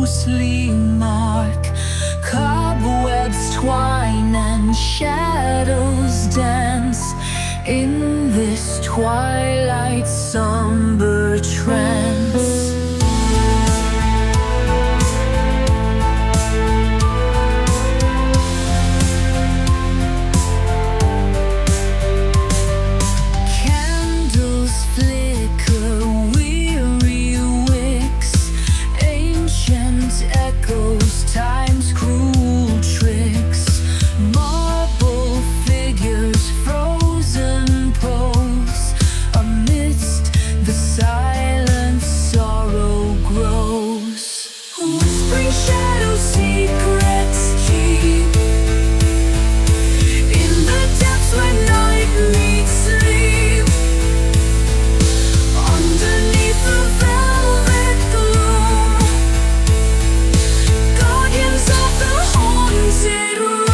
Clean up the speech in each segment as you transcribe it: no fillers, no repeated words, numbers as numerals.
ghostly mark. Cobwebs twine and shadows dance in this twilight somber trance. Candles flicker, weary wicks, ancient echoes, time's cruel tricks. Marble figures, frozen pose, amidst the silent sorrow grows. Whispering shadows, secrets keep in the depths where night meets sleep. Underneath the velvet gloom, guardians of the haunted room.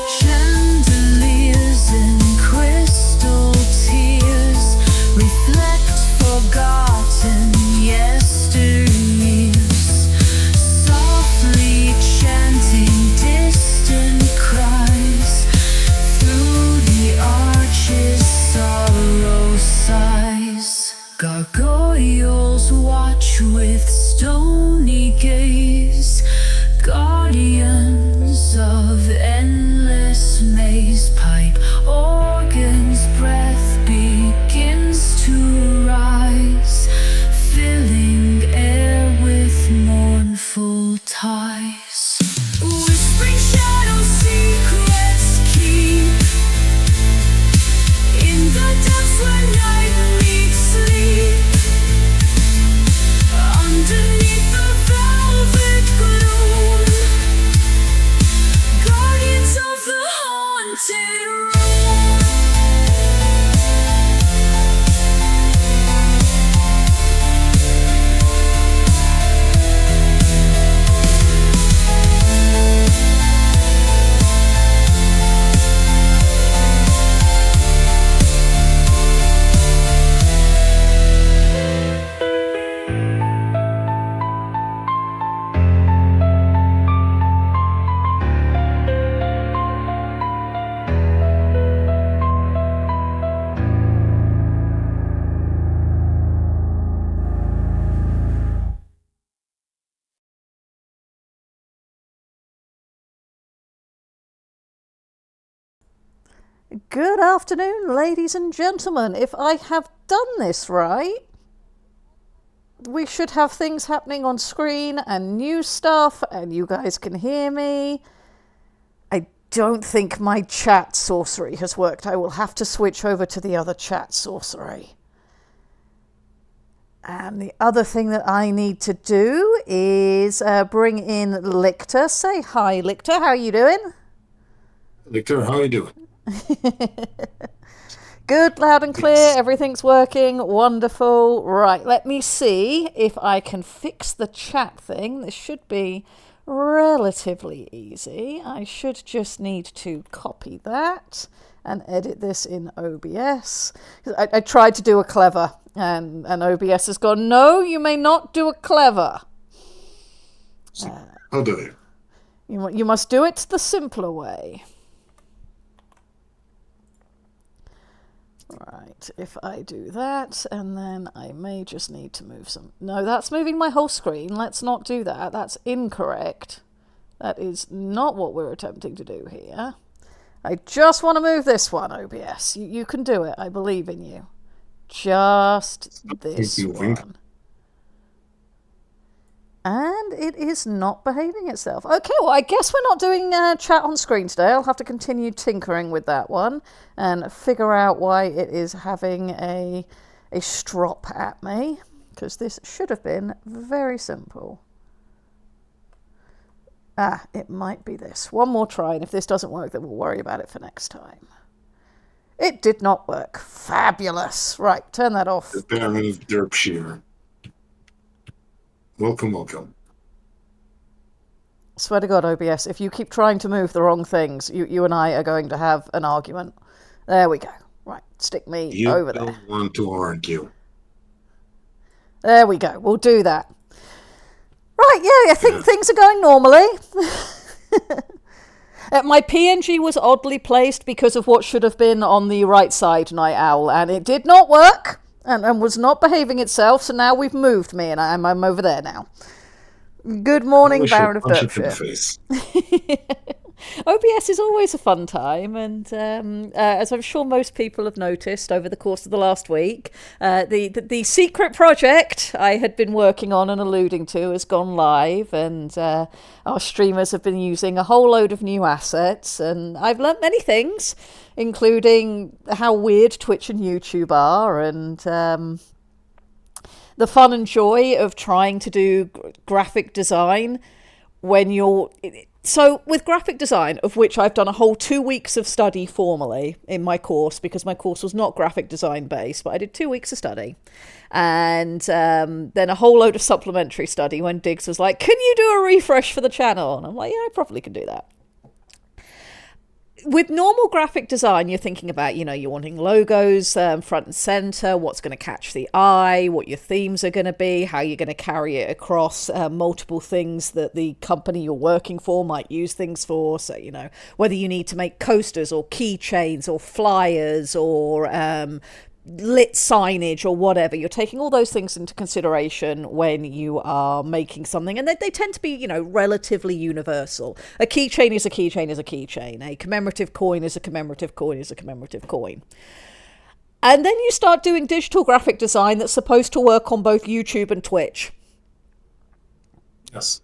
Chandeliers in crystal tears reflect forgotten yesteryears, softly chanting distant cries. Through the arches sorrow sighs. Gargoyles watch with stony gaze, guardians of endless maze. Pipe organ's breath begins to rise, filling air with mournful ties. Whispering shadows, secrets keep in the depths where night meets sleep. Underneath the velvet gloom, guardians of the haunted room. Good afternoon, ladies and gentlemen. If I have done this right, we should have things happening on screen and new stuff, and you guys can hear me. I don't think my chat sorcery has worked. I will have to switch over to the other chat sorcery. And the other thing that I need to do is bring in Lictor. Say hi, Lictor. How are you doing? Victor, how are you doing? Good, loud and clear. Yes. Everything's working. Wonderful. Right, let me see if I can fix the chat thing. This should be relatively easy. I should just need to copy that and edit this in OBS. I tried to do a clever, and OBS has gone, no, you may not do a clever. How do you? You must do it the simpler way. Right, if I do that, and then I may just need to move some... No, that's moving my whole screen. Let's not do that. That's incorrect. That is not what we're attempting to do here. I just want to move this one, OBS. You can do it. I believe in you. Just this one. And it is not behaving itself. Okay, well, I guess we're not doing chat on screen today. I'll have to continue tinkering with that one and figure out why it is having a strop at me, because this should have been very simple. It might be this. One more try, and if this doesn't work, then we'll worry about it for next time. It did not work. Fabulous. Right, turn that off. The Baron of Derpshire. Welcome, welcome. Swear to God, OBS, if you keep trying to move the wrong things, you and I are going to have an argument. There we go. Right, stick me over there. You don't want to argue. There we go. We'll do that. Right, yeah, I think things are going normally. My PNG was oddly placed because of what should have been on the right side, Night Owl, and it did not work and was not behaving itself, so now we've moved me and I'm over there now. Good morning, Baron of Derpshire. OBS is always a fun time, and as I'm sure most people have noticed over the course of the last week, the secret project I had been working on and alluding to has gone live, and our streamers have been using a whole load of new assets, and I've learnt many things, including how weird Twitch and YouTube are, and the fun and joy of trying to do graphic design when you're... So with graphic design, of which I've done a whole 2 weeks of study formally in my course, because my course was not graphic design based, but I did 2 weeks of study. And then a whole load of supplementary study when Diggs was like, can you do a refresh for the channel? And I'm like, yeah, I probably can do that. With normal graphic design, you're thinking about, you're wanting logos front and center, what's going to catch the eye, what your themes are going to be, how you're going to carry it across multiple things that the company you're working for might use things for. So, whether you need to make coasters or keychains or flyers or lit signage or whatever, you're taking all those things into consideration when you are making something, and they tend to be relatively universal. A keychain is a keychain is a keychain. A commemorative coin is a commemorative coin is a commemorative coin. And then you start doing digital graphic design that's supposed to work on both YouTube and Twitch. Yes.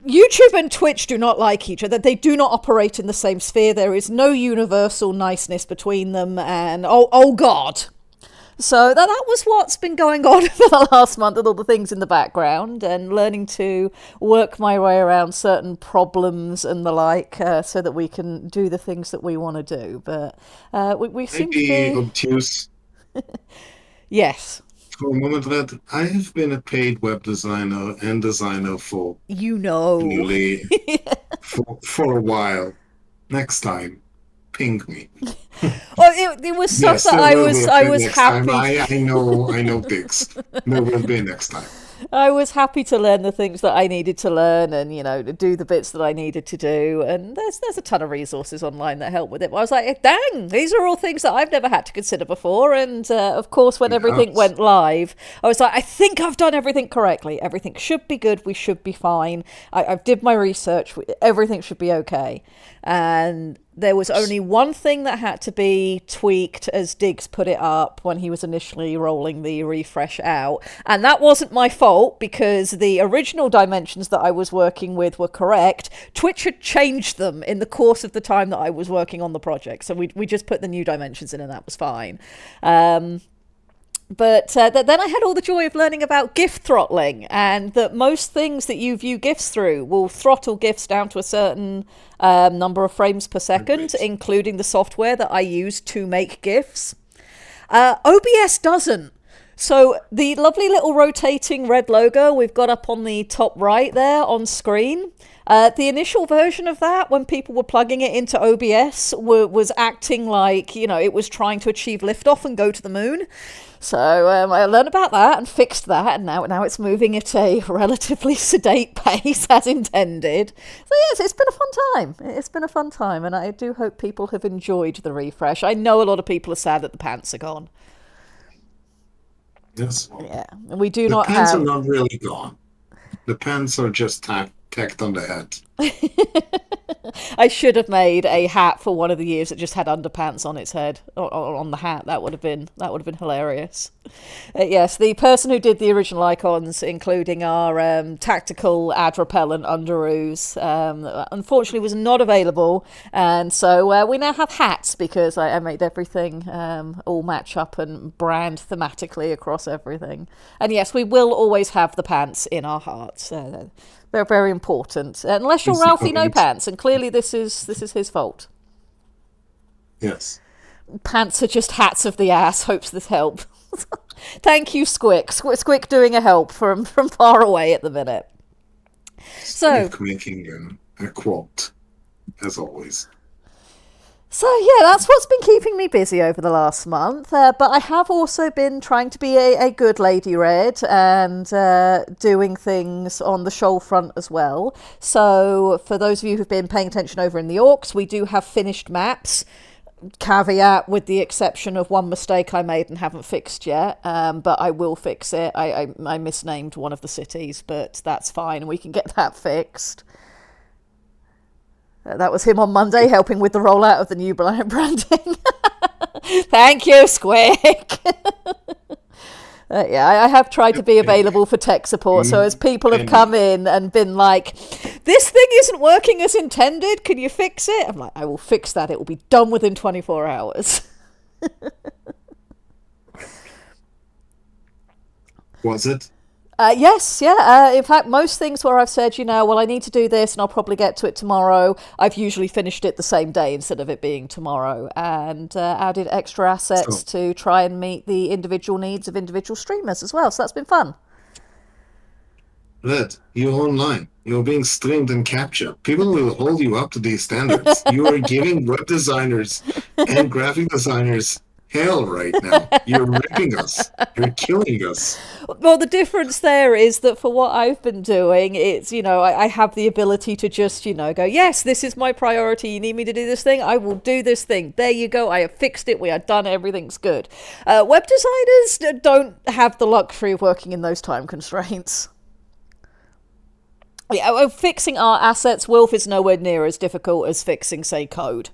YouTube and Twitch do not like each other. They do not operate in the same sphere. There is no universal niceness between them, and oh god. So that was what's been going on for the last month, with all the things in the background and learning to work my way around certain problems and the like, so that we can do the things that we want to do. But we seem to be obtuse. Yes. For a moment, Red, I have been a paid web designer and designer for nearly for a while. Next time, ping me. Well, it was stuff that I was happy. I know Diggs. There will be next time. I was happy to learn the things that I needed to learn, and to do the bits that I needed to do. And there's a ton of resources online that help with it. But I was like, dang, these are all things that I've never had to consider before. And of course, when everything went live, I was like, I think I've done everything correctly. Everything should be good. We should be fine. I did my research. Everything should be okay. And there was only one thing that had to be tweaked, as Diggs put it up when he was initially rolling the refresh out. And that wasn't my fault, because the original dimensions that I was working with were correct. Twitch had changed them in the course of the time that I was working on the project. So we just put the new dimensions in, and that was fine. But then I had all the joy of learning about GIF throttling, and that most things that you view GIFs through will throttle GIFs down to a certain number of frames per second, including the software that I use to make GIFs. OBS doesn't. So the lovely little rotating red logo we've got up on the top right there on screen, the initial version of that, when people were plugging it into OBS, was acting like, it was trying to achieve liftoff and go to the moon. So I learned about that and fixed that, and now it's moving at a relatively sedate pace as intended. So yes, it's been a fun time. It's been a fun time, and I do hope people have enjoyed the refresh. I know a lot of people are sad that the pants are gone. Yes. Yeah, and we do not have... The pants are not really gone. The pants are just tacked on the hat. I should have made a hat for one of the years that just had underpants on its head, or on the hat. That would have been hilarious. Yes, the person who did the original icons, including our tactical ad repellent underoos, unfortunately was not available, and so we now have hats, because I made everything all match up and brand thematically across everything. And yes, we will always have the pants in our hearts. They're very important. Unless you're Ralphie No Pants, and clearly this is his fault. Yes. Pants are just hats of the ass. Hopes this help. Thank you, Squick. Squick doing a help from far away at the minute. So making a quote, as always. So yeah, that's what's been keeping me busy over the last month. But I have also been trying to be a good lady red and doing things on the SHOAL front as well. So for those of you who've been paying attention over in the Orcs, we do have finished maps. Caveat with the exception of one mistake I made and haven't fixed yet, but I will fix it. I misnamed one of the cities, but that's fine. We can get that fixed. That was him on Monday helping with the rollout of the new branding. Thank you, Squick. Yeah, I have tried to be available for tech support. So as people have come in and been like, this thing isn't working as intended, can you fix it? I'm like, I will fix that. It will be done within 24 hours. Was it? Yes, yeah. In fact, most things where I've said, well, I need to do this and I'll probably get to it tomorrow, I've usually finished it the same day instead of it being tomorrow, and added extra assets to try and meet the individual needs of individual streamers as well. So that's been fun. Red, you're online. You're being streamed and captured. People will hold you up to these standards. You are giving web designers and graphic designers hell right now. You're ripping us. You're killing us. Well, the difference there is that for what I've been doing, it's, I have the ability to just, go, yes, this is my priority. You need me to do this thing? I will do this thing. There you go. I have fixed it. We are done. Everything's good. Web designers don't have the luxury of working in those time constraints. Yeah, fixing art assets, Wilf, is nowhere near as difficult as fixing, say, code.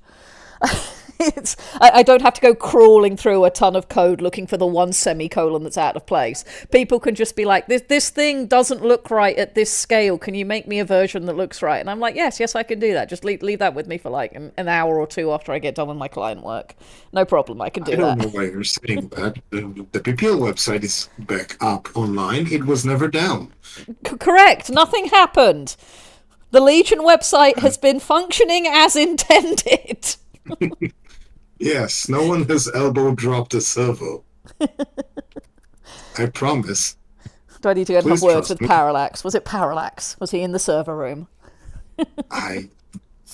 I don't have to go crawling through a ton of code looking for the one semicolon that's out of place. People can just be like, this thing doesn't look right at this scale. Can you make me a version that looks right? And I'm like, yes, I can do that. Just leave that with me for like an hour or two after I get done with my client work. No problem, I can do that. I don't know why you're saying that. The PPL website is back up online. It was never down. Correct. Nothing happened. The Legion website has been functioning as intended. Yes, no one has elbow dropped a servo. I promise. Do I need to go and have words with Parallax? Was it Parallax? Was he in the server room?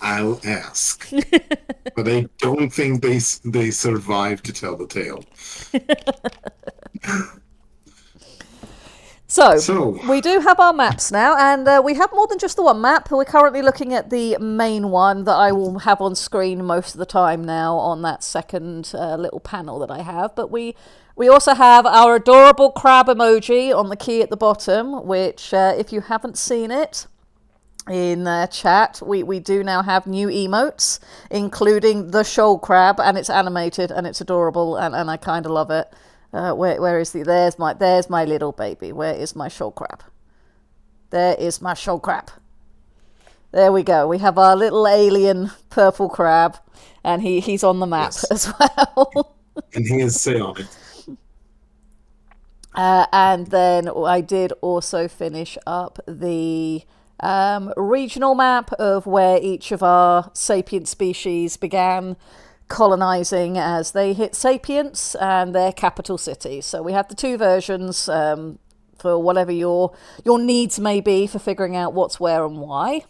I'll ask. But I don't think they survived to tell the tale. So, we do have our maps now, and we have more than just the one map. We're currently looking at the main one that I will have on screen most of the time now on that second little panel that I have. But we also have our adorable crab emoji on the key at the bottom, which, if you haven't seen it in chat, we do now have new emotes, including the shoal crab, and it's animated, and it's adorable, and I kind of love it. Where is the? There's my little baby. Where is my shoal crab? There is my shoal crab. There we go. We have our little alien purple crab, and he's on the map as well. And he is say on it. And then I did also finish up the regional map of where each of our sapient species began colonizing as they hit sapience and their capital cities. So we have the two versions for whatever your needs may be for figuring out what's where and why.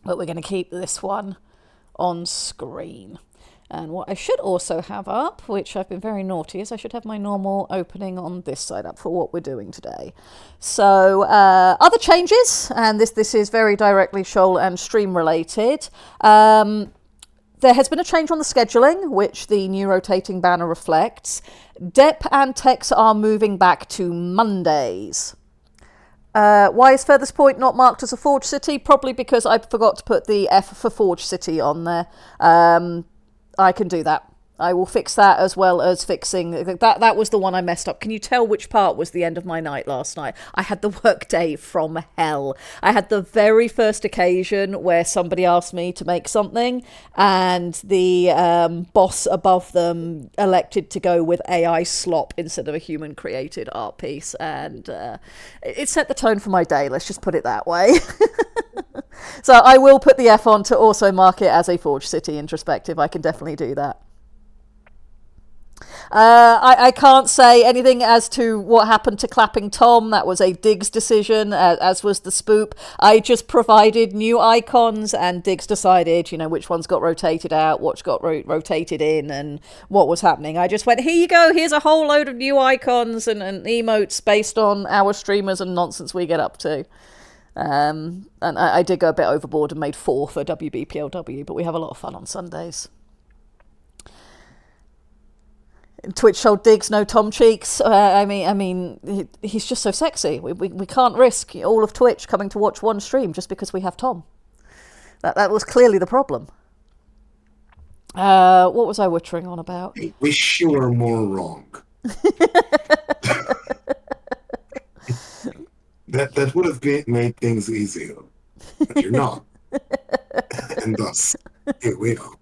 But we're going to keep this one on screen. And what I should also have up, which I've been very naughty, is I should have my normal opening on this side up for what we're doing today. So other changes, and this is very directly shoal and stream related. There has been a change on the scheduling, which the new rotating banner reflects. DEP and TEX are moving back to Mondays. Why is Furthest Point not marked as a Forge City? Probably because I forgot to put the F for Forge City on there. I can do that. I will fix that, as well as fixing that was the one I messed up. Can you tell which part was the end of my night last night? I had the work day from hell. I had the very first occasion where somebody asked me to make something, and the boss above them elected to go with AI slop instead of a human created art piece, and it set the tone for my day, let's just put it that way. So I will put the F on to also mark it as a Forge City introspective. I can definitely do that. I can't say anything as to what happened to Clapping Tom. That was a Diggs decision, as was the spoop. I just provided new icons, and Diggs decided, which ones got rotated out, what got rotated in, and what was happening. I just went, here you go, here's a whole load of new icons and emotes based on our streamers and nonsense we get up to. And I did go a bit overboard and made 4 for WBPLW, but we have a lot of fun on Sundays. Twitch told Diggs no Tom cheeks. I mean, he's just so sexy. We can't risk all of Twitch coming to watch one stream just because we have Tom. That was clearly the problem. What was I wittering on about? I wish you were more wrong. That would have made things easier, but you're not. And thus, here we are.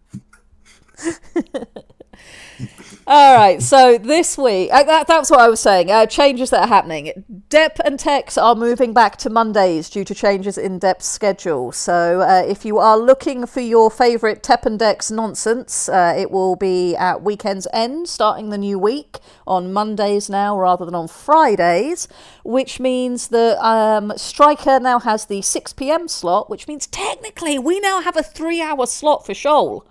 All right, so this week, that's what I was saying, changes that are happening. Dep and Tex are moving back to Mondays due to changes in Dep's schedule. So if you are looking for your favourite Tep and Dex nonsense, it will be at weekend's end, starting the new week, on Mondays now rather than on Fridays, which means that Striker now has the 6 p.m. slot, which means technically we now have a 3-hour slot for Shoal,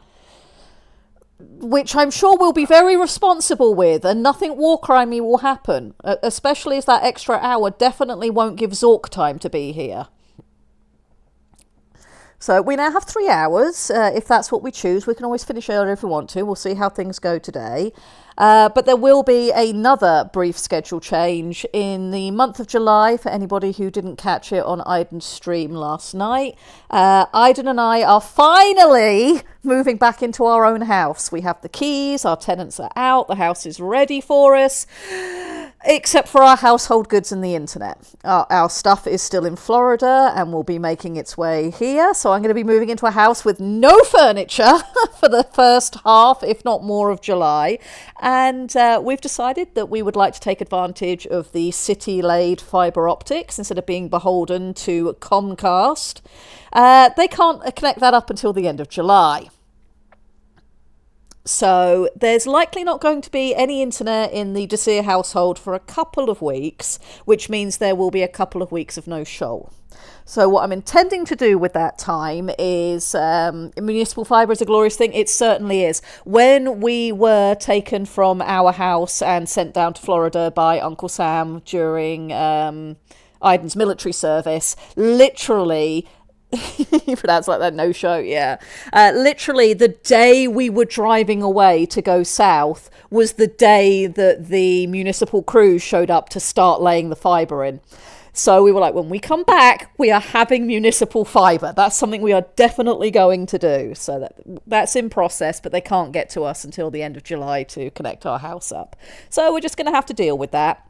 which I'm sure we'll be very responsible with, and nothing warcrimey will happen, especially as that extra hour definitely won't give Zork time to be here. So we now have 3 hours. If that's what we choose, we can always finish earlier if we want to. We'll see how things go today. But there will be another brief schedule change in the month of July for anybody who didn't catch it on Aiden's stream last night. Aiden and I are finally moving back into our own house. We have the keys, our tenants are out, the house is ready for us, except for our household goods and the internet. Our stuff is still in Florida and will be making its way here. So I'm going to be moving into a house with no furniture for the first half, if not more, of July. And we've decided that we would like to take advantage of the city-laid fibre optics instead of being beholden to Comcast. They can't connect that up until the end of July. So there's likely not going to be any internet in the Desir household for a couple of weeks, which means there will be a couple of weeks of no shoal. So what I'm intending to do with that time is, municipal fibre is a glorious thing. It certainly is. When we were taken from our house and sent down to Florida by Uncle Sam during Aiden's military service, literally... You pronounce like that, no show, yeah. Literally, the day we were driving away to go south was the day that the municipal crew showed up to start laying the fibre in. So we were like, when we come back, we are having municipal fibre. That's something we are definitely going to do. So that's in process, but they can't get to us until the end of July to connect our house up. So we're just going to have to deal with that.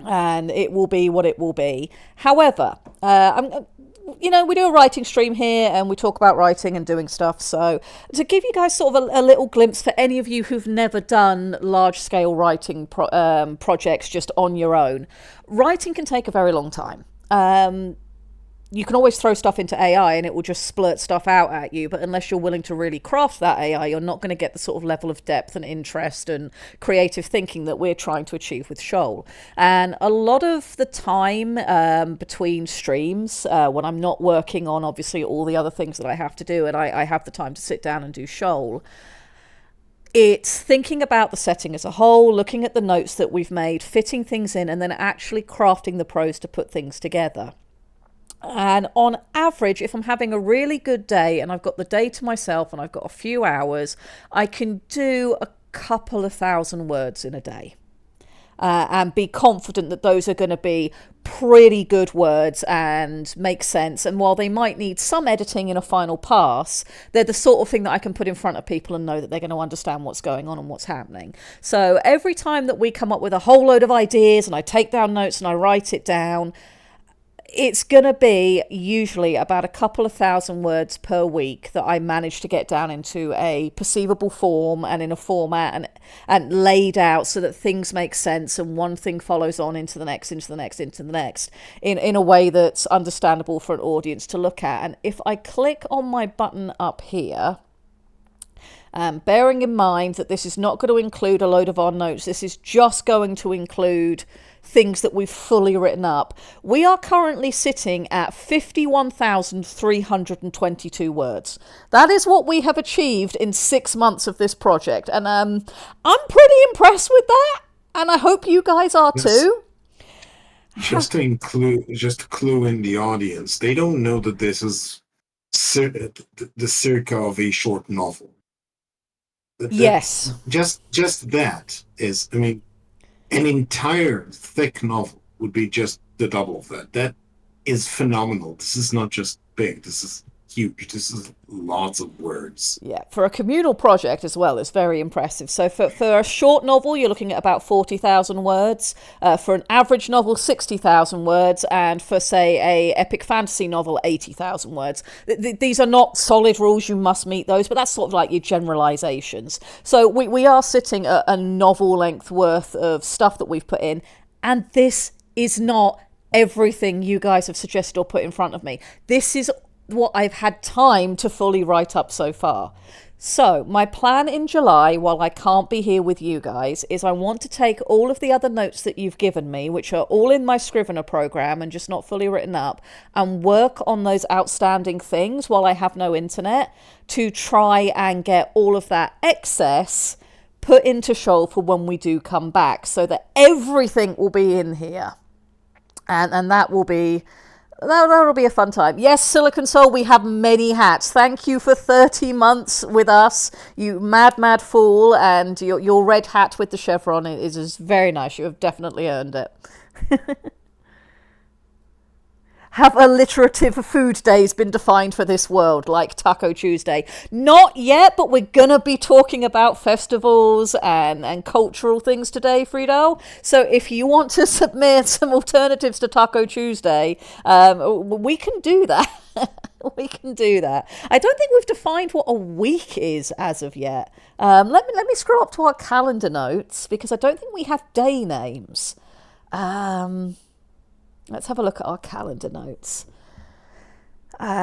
And it will be what it will be. However, we do a writing stream here and we talk about writing and doing stuff. So to give you guys sort of a little glimpse for any of you who've never done large scale writing projects just on your own, writing can take a very long time. You can always throw stuff into AI and it will just splurt stuff out at you. But unless you're willing to really craft that AI, you're not going to get the sort of level of depth and interest and creative thinking that we're trying to achieve with Shoal. And a lot of the time between streams, when I'm not working on obviously all the other things that I have to do and I have the time to sit down and do Shoal, it's thinking about the setting as a whole, looking at the notes that we've made, fitting things in, and then actually crafting the prose to put things together. And on average, if I'm having a really good day and I've got the day to myself and I've got a few hours, I can do a couple of thousand words in a day. And be confident that those are going to be pretty good words and make sense. And while they might need some editing in a final pass, they're the sort of thing that I can put in front of people and know that they're going to understand what's going on and what's happening. So every time that we come up with a whole load of ideas and I take down notes and I write it down, it's going to be usually about a couple of thousand words per week that I manage to get down into a perceivable form and in a format and laid out so that things make sense and one thing follows on into the next, into the next, into the next in a way that's understandable for an audience to look at. And if I click on my button up here Bearing in mind that this is not going to include a load of our notes, this is just going to include things that we've fully written up. We are currently sitting at 51,322 words. That is what we have achieved in 6 months of this project. And I'm pretty impressed with that. And I hope you guys are too. Just to clue in the audience, they don't know that this is the circa of a short novel. Yes. Just that is, I mean, an entire thick novel would be just the double of that. That is phenomenal. This is not just big. This is huge. This is lots of words. Yeah, for a communal project as well, it's very impressive. So for a short novel, you're looking at about 40,000 words. For an average novel, 60,000 words. And for, say, a epic fantasy novel, 80,000 words. These are not solid rules. You must meet those, but that's sort of like your generalizations. So we are sitting at a novel length worth of stuff that we've put in. And this is not everything you guys have suggested or put in front of me. This is what I've had time to fully write up so far. So my plan in July, while I can't be here with you guys, is I want to take all of the other notes that you've given me, which are all in my Scrivener program and just not fully written up, and work on those outstanding things while I have no internet to try and get all of that excess put into SHOAL for when we do come back, so that everything will be in here. And that will be... That'll be a fun time. Yes, Silicon Soul, we have many hats. Thank you for 30 months with us, you mad fool. And your red hat with the chevron is very nice. You have definitely earned it. Have alliterative food days been defined for this world, like Taco Tuesday? Not yet, but we're going to be talking about festivals and cultural things today, Friedel. So if you want to submit some alternatives to Taco Tuesday, we can do that. We can do that. I don't think we've defined what a week is as of yet. Let me scroll up to our calendar notes, because I don't think we have day names. Let's have a look at our calendar notes.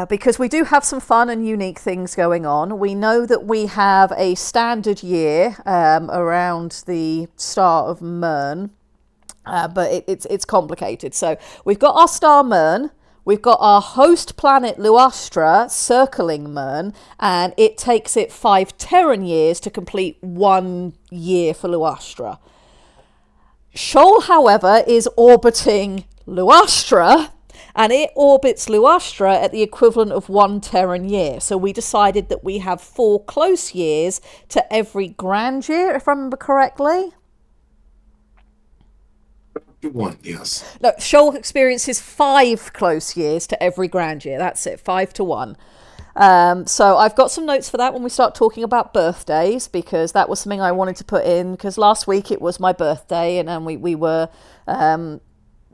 Because we do have some fun and unique things going on. We know that we have a standard year around the start of Mern, but it's complicated. So we've got our star Mern, we've got our host planet Luastra circling Mern, and it takes it 5 Terran years to complete 1 year for Luastra. SHOAL, however, is orbiting Luastra, and it orbits Luastra at the equivalent of 1 Terran year. So we decided that we have 4 close years to every grand year, if I remember correctly. 1, yes. No, SHOAL experiences 5 close years to every grand year. That's it, 5 to 1. So I've got some notes for that when we start talking about birthdays, because that was something I wanted to put in, because last week it was my birthday, and we were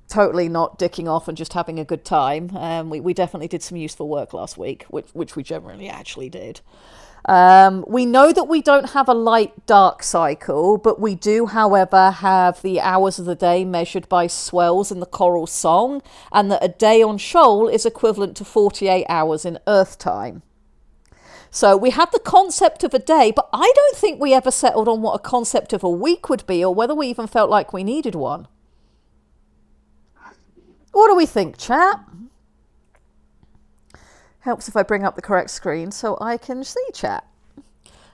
totally not dicking off and just having a good time. We definitely did some useful work last week, which we generally actually did. We know that we don't have a light-dark cycle, but we do, however, have the hours of the day measured by swells in the coral song, and that a day on SHOAL is equivalent to 48 hours in Earth time. So we have the concept of a day, but I don't think we ever settled on what a concept of a week would be, or whether we even felt like we needed one. What do we think, chat? Helps if I bring up the correct screen so I can see chat.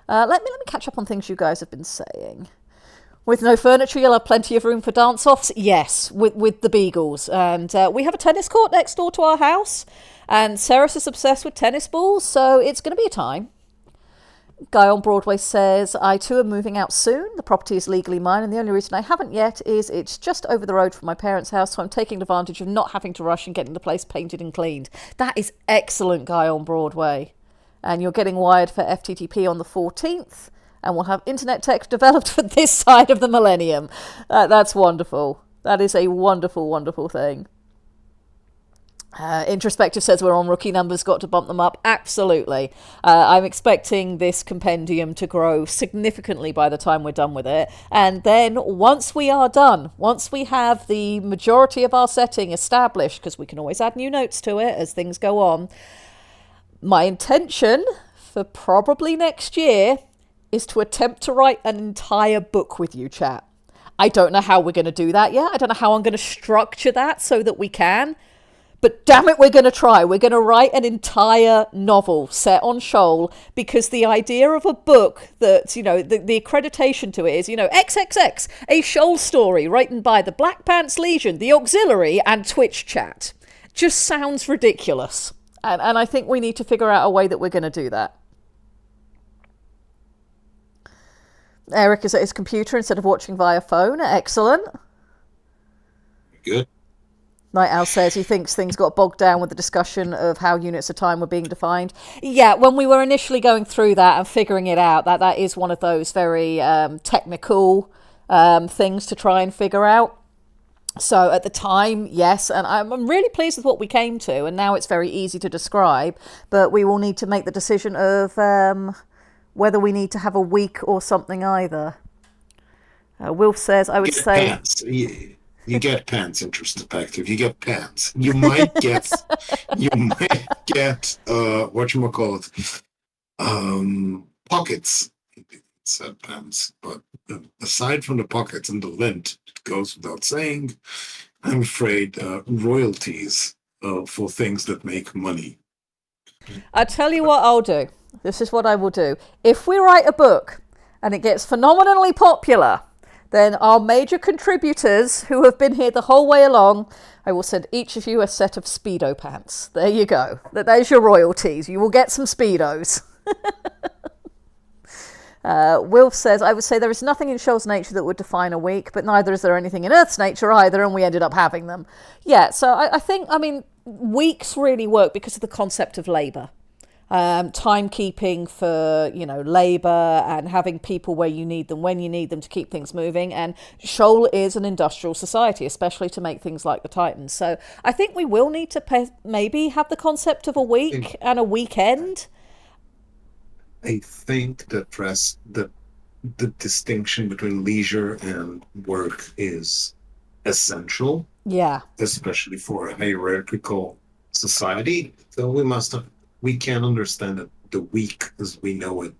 Let me catch up on things you guys have been saying. With no furniture, you'll have plenty of room for dance-offs. Yes, with the Beagles. And we have a tennis court next door to our house. And Ceres is obsessed with tennis balls, so it's going to be a time. Guy on Broadway says, I too am moving out soon. The property is legally mine, and the only reason I haven't yet is it's just over the road from my parents' house, so I'm taking advantage of not having to rush and getting the place painted and cleaned. That is excellent, Guy on Broadway. And you're getting wired for FTTP on the 14th, and we'll have internet tech developed for this side of the millennium. That's wonderful. That is a wonderful, wonderful thing. Introspective says we're on rookie numbers, got to bump them up. Absolutely. I'm expecting this compendium to grow significantly by the time we're done with it. And then once we are done, once we have the majority of our setting established, because we can always add new notes to it as things go on, my intention for probably next year is to attempt to write an entire book with you, chat. I don't know how we're going to do that yet. I don't know how I'm going to structure that so that we can. But damn it, we're going to try. We're going to write an entire novel set on Shoal, because the idea of a book that, the accreditation to it is, XXX, a Shoal story written by the Black Pants Legion, the Auxiliary, and Twitch chat. Just sounds ridiculous. And I think we need to figure out a way that we're going to do that. Eric is at his computer instead of watching via phone. Excellent. Good. Night Owl says he thinks things got bogged down with the discussion of how units of time were being defined. Yeah, when we were initially going through that and figuring it out, that is one of those very technical things to try and figure out. So at the time, yes, and I'm really pleased with what we came to, and now it's very easy to describe, but we will need to make the decision of whether we need to have a week or something either. Wilf says, I would say... Pants. You get pants introspective. You get pants. You might get whatchamacallit, pockets. Said pants. But aside from the pockets and the lint, it goes without saying, I'm afraid royalties for things that make money. I tell you what I'll do. This is what I will do. If we write a book and it gets phenomenally popular, then our major contributors who have been here the whole way along, I will send each of you a set of Speedo pants. There you go. There's your royalties. You will get some Speedos. Wilf says, I would say there is nothing in Shoal's nature that would define a week, but neither is there anything in Earth's nature either, and we ended up having them. Yeah, so I think, weeks really work because of the concept of labour. Timekeeping for, labour and having people where you need them, when you need them to keep things moving. And Shoal is an industrial society, especially to make things like the Titans. So I think we will need to maybe have the concept of a week and a weekend. I think that the distinction between leisure and work is essential. Yeah. Especially for a hierarchical society. So we can understand that the week as we know it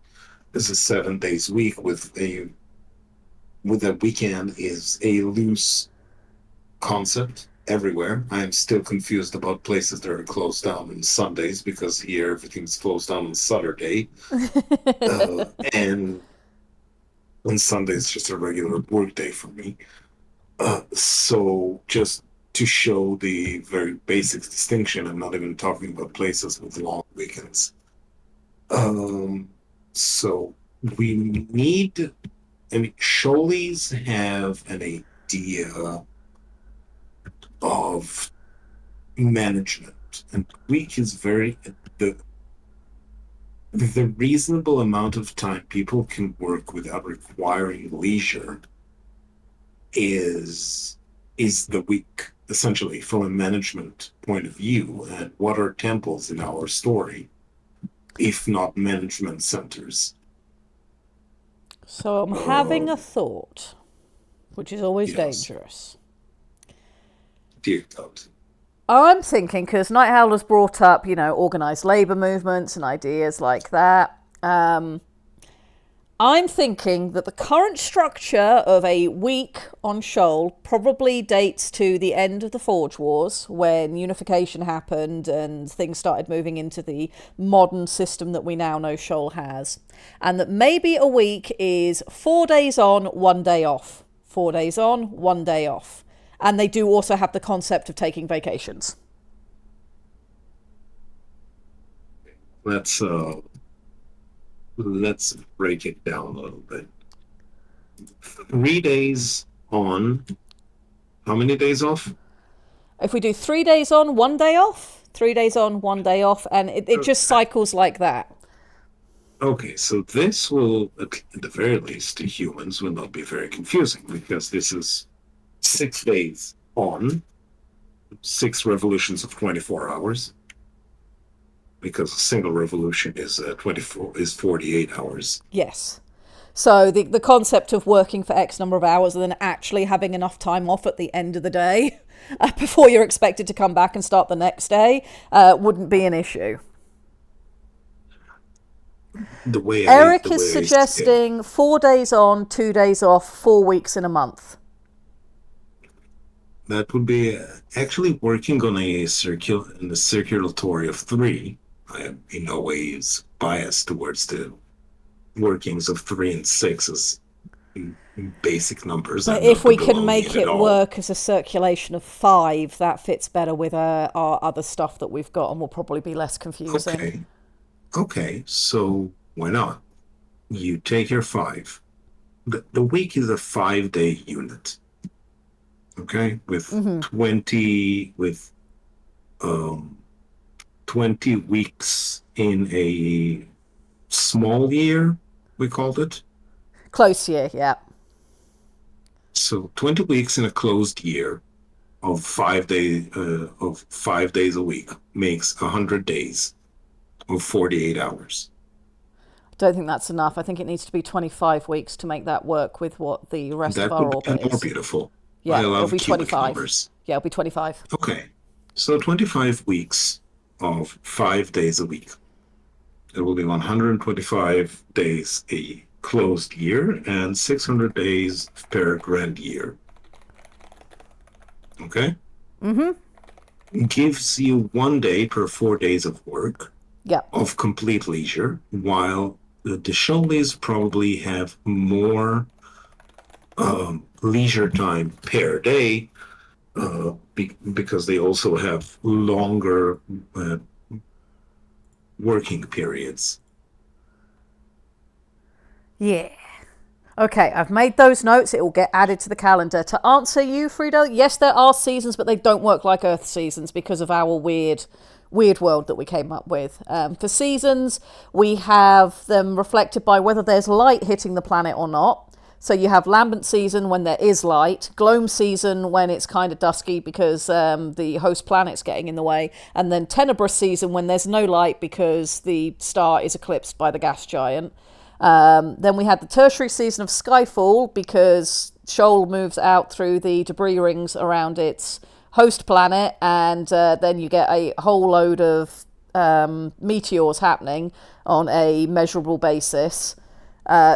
is a 7 days week with a weekend is a loose concept everywhere. I am still confused about places that are closed down on Sundays, because here everything's closed down on Saturday. And on Sunday is just a regular work day for me. So just to show the very basic distinction, I'm not even talking about places with long weekends. So we need, Shoalies have an idea of management, and week is the reasonable amount of time people can work without requiring leisure is the week, essentially, from a management point of view. And what are temples in our story if not management centers? So I'm having a thought, which is always dangerous. Dear God. I'm thinking, because Night Owl has brought up, organised labour movements and ideas like that. I'm thinking that the current structure of a week on Shoal probably dates to the end of the Forge Wars, when unification happened and things started moving into the modern system that we now know Shoal has. And that maybe a week is 4 days on, 1 day off. 4 days on, 1 day off. And they do also have the concept of taking vacations. Let's break it down a little bit. 3 days on, how many days off? If we do 3 days on, 1 day off, 3 days on, 1 day off, and it just cycles like that. Okay, so this will, at the very least, to humans, will not be very confusing, because this is 6 days on, 6 revolutions of 24 hours, because a single revolution is 48 hours. Yes. So the concept of working for X number of hours and then actually having enough time off at the end of the day before you're expected to come back and start the next day wouldn't be an issue. Eric the is way I see it. suggesting 4 days on, 2 days off, 4 weeks in a month. That would be actually working on in a circulatory of three. I am in no way is biased towards the workings of 3 and 6 as basic numbers. But I'm if not the we can Babylonian make at it all. work as a circulation of 5, that fits better with our other stuff that we've got and will probably be less confusing. Okay. Okay. So why not? You take your 5. The week is a 5-day unit. Okay, with 20 weeks in a small year, we called it. Close year, yeah. So 20 weeks in a closed year of 5 days a week makes 100 days of 48 hours. Don't think that's enough. I think it needs to be 25 weeks to make that work with what the rest of That our would be orbit more is. beautiful. Yeah, I it'll love be cubic 25. numbers. Yeah, it'll be 25. Okay, so 25 weeks of 5 days a week. It will be 125 days a closed year and 600 days per grand year. Okay? Gives you 1 day per 4 days of work Yeah. of complete leisure, while the SHOALies probably have more leisure time per day because they also have longer working periods. Yeah. Okay, I've made those notes. It will get added to the calendar. To answer you, Frida, yes, there are seasons, but they don't work like Earth seasons because of our weird world that we came up with. For seasons, we have them reflected by whether there's light hitting the planet or not. So you have lambent season when there is light, gloam season when it's kind of dusky because the host planet's getting in the way, and then tenebrous season when there's no light because the star is eclipsed by the gas giant. Then we had the tertiary season of Skyfall because SHOAL moves out through the debris rings around its host planet, and then you get a whole load of meteors happening on a measurable basis.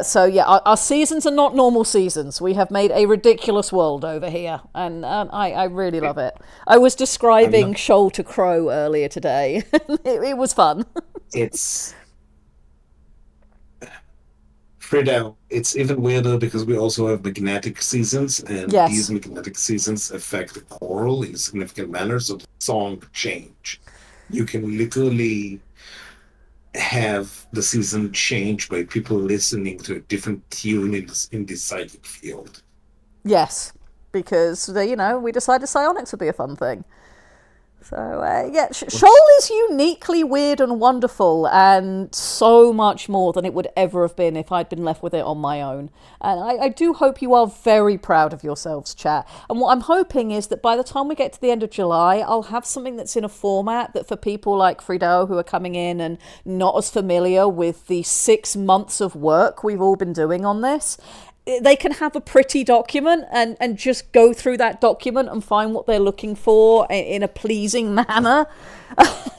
So yeah, our seasons are not normal seasons. We have made a ridiculous world over here, and I really love it. I was describing Shoal to Crow earlier today. It was fun. It's Frida, it's even weirder because we also have magnetic seasons, and Yes. these magnetic seasons affect the choral in a significant manner, so the song change. You can literally have the season change by people listening to a different tune in the psychic field. Yes, because we decided psionics would be a fun thing. So yeah, Shoal is uniquely weird and wonderful, and so much more than it would ever have been if I'd been left with it on my own. And I do hope you are very proud of yourselves, chat. And what I'm hoping is that by the time we get to the end of July, I'll have something that's in a format that for people like Frido who are coming in and not as familiar with the 6 months of work we've all been doing on this, they can have a pretty document and just go through that document and find what they're looking for in a pleasing manner.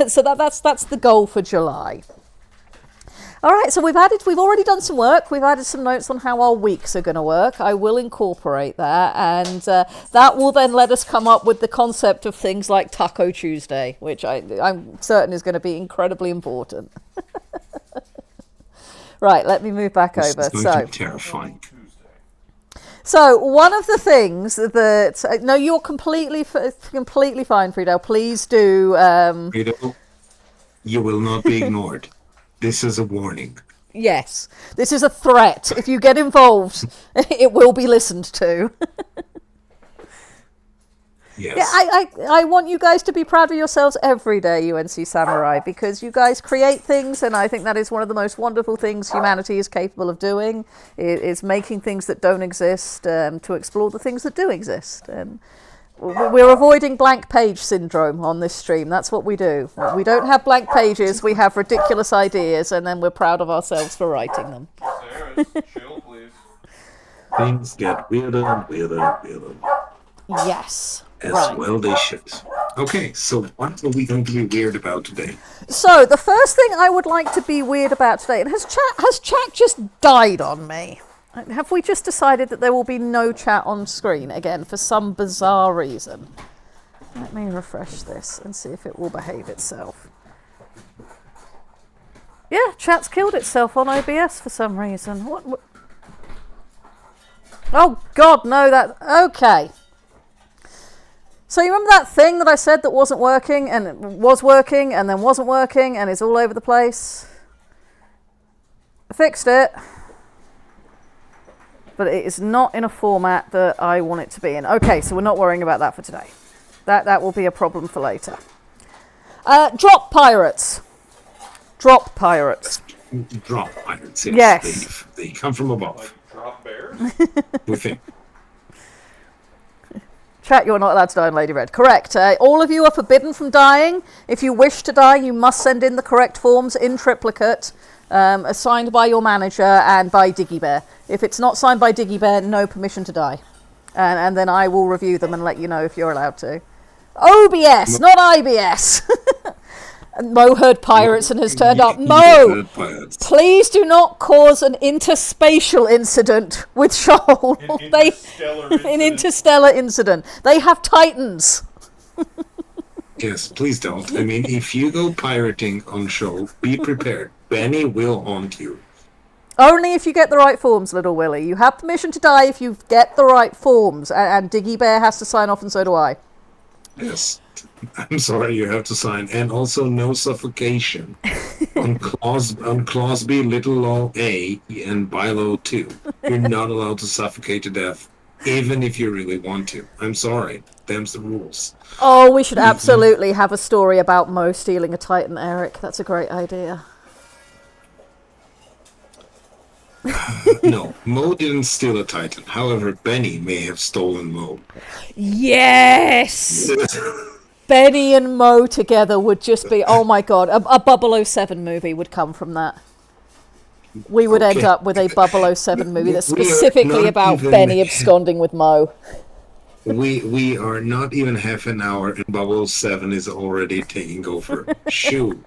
So that's the goal for July. All right, so we've already done some work. We've added some notes on how our weeks are going to work. I will incorporate that, and that will then let us come up with the concept of things like Taco Tuesday, which I'm certain is going to be incredibly important. Right, let me move back over. It's going to be terrifying. So one of the things that no, you're completely fine, Frido. Please do. Frida, you will not be ignored. This is a warning. Yes, this is a threat. If you get involved, it will be listened to. Yes. Yeah, I want you guys to be proud of yourselves every day, UNC Samurai, because you guys create things, and I think that is one of the most wonderful things humanity is capable of doing, is making things that don't exist to explore the things that do exist. And we're avoiding blank page syndrome on this stream. That's what we do. We don't have blank pages, we have ridiculous ideas, and then we're proud of ourselves for writing them. Sarah, chill, please. Things get weirder and weirder and weirder. Yes. As Right. well they should. Okay, so what are we going to be weird about today? So the first thing I would like to be weird about today, and has chat just died on me? Have we just decided that there will be no chat on screen again for some bizarre reason? Let me refresh this and see if it will behave itself. Yeah, chat's killed itself on OBS for some reason. What? Oh God, no! Okay. So you remember that thing that I said that wasn't working, and it was working, and then wasn't working, and it's all over the place? I fixed it, but it is not in a format that I want it to be in. Okay, so we're not worrying about that for today. That will be a problem for later. Drop pirates. Drop pirates. Drop pirates. Yes. Yes. They come from above. Like drop bears? We think. Chat, you're not allowed to die in Lady Red. Correct. All of you are forbidden from dying. If you wish to die, you must send in the correct forms in triplicate, signed by your manager and by Diggy Bear. If it's not signed by Diggy Bear, no permission to die. And then I will review them and let you know if you're allowed to. OBS, not IBS. And Mo heard pirates and has turned up. Mo, please do not cause an interspatial incident with Shoal. An interstellar incident. They have titans. Yes, please don't. I mean, if you go pirating on show, be prepared. Benny will haunt you. Only if you get the right forms, little Willie. You have permission to die if you get the right forms. And Diggy Bear has to sign off, and so do I. Yes. I'm sorry, you have to sign. And also no suffocation on clause B, little law A, and by law 2. You're not allowed to suffocate to death, even if you really want to. I'm sorry. Them's the rules. Oh, we should absolutely have a story about Mo stealing a Titan, Eric. That's a great idea. No, Mo didn't steal a Titan. However, Benny may have stolen Mo. Yes! Benny and Mo together would just be, oh my God, a 007 movie would come from that. We would end up with a 007 movie that's specifically about Benny absconding with Mo. We are not even half an hour and 007 is already taking over. Shoo,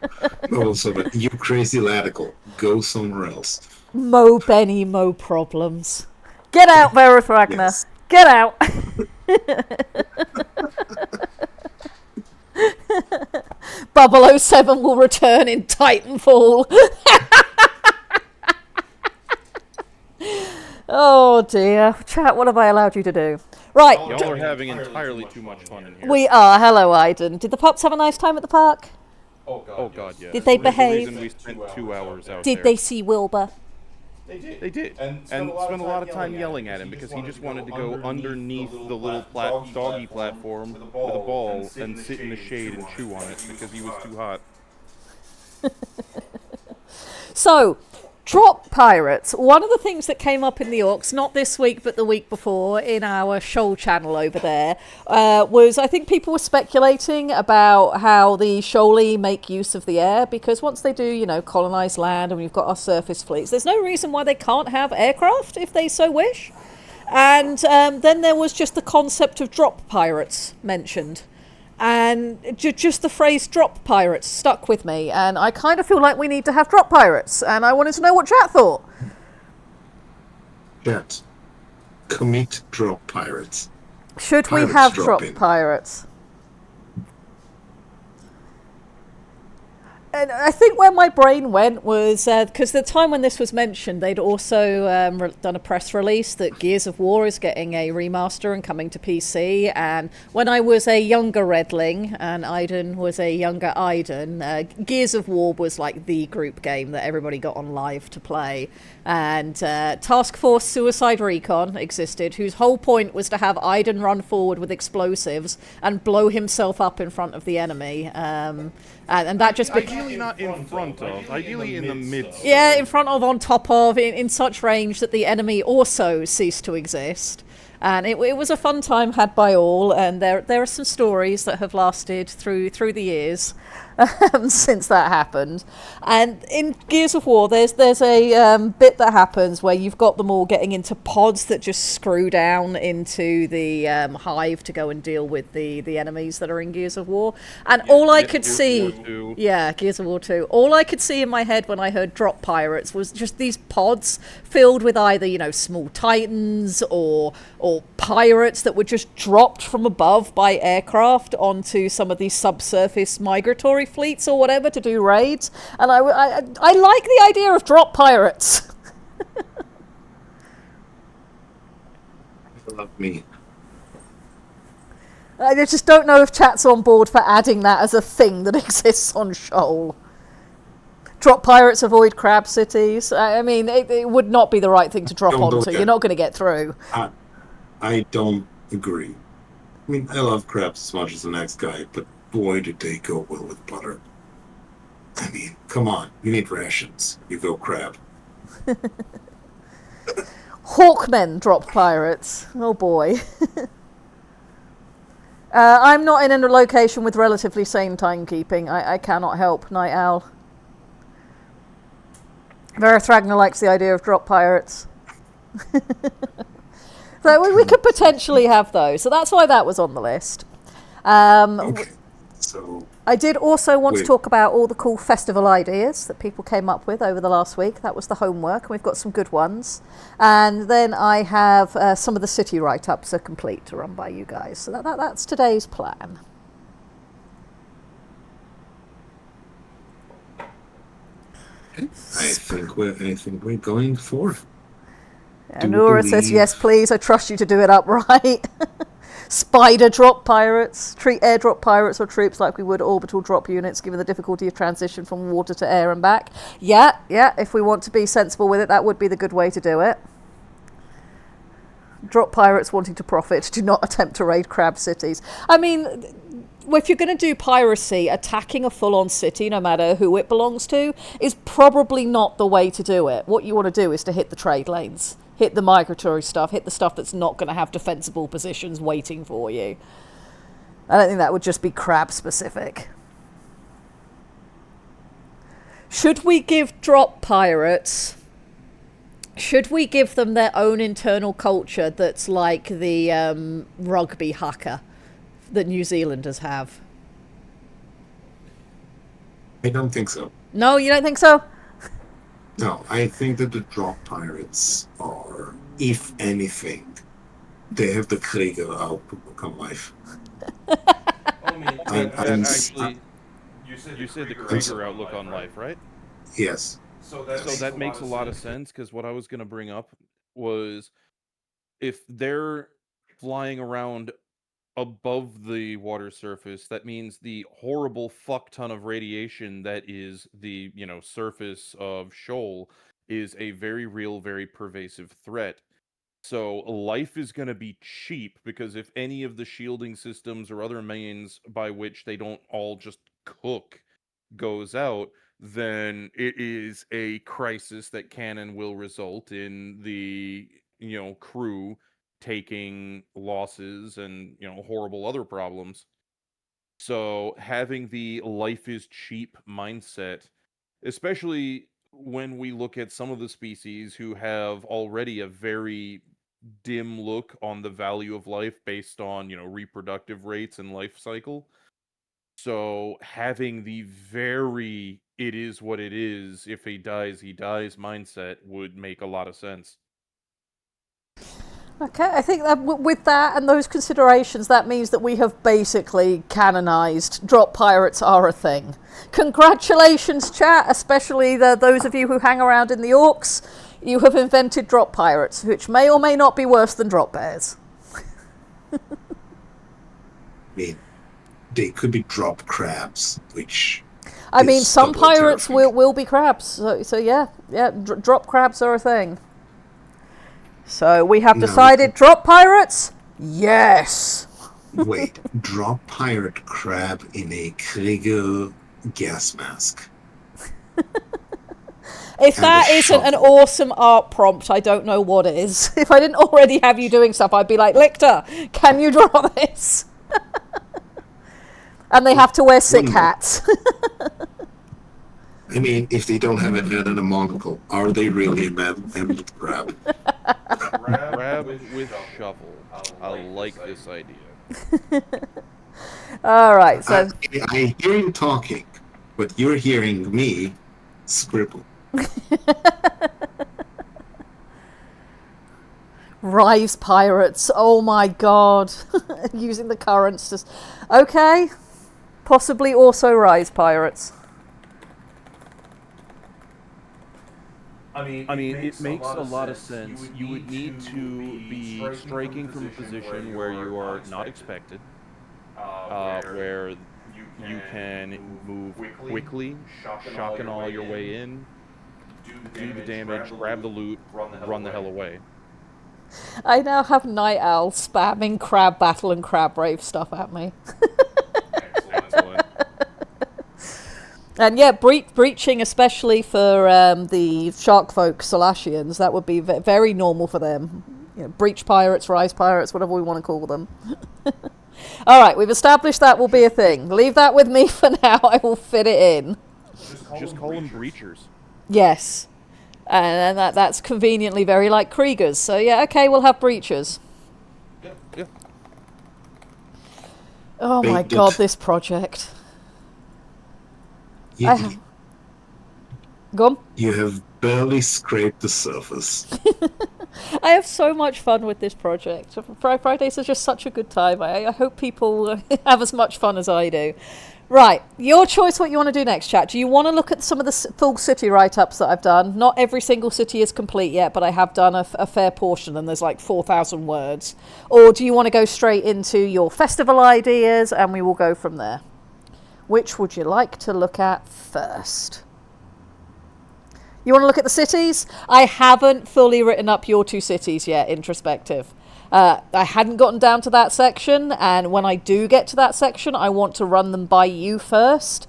007, you crazy radical. Go somewhere else. Mo Benny, Mo problems. Get out, Vareth Ragnar. Yes. Get out. 007 will return in Titanfall. Oh dear. Chat, what have I allowed you to do? Right. Y'all are having entirely too much fun in here. We are. Hello, Aiden. Did the pups have a nice time at the park? Oh god, yeah. Did they behave? The reason we spent 2 hours out Did there. they see Wilbur? They did. And spent a lot of time yelling at him because he just wanted to go underneath the little doggy platform with a ball and sit in the shade and chew on it because he was too hot. So, drop pirates. One of the things that came up in the Orcs, not this week but the week before, in our SHOAL channel over there, was I think people were speculating about how the SHOALy make use of the air, because once they do, you know, colonise land and we've got our surface fleets, there's no reason why they can't have aircraft if they so wish. And then there was just the concept of drop pirates mentioned. And just the phrase drop pirates stuck with me, and I kind of feel like we need to have drop pirates, and I wanted to know what chat thought. Chat, commit drop pirates. Should we have drop pirates? And I think where my brain went was because the time when this was mentioned, they'd also done a press release that Gears of War is getting a remaster and coming to PC. And when I was a younger Redling and Aiden was a younger Aiden, Gears of War was like the group game that everybody got on live to play. And Task Force Suicide Recon existed, whose whole point was to have Aiden run forward with explosives and blow himself up in front of the enemy. And that just became... Ideally not in front of, ideally in the midst. Yeah, in front of, on top of, in such range that the enemy also ceased to exist. And it was a fun time had by all, and there are some stories that have lasted through the years since that happened. And in Gears of War, there's a bit that happens where you've got them all getting into pods that just screw down into the hive to go and deal with the enemies that are in Gears of War. And all I could see, Gears of War 2, all I could see in my head when I heard drop pirates was just these pods filled with either, small titans or pirates that were just dropped from above by aircraft onto some of these subsurface migratory fleets or whatever to do raids. And I like the idea of drop pirates. Love me. I just don't know if chat's on board for adding that as a thing that exists on Shoal. Drop pirates, avoid crab cities. I mean, it would not be the right thing to drop onto. You're not going to get through. I don't agree. I mean, I love crabs as much as the next guy, but boy, did they go well with butter. I mean, come on. You need rations. You go crab. Hawkmen drop pirates. Oh boy. I'm not in a location with relatively sane timekeeping. I cannot help, Night Owl. Verathragna likes the idea of drop pirates. So we could potentially have those. So that's why that was on the list. Okay. So I did also want to talk about all the cool festival ideas that people came up with over the last week. That was the homework, and we've got some good ones. And then I have some of the city write-ups are complete to run by you guys. So that's today's plan. I think we're going for. And Nora says, yes, please. I trust you to do it upright. Spider drop pirates. Treat airdrop pirates or troops like we would orbital drop units, given the difficulty of transition from water to air and back. Yeah. If we want to be sensible with it, that would be the good way to do it. Drop pirates wanting to profit. Do not attempt to raid crab cities. I mean, if you're going to do piracy, attacking a full-on city, no matter who it belongs to, is probably not the way to do it. What you want to do is to hit the trade lanes. Hit the migratory stuff, hit the stuff that's not going to have defensible positions waiting for you. I don't think that would just be crab specific. Should we give drop pirates, should we give them their own internal culture that's like the rugby haka that New Zealanders have? I don't think so. No, you don't think so? No, I think that the drop pirates are, if anything, they have the Krieger outlook on life. Actually, you said the Krieger outlook on life, right? Yes. So that makes a lot of sense, because what I was going to bring up was if they're flying around above the water surface, that means the horrible fuck ton of radiation that is the surface of Shoal is a very real, very pervasive threat. So life is going to be cheap, because if any of the shielding systems or other means by which they don't all just cook goes out, then it is a crisis that can and will result in the crew taking losses and horrible other problems. So having the life is cheap mindset, especially when we look at some of the species who have already a very dim look on the value of life based on reproductive rates and life cycle. So having the very it is what it is, if he dies mindset would make a lot of sense. Okay, I think that with that and those considerations, that means that we have basically canonized drop pirates are a thing. Congratulations, chat, especially those of you who hang around in the Orcs. You have invented drop pirates, which may or may not be worse than drop bears. I mean, they could be drop crabs, which... I mean, some pirates will be crabs. So yeah, drop crabs are a thing. So we have decided drop pirates? Yes! Wait, drop pirate crab in a Krieger gas mask. If and that a isn't an shovel. awesome art prompt, I don't know what is. If I didn't already have you doing stuff, I'd be like, Lictor, can you draw this? And they have to wear sick Wonder. hats. I mean, if they don't have a head and a monocle, are they really a mammoth crab? Grab with shovel. I like this idea. All right, so I hear you talking, but you're hearing me scribble. Rise pirates. Oh my god. Using the currents to... Okay. Possibly also rise pirates. I mean, it makes a lot of sense. You would need to be striking from a position where you are not expected, where you can move quickly, shocking all your way in, do the damage, grab the loot, run the hell away. I now have Night Owl spamming crab battle and crab rave stuff at me. Excellent. And yeah, breaching, especially for the shark folk Solasians, that would be very normal for them. You know, breach pirates, rise pirates, whatever we want to call them. All right, we've established that will be a thing. Leave that with me for now. I will fit it in. Just call them breachers. Yes. And that's conveniently very like Kriegers. So yeah, okay, we'll have breachers. Yeah. Oh my Baked it. god, this project. You, Go on. you have barely scraped the surface. I have so much fun with this project. Fridays are just such a good time. I hope people have as much fun as I do. Right, your choice what you want to do next, chat. Do you want to look at some of the full city write-ups that I've done? Not every single city is complete yet, but I have done a fair portion, and there's like 4,000 words. Or do you want to go straight into your festival ideas, and we will go from there? Which would you like to look at first? You want to look at the cities? I haven't fully written up your 2 cities yet, introspective. I hadn't gotten down to that section, and when I do get to that section, I want to run them by you first,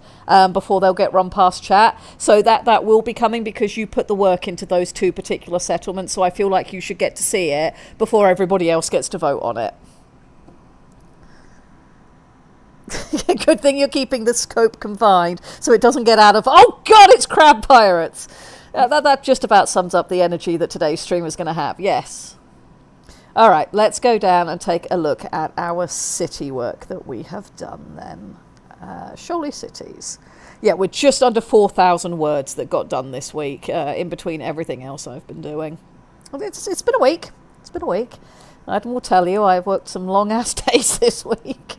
before they'll get run past chat. So that will be coming because you put the work into those 2 particular settlements, so I feel like you should get to see it before everybody else gets to vote on it. Good thing you're keeping the scope confined so it doesn't get out of... Oh god, it's crab pirates! That just about sums up the energy that today's stream is going to have, yes. Alright, let's go down and take a look at our city work that we have done then. SHOAL cities. Yeah, we're just under 4,000 words that got done this week, in between everything else I've been doing. It's been a week. It's been a week. I will tell you, I've worked some long-ass days this week.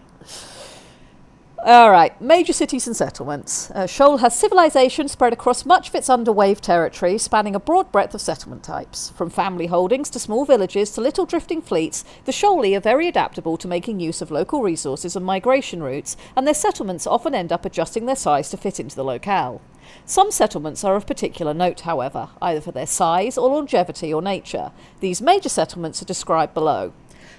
Alright, major cities and settlements. SHOAL has civilization spread across much of its underwave territory, spanning a broad breadth of settlement types. From family holdings to small villages to little drifting fleets, the SHOALi are very adaptable to making use of local resources and migration routes, and their settlements often end up adjusting their size to fit into the locale. Some settlements are of particular note, however, either for their size or longevity or nature. These major settlements are described below.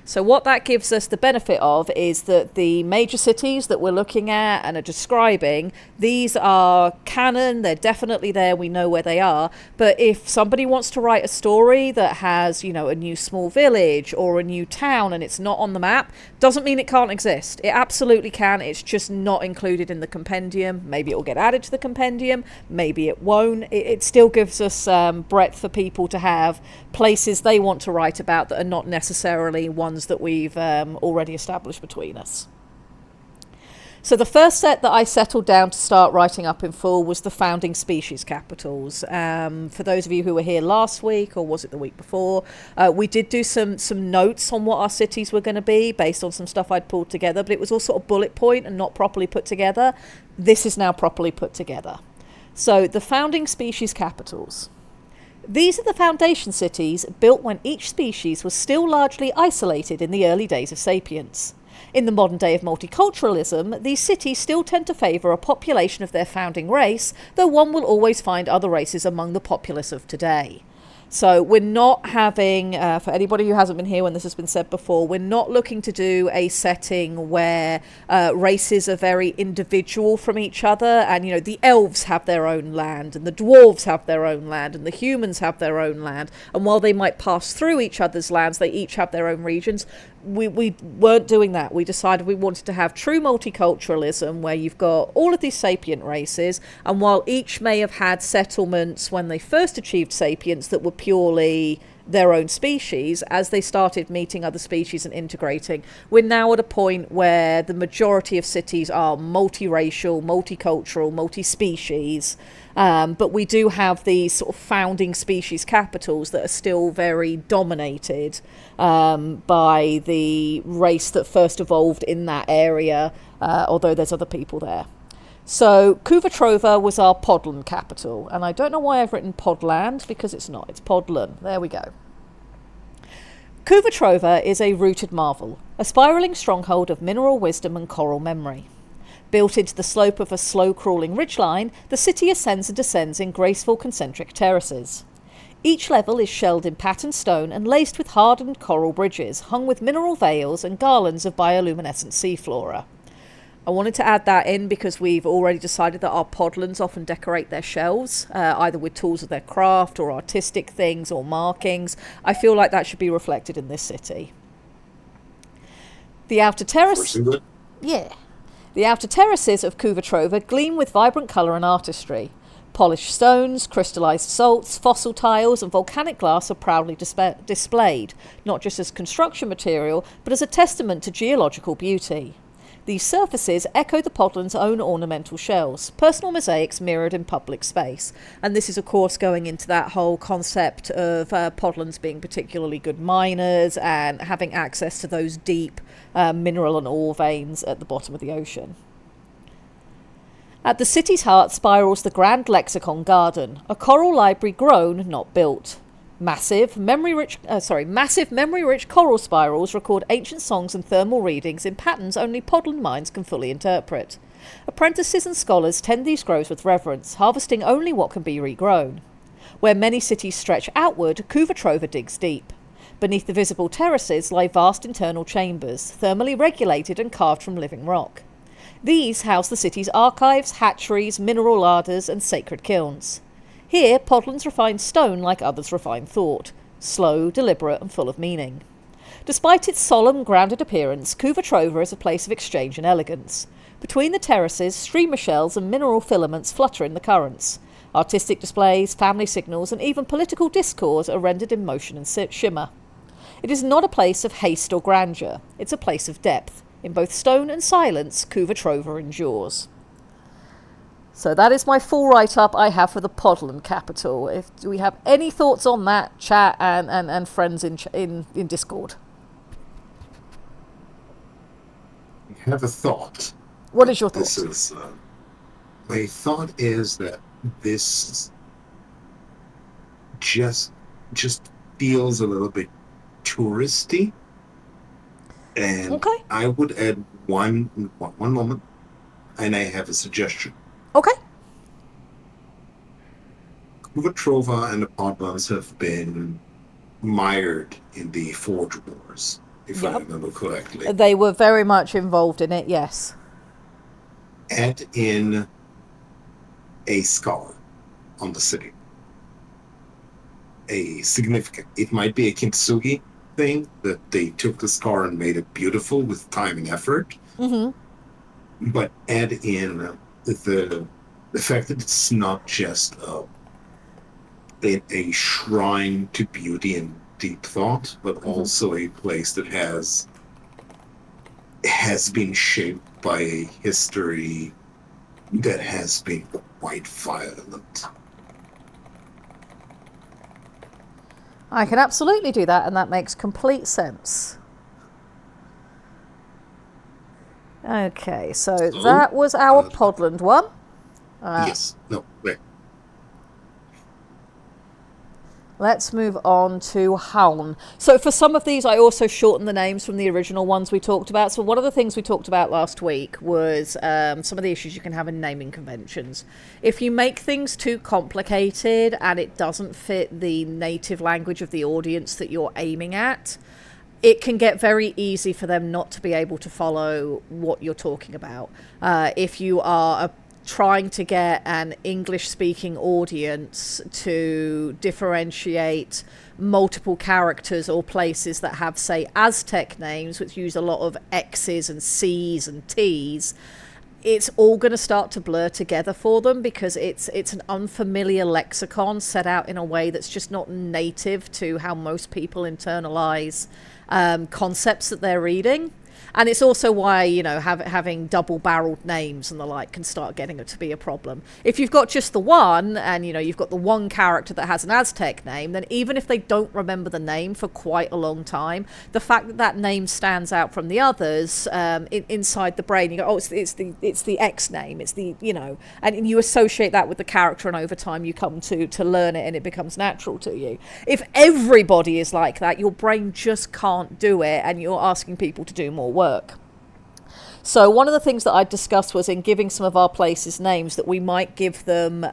So what that gives us the benefit of is that the major cities that we're looking at and are describing, these are canon, they're definitely there, we know where they are. But if somebody wants to write a story that has, you know, a new small village or a new town and it's not on the map, doesn't mean it can't exist. It absolutely can, it's just not included in the compendium. Maybe it will get added to the compendium, maybe it won't. It still gives us breadth for people to have places they want to write about that are not necessarily ones that we've already established between us. So the first set that I settled down to start writing up in full was the founding species capitals. For those of you who were here last week, or was it the week before, we did do some notes on what our cities were going to be based on some stuff I'd pulled together, but it was all sort of bullet point and not properly put together. This is now properly put together. So the founding species capitals. These are the foundation cities built when each species was still largely isolated in the early days of sapience. In the modern day of multiculturalism, these cities still tend to favour a population of their founding race, though one will always find other races among the populace of today. So we're not having, for anybody who hasn't been here when this has been said before, we're not looking to do a setting where races are very individual from each other, and the elves have their own land and the dwarves have their own land and the humans have their own land, and while they might pass through each other's lands, they each have their own regions. We weren't doing that. We decided we wanted to have true multiculturalism where you've got all of these sapient races, and while each may have had settlements when they first achieved sapience that were purely their own species, as they started meeting other species and integrating, we're now at a point where the majority of cities are multiracial, multicultural, multi-species, but we do have these sort of founding species capitals that are still very dominated by the race that first evolved in that area, although there's other people there. So Kuvatrova was our Podland capital, and I don't know why I've written Podland, because it's not, it's Podland. There we go. Kuvatrova is a rooted marvel, a spiralling stronghold of mineral wisdom and coral memory. Built into the slope of a slow-crawling ridgeline, the city ascends and descends in graceful concentric terraces. Each level is shelled in patterned stone and laced with hardened coral bridges, hung with mineral veils and garlands of bioluminescent sea flora. I wanted to add that in because we've already decided that our podlands often decorate their shelves, either with tools of their craft or artistic things or markings. I feel like that should be reflected in this city. The outer terrace... Yeah. The outer terraces of Kuvatrova gleam with vibrant colour and artistry. Polished stones, crystallised salts, fossil tiles and volcanic glass are proudly displayed, not just as construction material, but as a testament to geological beauty. These surfaces echo the podland's own ornamental shells, personal mosaics mirrored in public space. And this is, of course, going into that whole concept of podlands being particularly good miners and having access to those deep mineral and ore veins at the bottom of the ocean. At the city's heart spirals the Grand Lexicon Garden, a coral library grown, not built. Massive, memory-rich coral spirals record ancient songs and thermal readings in patterns only podland minds can fully interpret. Apprentices and scholars tend these groves with reverence, harvesting only what can be regrown. Where many cities stretch outward, Kuvatrova digs deep. Beneath the visible terraces lie vast internal chambers, thermally regulated and carved from living rock. These house the city's archives, hatcheries, mineral larders and sacred kilns. Here, podlands refine stone like others refine thought, slow, deliberate and full of meaning. Despite its solemn, grounded appearance, Kuvatrova is a place of exchange and elegance. Between the terraces, streamer shells and mineral filaments flutter in the currents. Artistic displays, family signals and even political discourse are rendered in motion and shimmer. It is not a place of haste or grandeur, it's a place of depth. In both stone and silence, Kuvatrova endures. So that is my full write-up I have for the Podland capital. Do we have any thoughts on that, chat and friends in Discord? I have a thought. What is your thought? My thought is that this just feels a little bit touristy. And okay. I would add one moment, and I have a suggestion. Okay. Kuvatrova and the Podlands have been mired in the Forge Wars, if I remember correctly. They were very much involved in it, yes. Add in a scar on the city. A significant. It might be a kintsugi thing that they took the scar and made it beautiful with time and effort. Mm-hmm. But add in the fact that it's not just a shrine to beauty and deep thought, but also a place that has been shaped by a history that has been quite violent. I can absolutely do that, and that makes complete sense. Okay, so that was our Podland one. Yes. No, wait. Let's move on to Haun. So for some of these, I also shortened the names from the original ones we talked about. So one of the things we talked about last week was some of the issues you can have in naming conventions. If you make things too complicated and it doesn't fit the native language of the audience that you're aiming at, it can get very easy for them not to be able to follow what you're talking about. If you are trying to get an English-speaking audience to differentiate multiple characters or places that have, say, Aztec names, which use a lot of X's and C's and T's, it's all going to start to blur together for them because it's an unfamiliar lexicon set out in a way that's just not native to how most people internalize concepts that they're reading. And it's also why, you know, having double-barreled names and the like can start getting it to be a problem. If you've got just the one, and, you know, you've got the one character that has an Aztec name, then even if they don't remember the name for quite a long time, the fact that that name stands out from the others inside the brain, you go, oh, it's the X name, it's the, you know, and you associate that with the character, and over time you come to learn it and it becomes natural to you. If everybody is like that, your brain just can't do it, and you're asking people to do more work. So one of the things that I discussed was in giving some of our places names that we might give them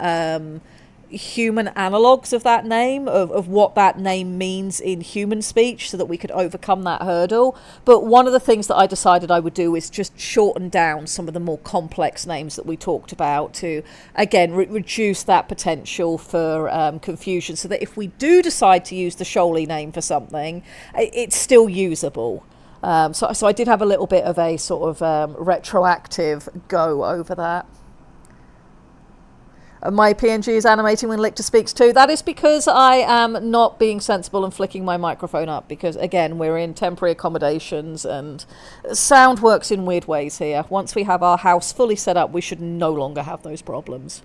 human analogues of that name, of what that name means in human speech, so that we could overcome that hurdle. But one of the things that I decided I would do is just shorten down some of the more complex names that we talked about to, again, reduce that potential for confusion, so that if we do decide to use the SHOAL name for something, it's still usable. So I did have a little bit of a sort of retroactive go over that. My PNG is animating when Lictor speaks too. That is because I am not being sensible and flicking my microphone up, because, again, we're in temporary accommodations and sound works in weird ways here. Once we have our house fully set up, we should no longer have those problems.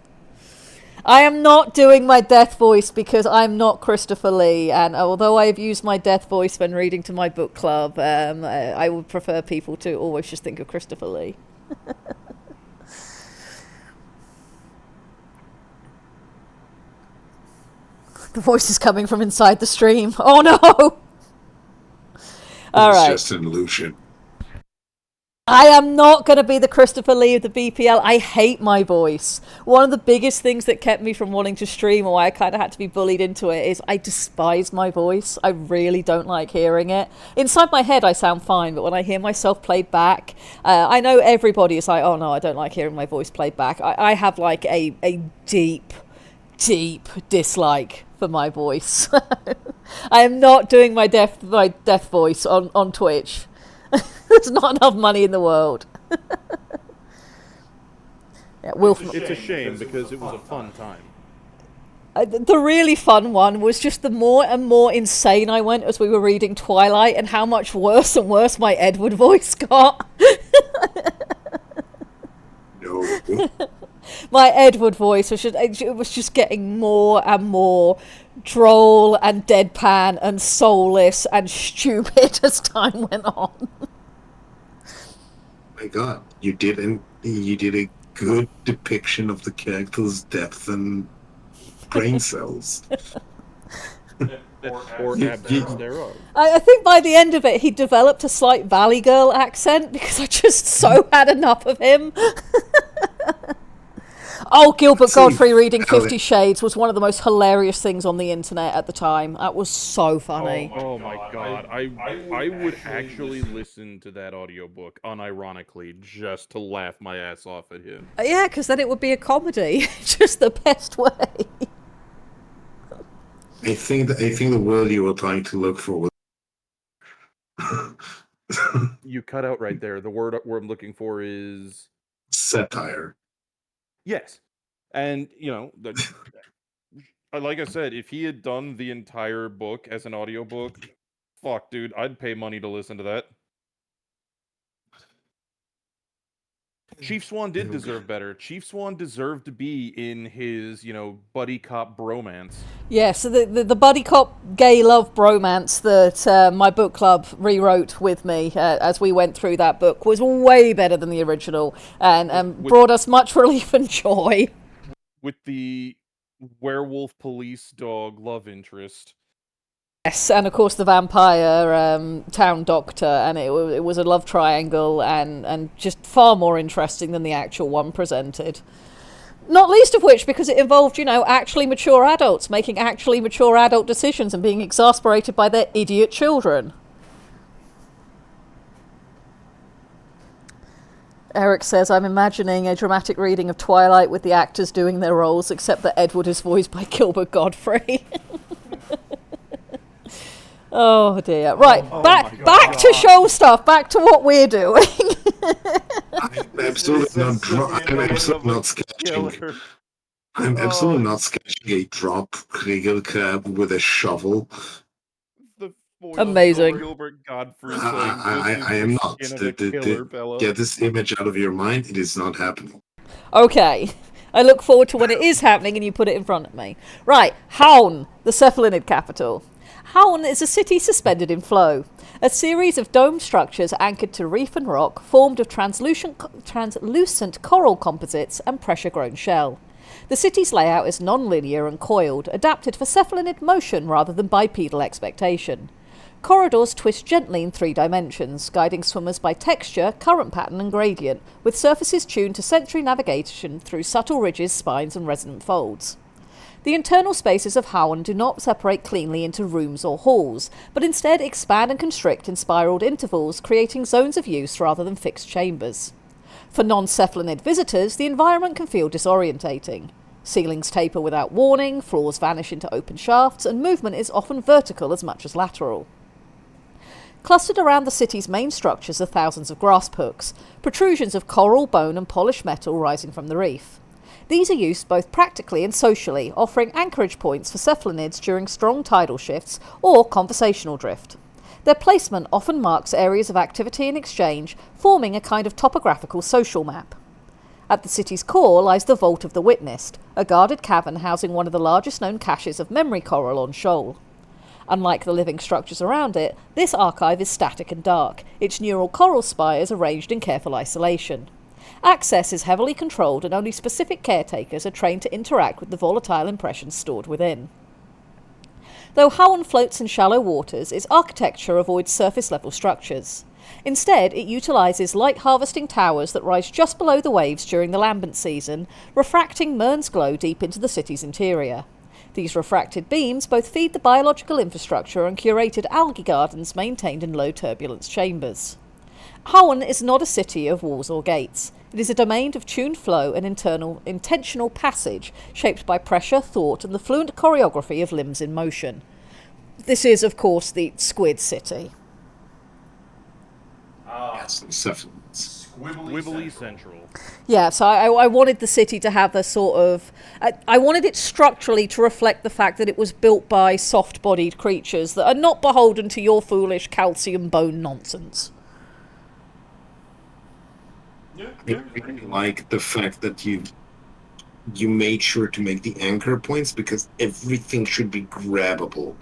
I am not doing my death voice because I'm not Christopher Lee, and although I've used my death voice when reading to my book club, I would prefer people to always just think of Christopher Lee. The voice is coming from inside the stream. Oh no! All right. It's just an illusion. I am not going to be the Christopher Lee of the BPL. I hate my voice. One of the biggest things that kept me from wanting to stream, or why I kind of had to be bullied into it, is I despise my voice. I really don't like hearing it. Inside my head, I sound fine, but when I hear myself played back, I know everybody is like, oh no, I don't like hearing my voice played back. I have like a deep dislike for my voice. I am not doing my death voice on Twitch. There's not enough money in the world. Yeah, It's a shame because it was a fun time. The really fun one was just the more and more insane I went as we were reading Twilight, and how much worse and worse my Edward voice got. No. My Edward voice was just getting more and more droll and deadpan and soulless and stupid as time went on. My God, you did a good depiction of the character's depth and brain cells. Or absence thereof. I think by the end of it, he developed a slight Valley Girl accent because I just so had enough of him. Oh, Gilbert Godfrey reading 50 Shades was one of the most hilarious things on the internet at the time. That was so funny. Oh my god. I would actually listen to that audiobook unironically just to laugh my ass off at him. Yeah, because then it would be a comedy. Just the best way. I think the word you were trying to look for was You cut out right there. The word I'm looking for is satire. yes. And, you know, like I said, if he had done the entire book as an audiobook, fuck, dude, I'd pay money to listen to that. Chief Swan did deserve better. Chief Swan deserved to be in his, you know, buddy cop bromance. Yeah, so the buddy cop gay love bromance that my book club rewrote with me as we went through that book was way better than the original, and brought us much relief and joy. With the werewolf police dog love interest. Yes, and of course the vampire town doctor, and it was a love triangle, and just far more interesting than the actual one presented. Not least of which because it involved, actually mature adults making actually mature adult decisions and being exasperated by their idiot children. Eric says, I'm imagining a dramatic reading of Twilight with the actors doing their roles, except that Edward is voiced by Gilbert Godfrey. Oh dear. Right, back to show stuff, back to what we're doing. I'm absolutely not. I'm absolutely not sketching. I'm absolutely not sketching a drop Kriegel crab with a shovel. The voice Amazing. of Gilbert Godfrey saying, I am not. Get this image out of your mind. It is not happening. Okay. I look forward to when it is happening and you put it in front of me. Right, Haun, the Cephalinid capital. Haun is a city suspended in flow, a series of domed structures anchored to reef and rock, formed of translucent coral composites and pressure-grown shell. The city's layout is non-linear and coiled, adapted for cephalinid motion rather than bipedal expectation. Corridors twist gently in 3 dimensions, guiding swimmers by texture, current pattern and gradient, with surfaces tuned to sensory navigation through subtle ridges, spines and resonant folds. The internal spaces of Haun do not separate cleanly into rooms or halls, but instead expand and constrict in spiraled intervals, creating zones of use rather than fixed chambers. For non-cephalinid visitors, the environment can feel disorientating. Ceilings taper without warning, floors vanish into open shafts, and movement is often vertical as much as lateral. Clustered around the city's main structures are thousands of grasp hooks, protrusions of coral, bone and polished metal rising from the reef. These are used both practically and socially, offering anchorage points for cephalinids during strong tidal shifts or conversational drift. Their placement often marks areas of activity and exchange, forming a kind of topographical social map. At the city's core lies the Vault of the Witnessed, a guarded cavern housing one of the largest known caches of memory coral on SHOAL. Unlike the living structures around it, this archive is static and dark, its neural coral spires arranged in careful isolation. Access is heavily controlled and only specific caretakers are trained to interact with the volatile impressions stored within. Though Haun floats in shallow waters, its architecture avoids surface-level structures. Instead, it utilises light-harvesting towers that rise just below the waves during the lambent season, refracting Mern's glow deep into the city's interior. These refracted beams both feed the biological infrastructure and curated algae gardens maintained in low-turbulence chambers. Haun is not a city of walls or gates. It is a domain of tuned flow and intentional passage, shaped by pressure, thought, and the fluent choreography of limbs in motion. This is, of course, the Squid City. Yes, Squibbly Central. Yeah, so I wanted the city to have a sort of... I wanted it structurally to reflect the fact that it was built by soft-bodied creatures that are not beholden to your foolish calcium bone nonsense. I really like the fact that you made sure to make the anchor points because everything should be grabbable.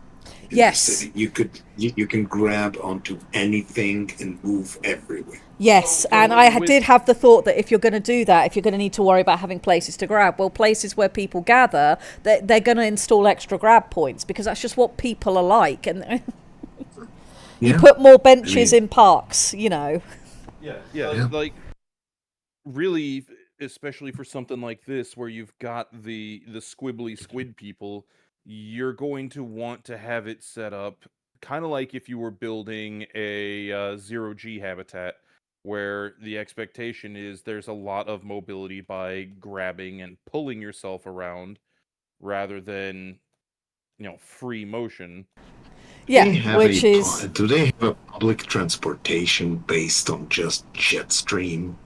Yes. You can grab onto anything and move everywhere. Yes, and I did have the thought that if you're going to do that, if you're going to need to worry about having places to grab, well, places where people gather, they're going to install extra grab points because that's just what people are like. And you put more benches in parks, Yeah, like really, especially for something like this where you've got the squibbly squid people, you're going to want to have it set up kind of like if you were building a zero-G habitat, where the expectation is there's a lot of mobility by grabbing and pulling yourself around rather than, free motion. Yeah, Do they have a public transportation based on just jet stream?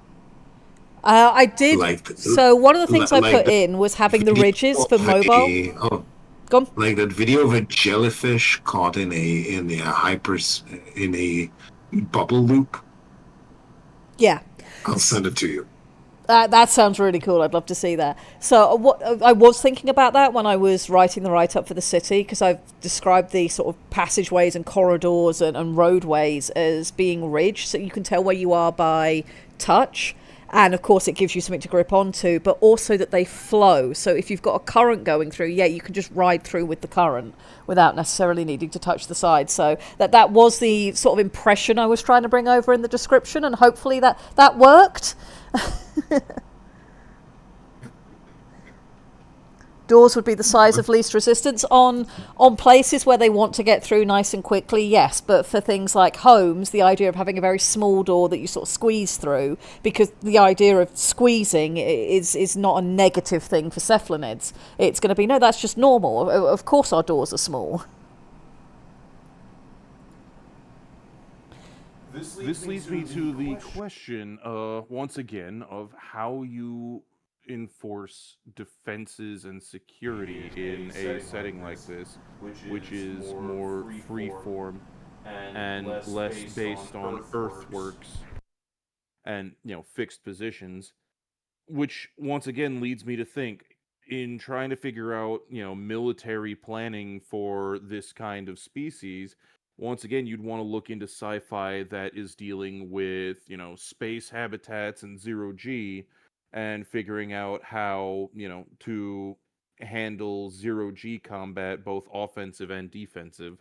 I did. So one of the things I put in was having the ridges for mobile. Gone. Like that video of a jellyfish caught in a bubble loop. Yeah. I'll send it to you. That sounds really cool. I'd love to see that. So what I was thinking about that when I was writing the write-up for the city, because I've described the sort of passageways and corridors and roadways as being ridged, so you can tell where you are by touch. And of course it gives you something to grip onto, but also that they flow. So if you've got a current going through, you can just ride through with the current without necessarily needing to touch the side. So that was the sort of impression I was trying to bring over in the description, and hopefully that worked. Doors would be the size of least resistance on places where they want to get through nice and quickly, yes. But for things like homes, the idea of having a very small door that you sort of squeeze through, because the idea of squeezing is not a negative thing for cephalinids. It's going to be, no, that's just normal. Of course our doors are small. This leads me to the question, once again, of how you enforce defenses and security in a setting like this, which is more freeform and less based on earthworks and, fixed positions, which once again leads me to think, in trying to figure out, military planning for this kind of species, once again, you'd want to look into sci-fi that is dealing with, space habitats and zero-G, and figuring out how, to handle zero-G combat, both offensive and defensive.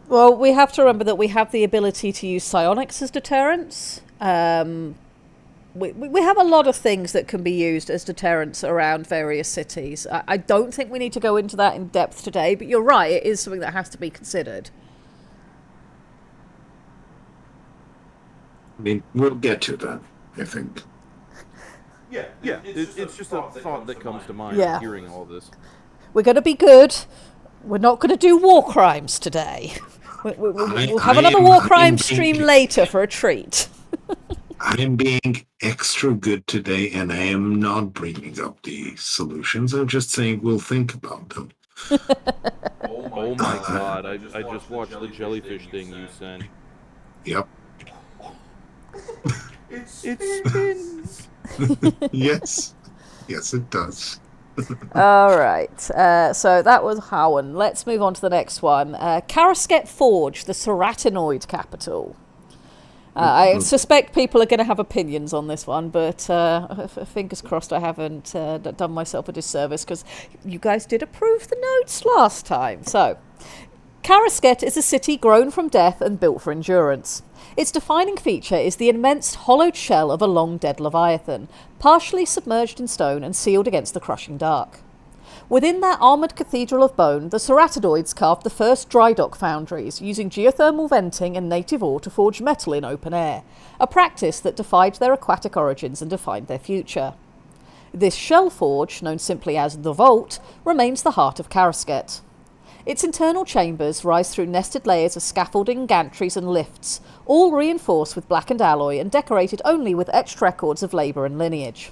Well, we have to remember that we have the ability to use psionics as deterrents. We have a lot of things that can be used as deterrents around various cities. I don't think we need to go into that in depth today, but you're right, it is something that has to be considered. I mean, we'll get to that, I think. Yeah, it's just a thought that comes to mind hearing all this. We're going to be good. We're not going to do war crimes today. We'll have another war crime stream later for a treat. I'm being extra good today, and I am not bringing up the solutions. I'm just saying we'll think about them. Oh my god, I just watched the jellyfish thing you sent. Yep. It spins! Yes, it does. All right. So that was Howan. Let's move on to the next one. Karasket Forge, the ceratinoid capital. I suspect people are going to have opinions on this one, but fingers crossed I haven't done myself a disservice, because you guys did approve the notes last time. So, Karasket is a city grown from death and built for endurance. Its defining feature is the immense hollowed shell of a long-dead leviathan, partially submerged in stone and sealed against the crushing dark. Within that armoured cathedral of bone, the ceratinoids carved the first dry dock foundries, using geothermal venting and native ore to forge metal in open air, a practice that defied their aquatic origins and defined their future. This shell forge, known simply as the Vault, remains the heart of Karasket. Its internal chambers rise through nested layers of scaffolding, gantries and lifts, all reinforced with blackened alloy and decorated only with etched records of labour and lineage.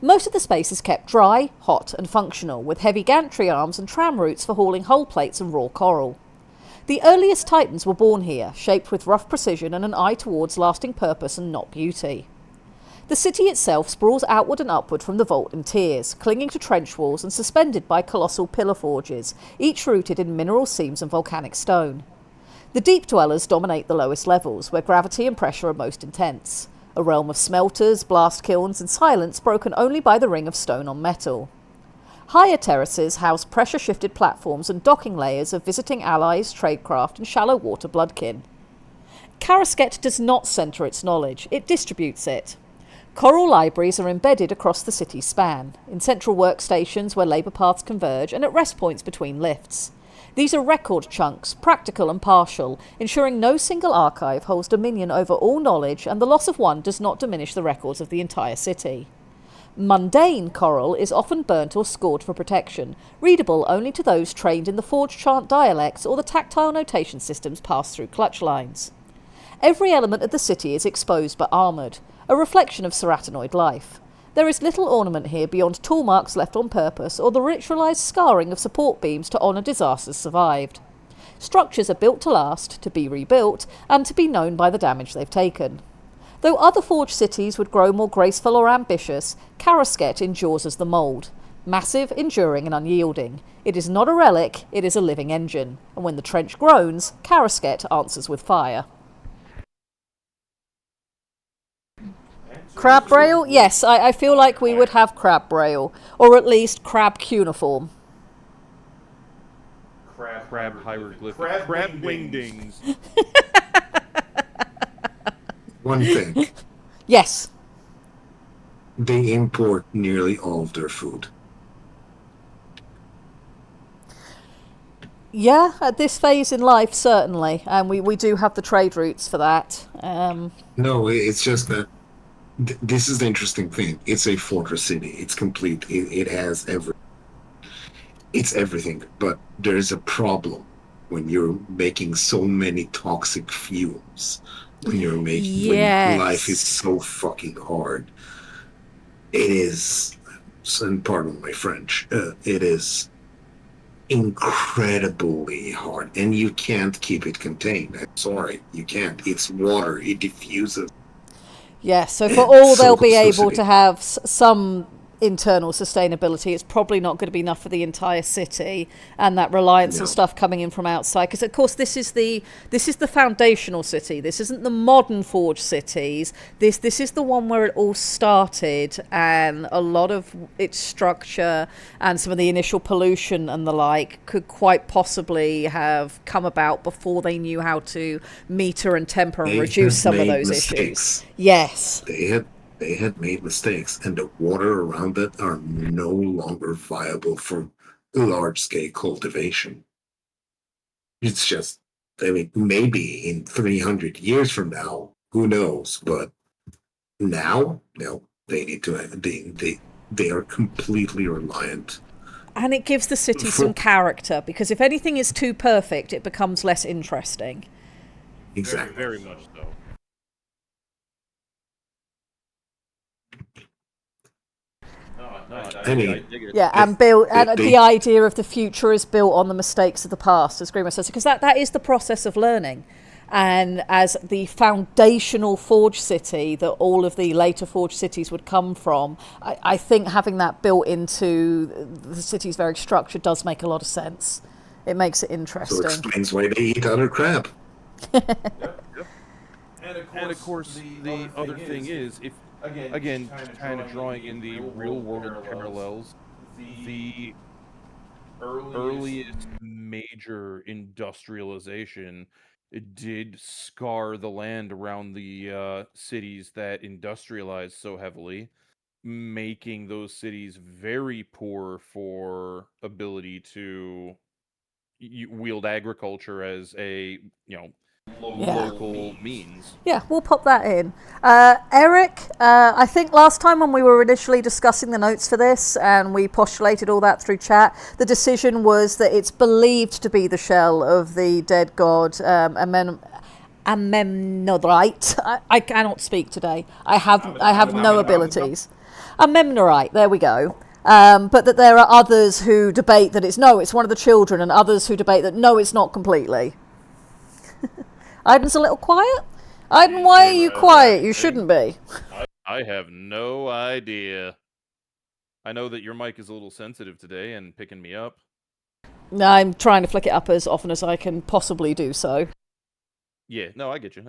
Most of the space is kept dry, hot and functional, with heavy gantry arms and tram routes for hauling hull plates and raw coral. The earliest Titans were born here, shaped with rough precision and an eye towards lasting purpose and not beauty. The city itself sprawls outward and upward from the vault in tiers, clinging to trench walls and suspended by colossal pillar forges, each rooted in mineral seams and volcanic stone. The deep dwellers dominate the lowest levels, where gravity and pressure are most intense, a realm of smelters, blast kilns and silence broken only by the ring of stone on metal. Higher terraces house pressure-shifted platforms and docking layers of visiting allies, tradecraft and shallow water bloodkin. Karasket does not centre its knowledge, it distributes it. Coral libraries are embedded across the city's span, in central workstations where labour paths converge and at rest points between lifts. These are record chunks, practical and partial, ensuring no single archive holds dominion over all knowledge and the loss of one does not diminish the records of the entire city. Mundane coral is often burnt or scored for protection, readable only to those trained in the forge chant dialects or the tactile notation systems passed through clutch lines. Every element of the city is exposed but armoured, a reflection of ceratinoid life. There is little ornament here beyond tool marks left on purpose or the ritualised scarring of support beams to honour disasters survived. Structures are built to last, to be rebuilt, and to be known by the damage they've taken. Though other forged cities would grow more graceful or ambitious, Karasket endures as the mould. Massive, enduring and unyielding. It is not a relic, it is a living engine. And when the trench groans, Karasket answers with fire. Crab rail? Yes, I feel like we would have crab rail, or at least crab cuneiform. Crab hieroglyphic. Crab wingdings. One thing, Yes. they import nearly all of their food. Yeah, at this phase in life, certainly. And we do have the trade routes for that. No, it's just that this is the interesting thing. It's a fortress city. It's complete. It has it's everything. But there's a problem when you're making so many toxic fumes. When life is Yes. so fucking hard. It is, and pardon my French, it is incredibly hard, and you can't keep it contained. I'm sorry, you can't. It's water. It diffuses. Yes, so for all So they'll be close to able city. to have some internal sustainability, it's probably not going to be enough for the entire city, and that reliance on No. stuff coming in from outside. Because of course this is the foundational city. This isn't the modern forge cities. This is the one where it all started, and a lot of its structure and some of the initial pollution and the like could quite possibly have come about before they knew how to meter and temper and They reduce had some of made those mistakes. issues. Yes. They had made mistakes, and the water around it are no longer viable for large scale cultivation. It's just, I mean, maybe in 300 years from now, who knows? But now, no, they need to. They are completely reliant. And it gives the city For some character, because if anything is too perfect, it becomes less interesting. exactly. Very much so. No, I mean, I dig it. Yeah, They- and build, they- and they- the idea of the future is built on the mistakes of the past, as Grima says, because that is the process of learning. And as the foundational forge city that all of the later forge cities would come from, I think having that built into the city's very structure does make a lot of sense. It makes it So interesting. explains why they eat other crab. And of course, the other thing is, if again, kind of drawing in the real world parallels, the earliest major industrialization, it did scar the land around the cities that industrialized so heavily, making those cities very poor for ability to wield agriculture as a Yeah. local means. Yeah, we'll pop that in. Eric, I think last time when we were initially discussing the notes for this and we postulated all that through chat, the decision was that it's believed to be the shell of the dead god Amemnorite. I cannot speak today. I have no abilities. Amemnorite, there we go. But that there are others who debate that it's one of the children, and others who debate that no, it's not completely. Aiden's a little quiet. Aiden, why are you quiet? You shouldn't be. I have no idea. I know that your mic is a little sensitive today and picking me up. I'm trying to flick it up as often as I can possibly do so. Yeah, no, I get you.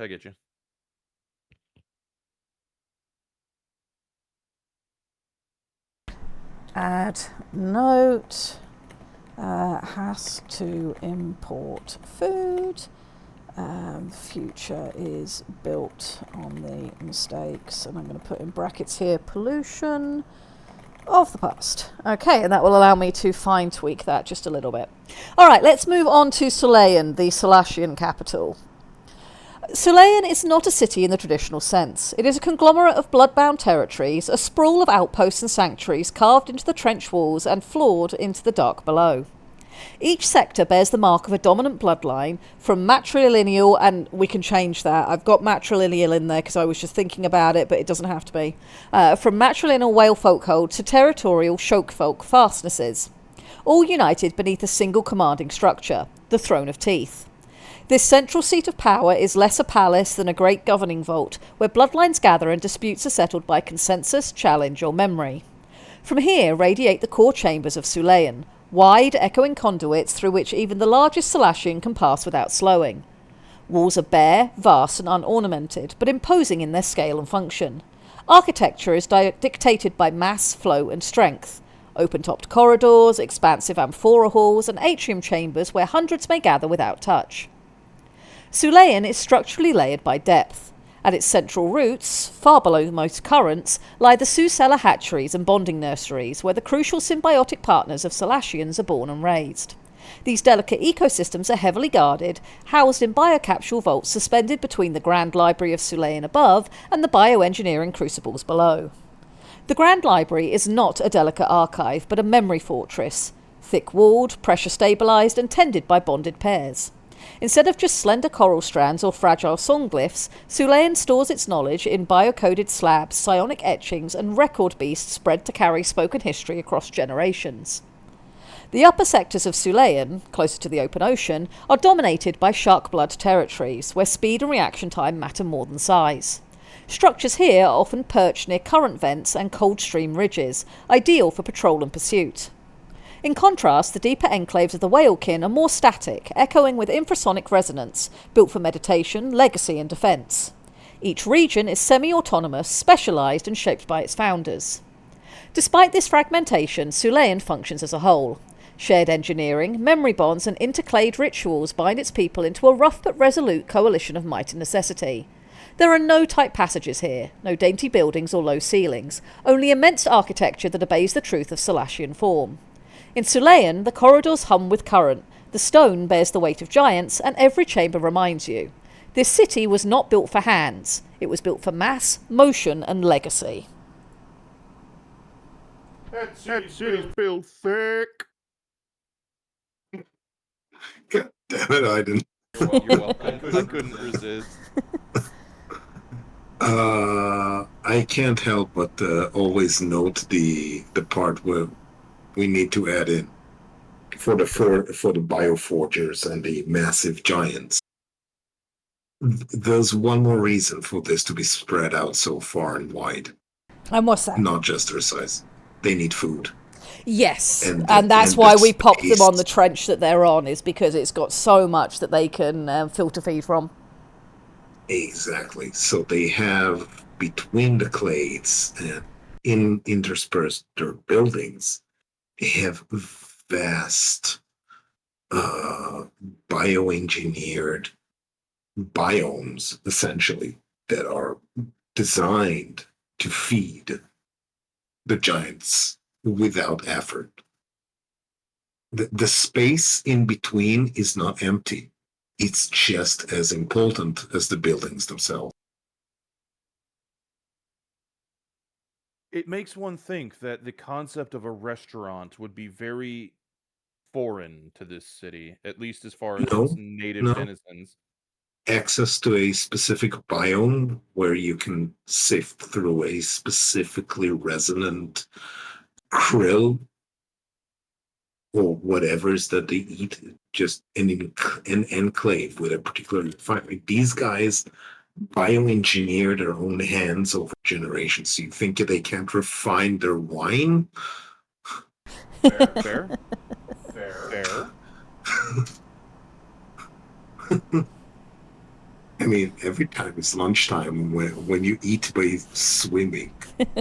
Add note. Has to import food. Future is built on the mistakes, and I'm going to put in brackets here, pollution of the past. Okay, and that will allow me to fine tweak that just a little bit. All right, let's move on to Sulayan, the Salashian capital. Sulayan is not a city in the traditional sense. It is a conglomerate of blood-bound territories, a sprawl of outposts and sanctuaries carved into the trench walls and floored into the dark below. Each sector bears the mark of a dominant bloodline, from matrilineal, and we can change that. I've got matrilineal in there because I was just thinking about it, but it doesn't have to be. From matrilineal whale folkhold to territorial shoke folk fastnesses, all united beneath a single commanding structure, the Throne of Teeth. This central seat of power is less a palace than a great governing vault, where bloodlines gather and disputes are settled by consensus, challenge, or memory. From here radiate the core chambers of Sulayan, wide, echoing conduits through which even the largest Salashian can pass without slowing. Walls are bare, vast, and unornamented, but imposing in their scale and function. Architecture is dictated by mass, flow and strength. Open-topped corridors, expansive amphora halls and atrium chambers where hundreds may gather without touch. Sulayan is structurally layered by depth. At its central roots, far below most currents, lie the Susella hatcheries and bonding nurseries where the crucial symbiotic partners of Solatians are born and raised. These delicate ecosystems are heavily guarded, housed in biocapsule vaults suspended between the Grand Library of Sulayan above and the bioengineering crucibles below. The Grand Library is not a delicate archive, but a memory fortress, thick-walled, pressure-stabilised and tended by bonded pairs. Instead of just slender coral strands or fragile song glyphs, Sulayan stores its knowledge in biocoded slabs, psionic etchings and record beasts spread to carry spoken history across generations. The upper sectors of Sulayan, closer to the open ocean, are dominated by shark blood territories, where speed and reaction time matter more than size. Structures here are often perched near current vents and cold stream ridges, ideal for patrol and pursuit. In contrast, the deeper enclaves of the whalekin are more static, echoing with infrasonic resonance, built for meditation, legacy and defence. Each region is semi-autonomous, specialised and shaped by its founders. Despite this fragmentation, Sulayan functions as a whole. Shared engineering, memory bonds and interclade rituals bind its people into a rough but resolute coalition of might and necessity. There are no tight passages here, no dainty buildings or low ceilings, only immense architecture that obeys the truth of Solatian form. In Sulayan, the corridors hum with current, the stone bears the weight of giants, and every chamber reminds you. This city was not built for hands, it was built for mass, motion and legacy. That city's built thick. God damn it, I didn't. You're welcome. I couldn't resist. I can't help but always note the part where we need to add in for the bioforgers and the massive giants. There's one more reason for this to be spread out so far and wide. And what's that? Not just their size. They need food. Yes, and that's why we pop them on the trench that they're on, is because it's got so much that they can filter feed from. Exactly. So they have, between the clades and interspersed their buildings, they have vast bioengineered biomes, essentially, that are designed to feed the giants without effort. The space in between is not empty. It's just as important as the buildings themselves. It makes one think that the concept of a restaurant would be very foreign to this city, at least as far as its native denizens. Access to a specific biome where you can sift through a specifically resonant krill or whatever's that they eat, just an enclave with a particular refinery. These guys bioengineer their own hands over generations. So you think they can't refine their wine? Fair. I mean, every time it's lunchtime when you eat by swimming.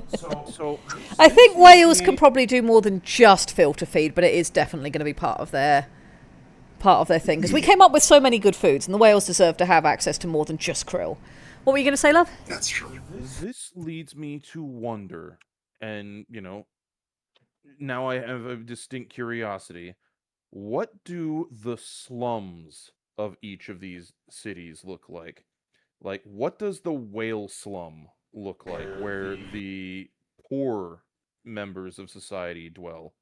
So I think whales can probably do more than just filter feed, but it is definitely going to be part of their thing. Because we came up with so many good foods, and the whales deserve to have access to more than just krill. What were you going to say, love? That's true. This leads me to wonder, and, now I have a distinct curiosity. What do the slums of each of these cities look like? Like, what does the whale slum look like, where the poor members of society dwell?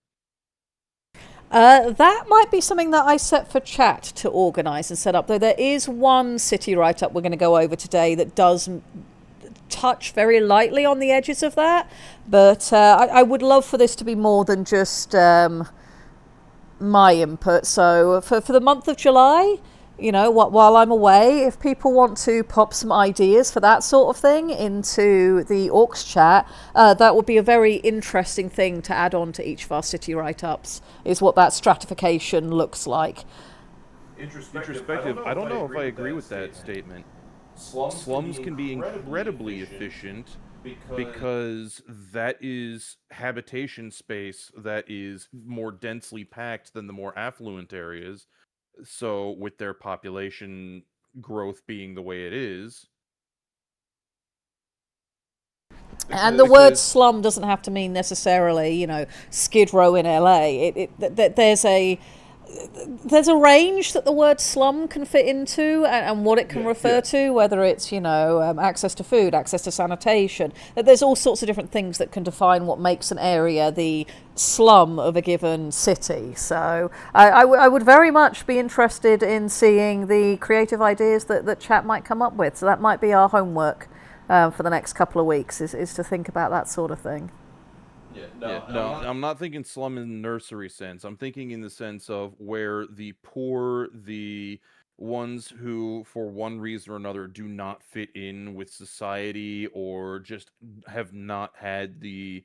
That might be something that I set for chat to organise and set up, though there is one city write-up we're going to go over today that does touch very lightly on the edges of that, but I would love for this to be more than just my input. So for the month of July, while I'm away, if people want to pop some ideas for that sort of thing into the Orcs chat, that would be a very interesting thing to add on to each of our city write-ups, is what that stratification looks like. Introspective. I don't know if I agree with that statement. Slums can be incredibly efficient, because that is habitation space that is more densely packed than the more affluent areas. So, with their population growth being the way it is, And the word because slum doesn't have to mean necessarily, Skid Row in LA. There's a range that the word slum can fit into, and what it can refer to, whether it's, access to food, access to sanitation. There's all sorts of different things that can define what makes an area the slum of a given city. So I would very much be interested in seeing the creative ideas that chat might come up with. So that might be our homework for the next couple of weeks, is to think about that sort of thing. I'm not thinking slum in the nursery sense. I'm thinking in the sense of where the poor, the ones who, for one reason or another, do not fit in with society or just have not had the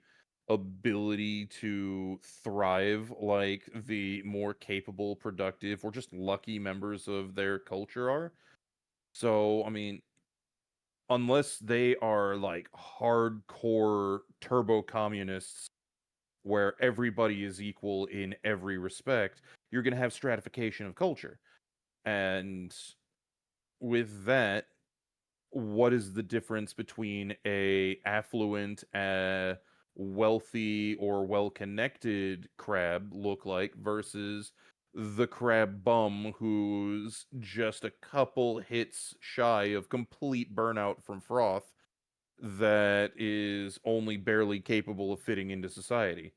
ability to thrive like the more capable, productive, or just lucky members of their culture are. So, I mean, unless they are like hardcore turbo communists where everybody is equal in every respect, you're going to have stratification of culture. And with that, what is the difference between a affluent, wealthy, or well-connected crab look like versus the crab bum who's just a couple hits shy of complete burnout from froth that is only barely capable of fitting into society?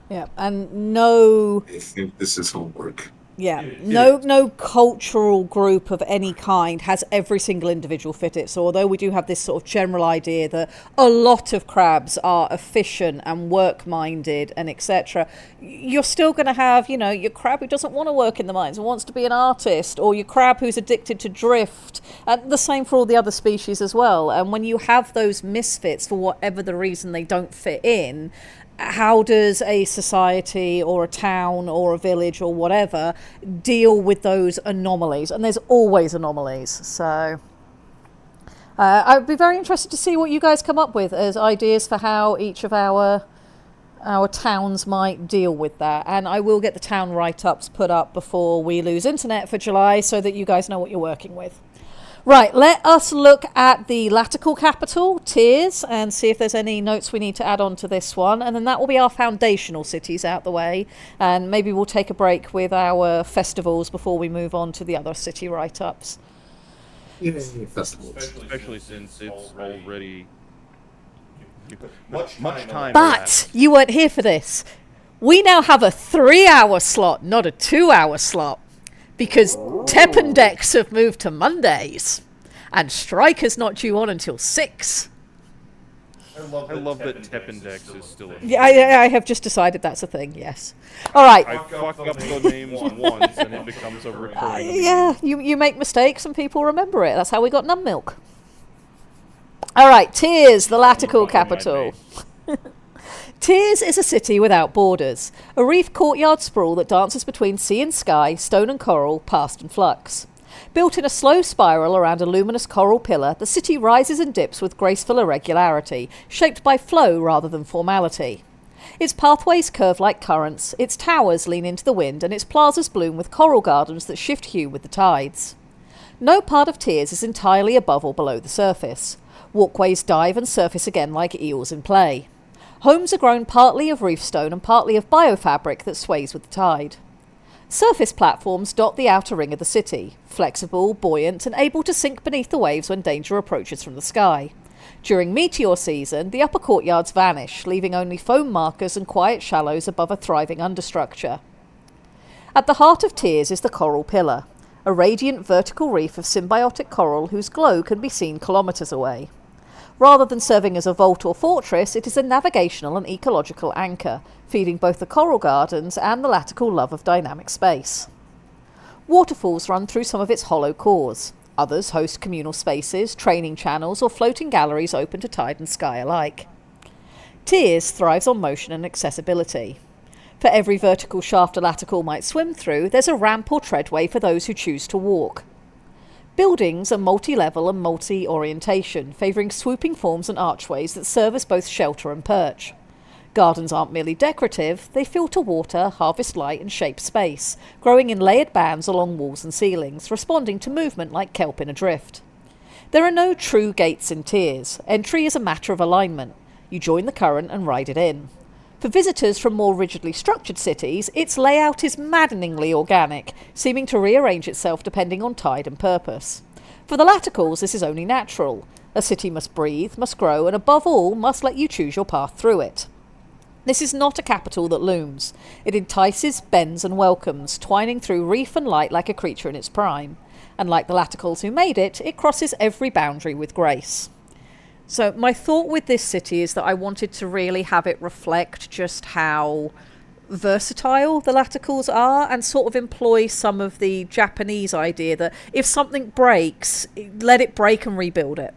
Yeah, and no. I think this is homework. Yeah, no cultural group of any kind has every single individual fit it. So although we do have this sort of general idea that a lot of crabs are efficient and work-minded and etc., you're still going to have, your crab who doesn't want to work in the mines and wants to be an artist, or your crab who's addicted to drift, and the same for all the other species as well. And when you have those misfits, for whatever the reason they don't fit in, how does a society or a town or a village or whatever deal with those anomalies? And there's always anomalies. So I'd be very interested to see what you guys come up with as ideas for how each of our towns might deal with that. And I will get the town write-ups put up before we lose internet for July so that you guys know what you're working with. Right, let us look at the Latical capital, Tiers, and see if there's any notes we need to add on to this one. And then that will be our foundational cities out the way. And maybe we'll take a break with our festivals before we move on to the other city write-ups. Yay, festivals. Especially since it's already much time. But you weren't here for this. We now have a 3-hour slot, not a 2-hour slot. Because Teppendex have moved to Mondays, and Striker's not due on until 6. I love that Teppendex is still a Yeah, I have just decided that's a thing, yes. All right. I fuck up the names once, and it becomes a recurring Yeah, you make mistakes and people remember it. That's how we got Num Milk. All right, Tiers, the Latical capital. Tiers is a city without borders, a reef courtyard sprawl that dances between sea and sky, stone and coral, past and flux. Built in a slow spiral around a luminous coral pillar, the city rises and dips with graceful irregularity, shaped by flow rather than formality. Its pathways curve like currents, its towers lean into the wind, and its plazas bloom with coral gardens that shift hue with the tides. No part of Tiers is entirely above or below the surface. Walkways dive and surface again like eels in play. Homes are grown partly of reef stone and partly of biofabric that sways with the tide. Surface platforms dot the outer ring of the city, flexible, buoyant, and able to sink beneath the waves when danger approaches from the sky. During meteor season, the upper courtyards vanish, leaving only foam markers and quiet shallows above a thriving understructure. At the heart of Tiers is the coral pillar, a radiant vertical reef of symbiotic coral whose glow can be seen kilometres away. Rather than serving as a vault or fortress, it is a navigational and ecological anchor, feeding both the coral gardens and the Latical love of dynamic space. Waterfalls run through some of its hollow cores. Others host communal spaces, training channels, or floating galleries open to tide and sky alike. Tiers thrives on motion and accessibility. For every vertical shaft a Latical might swim through, there's a ramp or treadway for those who choose to walk. Buildings are multi-level and multi-orientation, favouring swooping forms and archways that serve as both shelter and perch. Gardens aren't merely decorative, they filter water, harvest light and shape space, growing in layered bands along walls and ceilings, responding to movement like kelp in a drift. There are no true gates in tiers. Entry is a matter of alignment. You join the current and ride it in. For visitors from more rigidly structured cities, its layout is maddeningly organic, seeming to rearrange itself depending on tide and purpose. For the Laticals, this is only natural. A city must breathe, must grow, and above all, must let you choose your path through it. This is not a capital that looms. It entices, bends and welcomes, twining through reef and light like a creature in its prime. And like the Laticals who made it, it crosses every boundary with grace. So my thought with this city is that I wanted to really have it reflect just how versatile the Laticals are, and sort of employ some of the Japanese idea that if something breaks, let it break and rebuild it.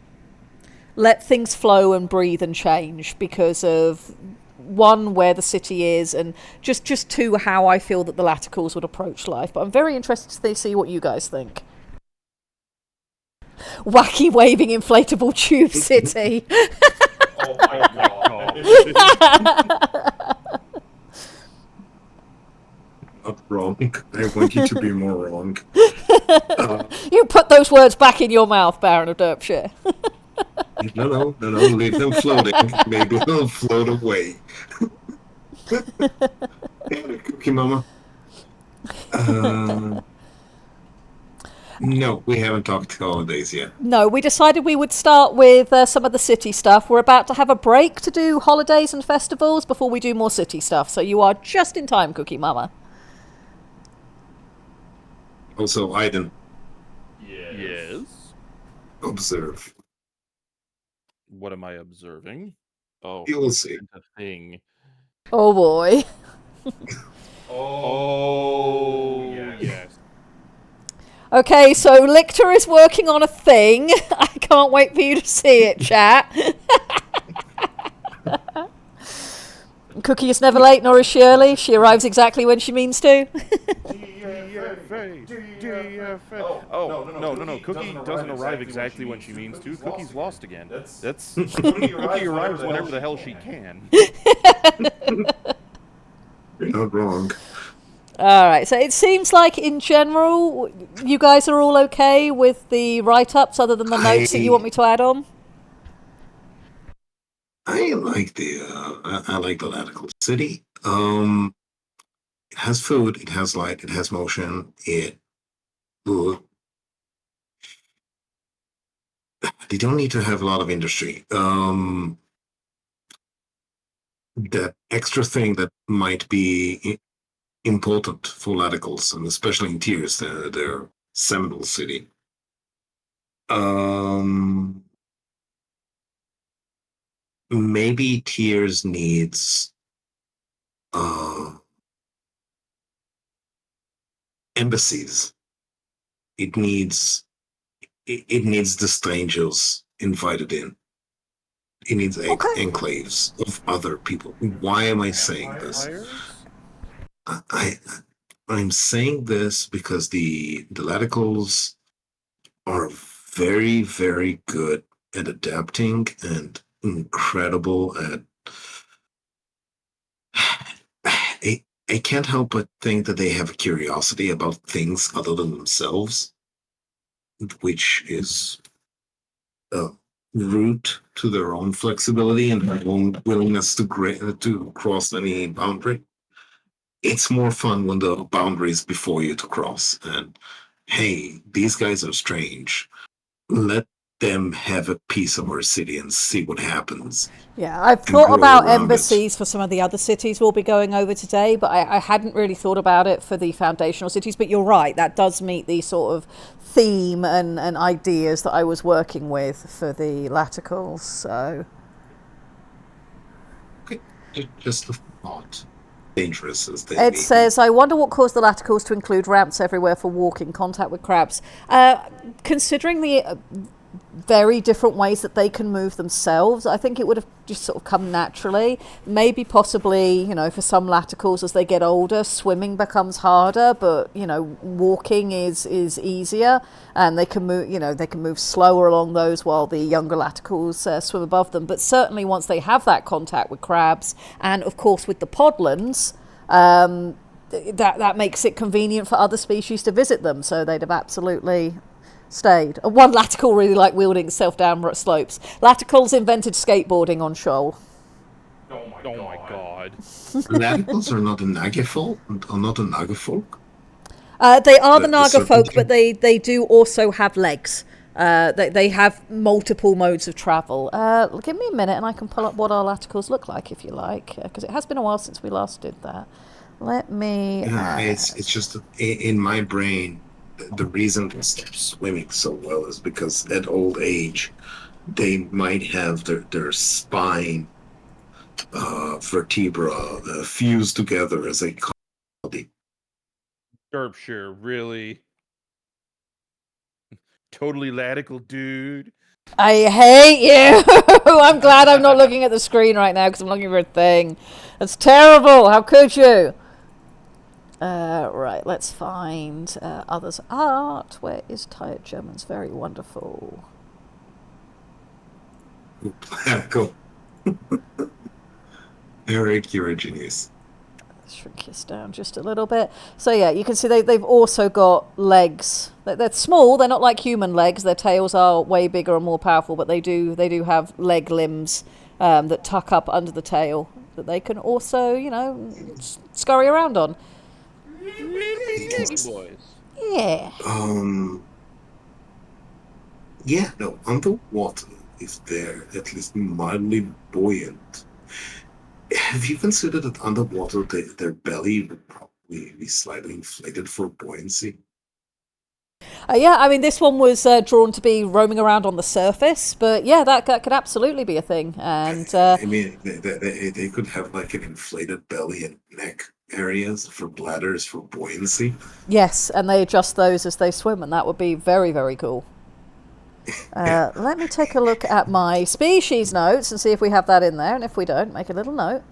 Let things flow and breathe and change because of, one, where the city is, and just two, how I feel that the Laticals would approach life. But I'm very interested to see what you guys think. Wacky waving inflatable tube city. Oh my god. Not wrong. I want you to be more wrong. You put those words back in your mouth, Baron of Derpshire. No. Leave them floating. Maybe they'll float away. Cookie Mama. No, we haven't talked holidays yet. No, we decided we would start with some of the city stuff. We're about to have a break to do holidays and festivals before we do more city stuff. So you are just in time, Cookie Mama. Also, Aiden, Yes. observe. What am I observing? Oh, You will see. a thing. Oh boy. Oh, Yes. Okay, so Lictor is working on a thing. I can't wait for you to see it, chat. Cookie is never late, nor is she early. She arrives exactly when she means to. DFA. Oh, no. Cookie doesn't arrive exactly when she means to. Cookie's lost again. That's Cookie Cookie arrives whenever the hell she can. You're not wrong. Alright, so it seems like in general, you guys are all okay with the write-ups other than the notes that you want me to add on? I like I like the Latical City. It has food, it has light, it has motion, they don't need to have a lot of industry. That extra thing that might be important for Laticals, and especially in tiers, their Seminole City. Maybe tiers needs embassies. It needs the strangers invited in. It needs enclaves of other people. Why am I saying this? I'm saying this because the Laticals are very, very good at adapting and incredible at. I can't help but think that they have a curiosity about things other than themselves, which is a root to their own flexibility and their own willingness to cross any boundary. It's more fun when the boundary is before you to cross. And hey, these guys are strange. Let them have a piece of our city and see what happens. Yeah, I've thought about embassies for some of the other cities we'll be going over today, but I hadn't really thought about it for the foundational cities. But you're right, that does meet the sort of theme and ideas that I was working with for the Laticals. So, Okay, just a thought. Dangerous as they Ed may says, I wonder what caused the Laticals to include ramps everywhere for walking, contact with crabs. Considering very different ways that they can move themselves. I think it would have just sort of come naturally. Maybe possibly, for some laticals as they get older, swimming becomes harder, but walking is easier, and they can move slower along those while the younger laticals swim above them. But certainly once they have that contact with crabs, and of course with the podlands, that makes it convenient for other species to visit them. So they'd have absolutely stayed. One latical really liked wielding itself down slopes. Laticals invented skateboarding on Shoal. Oh my Oh my god. Laticals are not a Nagafolk, are not a Nagafolk. They are the The Naga folk, serpentine? but they do also have legs. They have multiple modes of travel. Give me a minute and I can pull up what our laticals look like if you like, because it has been a while since we last did that. Let me... Yeah, it's just in my brain. The reason they stop swimming so well is because at old age they might have their spine vertebra fused together as a body. Derpshire, really? Totally latical, dude. I hate you. I'm glad I'm not looking at the screen right now because I'm looking for a thing. That's terrible. How could you? Right, let's find others' art. Where is Tired Germans? Very wonderful. Go. Eric, you're a genius. Shrink this down just a little bit. So yeah, you can see they've also got legs. They're small. They're not like human legs. Their tails are way bigger and more powerful, but they do have leg limbs that tuck up under the tail that they can also scurry around on. Little boys. Yeah. Yeah, no, underwater, if they're at least mildly buoyant. Have you considered that underwater their belly would probably be slightly inflated for buoyancy? Yeah, I mean, this one was drawn to be roaming around on the surface, but yeah, that could absolutely be a thing. And I mean, they could have like an inflated belly and neck areas for bladders for buoyancy. yes, and they adjust those as they swim, and that would be very, very cool. Let me take a look at my species notes and see if we have that in there, and if we don't, make a little note.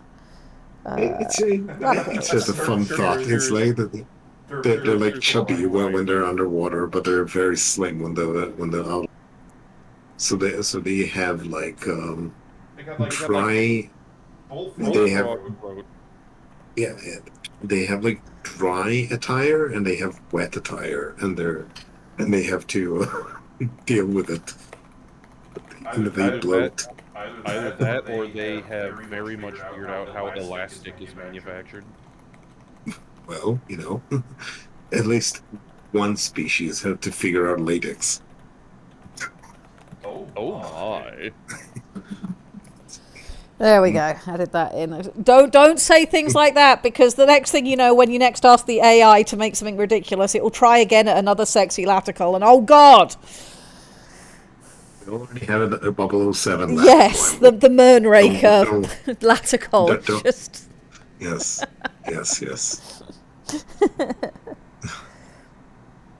It's just a fun thought. It's like they're like chubby when they're underwater, but they're very slim when they're out. So they have like They got like dry. full They have Throat. yeah, they have like dry attire and they have wet attire, and they have to deal with it. And they bloat. Either that or they have very much figured out how elastic is manufactured. Well, at least one species had to figure out latex. Oh my. There we go. Added that in. Don't say things like that, because the next thing you know, when you next ask the AI to make something ridiculous, it will try again at another sexy latical, and oh god! We already have a 007 left. Yes, the Mernraker Don't- latical. don't- Just Yes.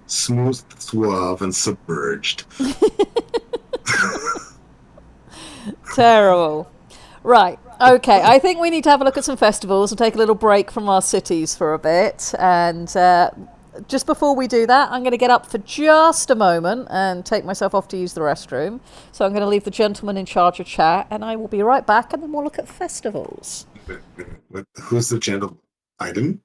Smooth, suave, and submerged. terrible. Right. Okay. I think we need to have a look at some festivals and take a little break from our cities for a bit. And just before we do that, I'm going to get up for just a moment and take myself off to use the restroom. So I'm going to leave the gentleman in charge of chat, and I will be right back, and then we'll look at festivals. Who's the gentleman? Iden?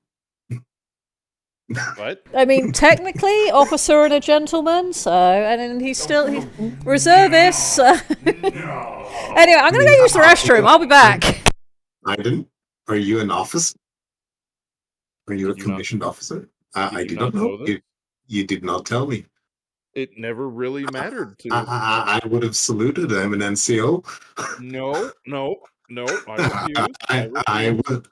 What? I mean, technically, officer and a gentleman. So, and then he's reservist. So. Anyway, I'm going to go use the restroom. I'll be back. Iden? Are you an officer? Are you a Did you not- commissioned officer? did I you did not not know. know this? You did not tell me. It never really mattered to. I would have saluted. I'm an NCO. No. I refuse. I would.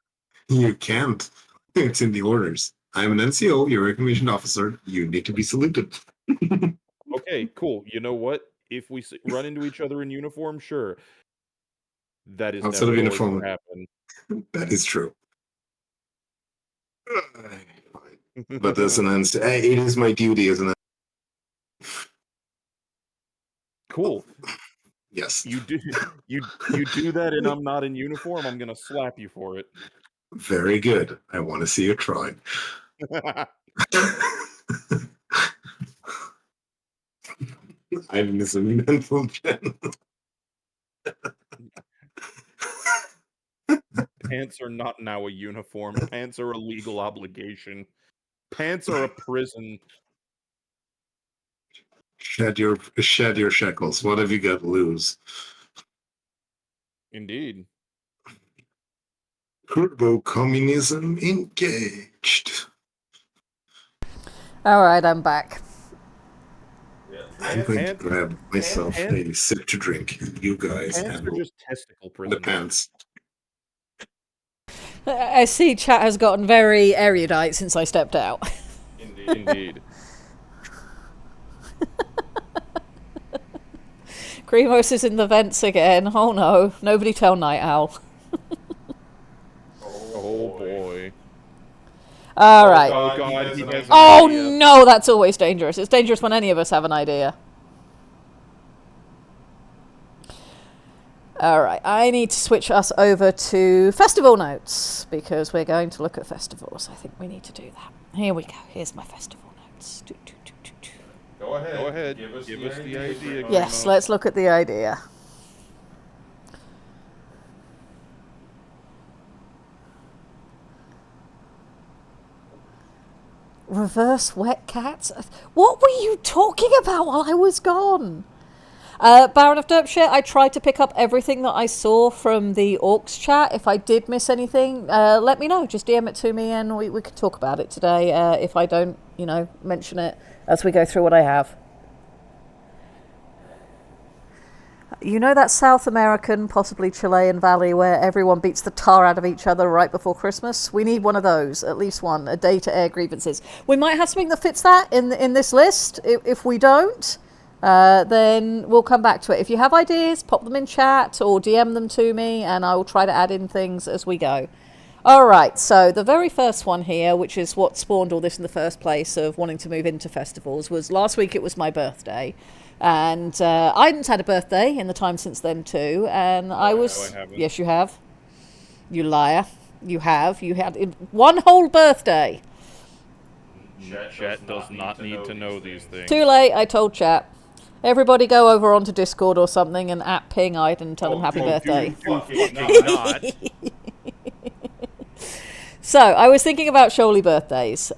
You can't. It's in the orders. I'm an NCO. You're a commissioned officer. You need to be saluted. Okay, cool. You know what? If we run into each other in uniform, sure. That is Outside never of going uniform. to happen. That is true. But as an NCO, it is my duty as an. Cool. Yes. You do you do that and I'm not in uniform, I'm gonna slap you for it. Very good. I want to see you try. I miss a mental pen. Pants are not now a uniform. Pants are a legal obligation. Pants are a prison. Shed your shekels. What have you got to lose? Indeed. Turbo communism engaged. All right, I'm back. I'm going to Pants- grab myself a sip to drink. You guys Pants are handle just testicle the prisons. pants. I see chat has gotten very erudite since I stepped out. Indeed. Grimos is in the vents again. Oh no, nobody tell Night Owl. Oh boy. All right. Oh god, he has an Oh idea. no, that's always dangerous. It's dangerous when any of us have an idea. Alright, I need to switch us over to festival notes because we're going to look at festivals. I think we need to do that. Here we go. Here's my festival notes. Go ahead. Go ahead. Give us the idea. Yes, Grimo. let's look at the idea. Reverse wet cats? What were you talking about while I was gone? Baron of Derpshire, I tried to pick up everything that I saw from the Orcs chat. If I did miss anything, let me know. Just DM it to me and we could talk about it today if I don't, mention it as we go through what I have. You know that South American, possibly Chilean valley where everyone beats the tar out of each other right before Christmas? We need one of those, at least one, a day to air grievances. We might have something that fits that in this list. If we don't, then we'll come back to it. If you have ideas, pop them in chat or DM them to me and I will try to add in things as we go. Alright, so the very first one here, which is what spawned all this in the first place of wanting to move into festivals, was last week it was my birthday. And I hadn't had a birthday in the time since then too. And I was... I haven't. Yes, you have. You liar. You have. You had one whole birthday. Chat does not need to know these things. Too late, I told chat. Everybody go over onto Discord or something and @ping Iden and tell them happy birthday. Not. So, I was thinking about SHOAL birthdays.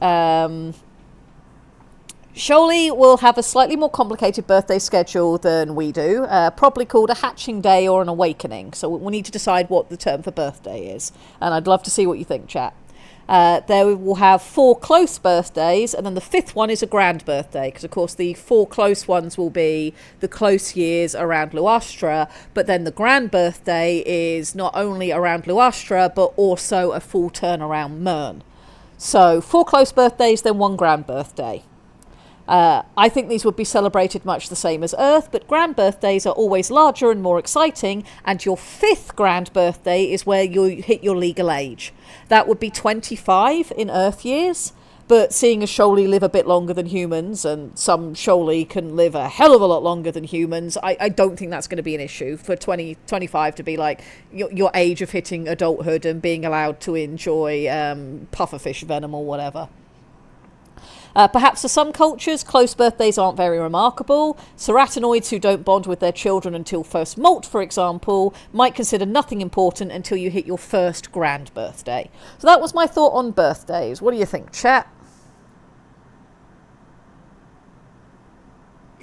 SHOAL will have a slightly more complicated birthday schedule than we do, probably called a hatching day or an awakening. So we need to decide what the term for birthday is. And I'd love to see what you think, chat. There will have 4 close birthdays, and then the 5th one is a grand birthday, because of course the 4 close ones will be the close years around Luastra, but then the grand birthday is not only around Luastra, but also a full turn around Mern. So 4 close birthdays, then 1 grand birthday. I think these would be celebrated much the same as Earth, but grand birthdays are always larger and more exciting, and your 5th grand birthday is where you hit your legal age. That would be 25 in Earth years, but seeing as SHOAL live a bit longer than humans, and some SHOAL can live a hell of a lot longer than humans, I don't think that's going to be an issue for 25 to be like your age of hitting adulthood and being allowed to enjoy pufferfish venom or whatever. Perhaps for some cultures, close birthdays aren't very remarkable. Ceratinoids who don't bond with their children until first molt, for example, might consider nothing important until you hit your first grand birthday. So that was my thought on birthdays. What do you think, chat?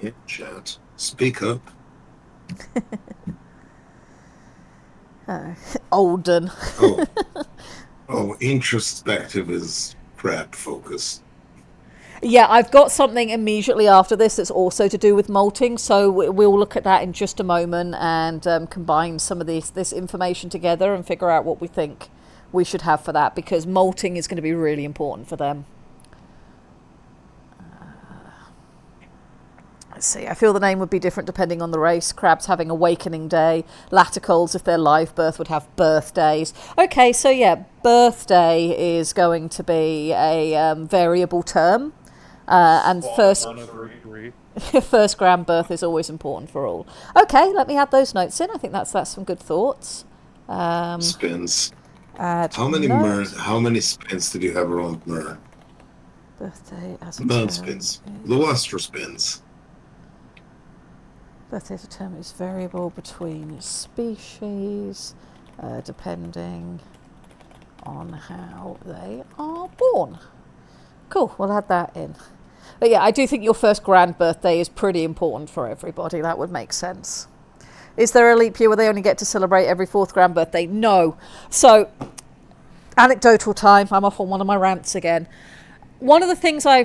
Yeah, chat. Speak up. Olden. Oh, introspective is crap focus. Yeah, I've got something immediately after this that's also to do with molting, so we'll look at that in just a moment and combine some of this information together and figure out what we think we should have for that, because molting is going to be really important for them. Let's see, I feel the name would be different depending on the race. Crabs having Awakening Day. Laticals, if they're live birth, would have birthdays. Okay, so yeah, birthday is going to be a variable term. And first... First grand birth is always important for all. Okay, let me add those notes in. I think that's some good thoughts. Spins. Add How many note. How many spins did you have around Myr? Birthday as a None term. spins. Luastra spins. Birthday as a term is variable between species, depending on how they are born. Cool, we'll add that in. But yeah, I do think your first grand birthday is pretty important for everybody. That would make sense. Is there a leap year where they only get to celebrate every fourth grand birthday? No. So, anecdotal time. I'm off on one of my rants again. One of the things I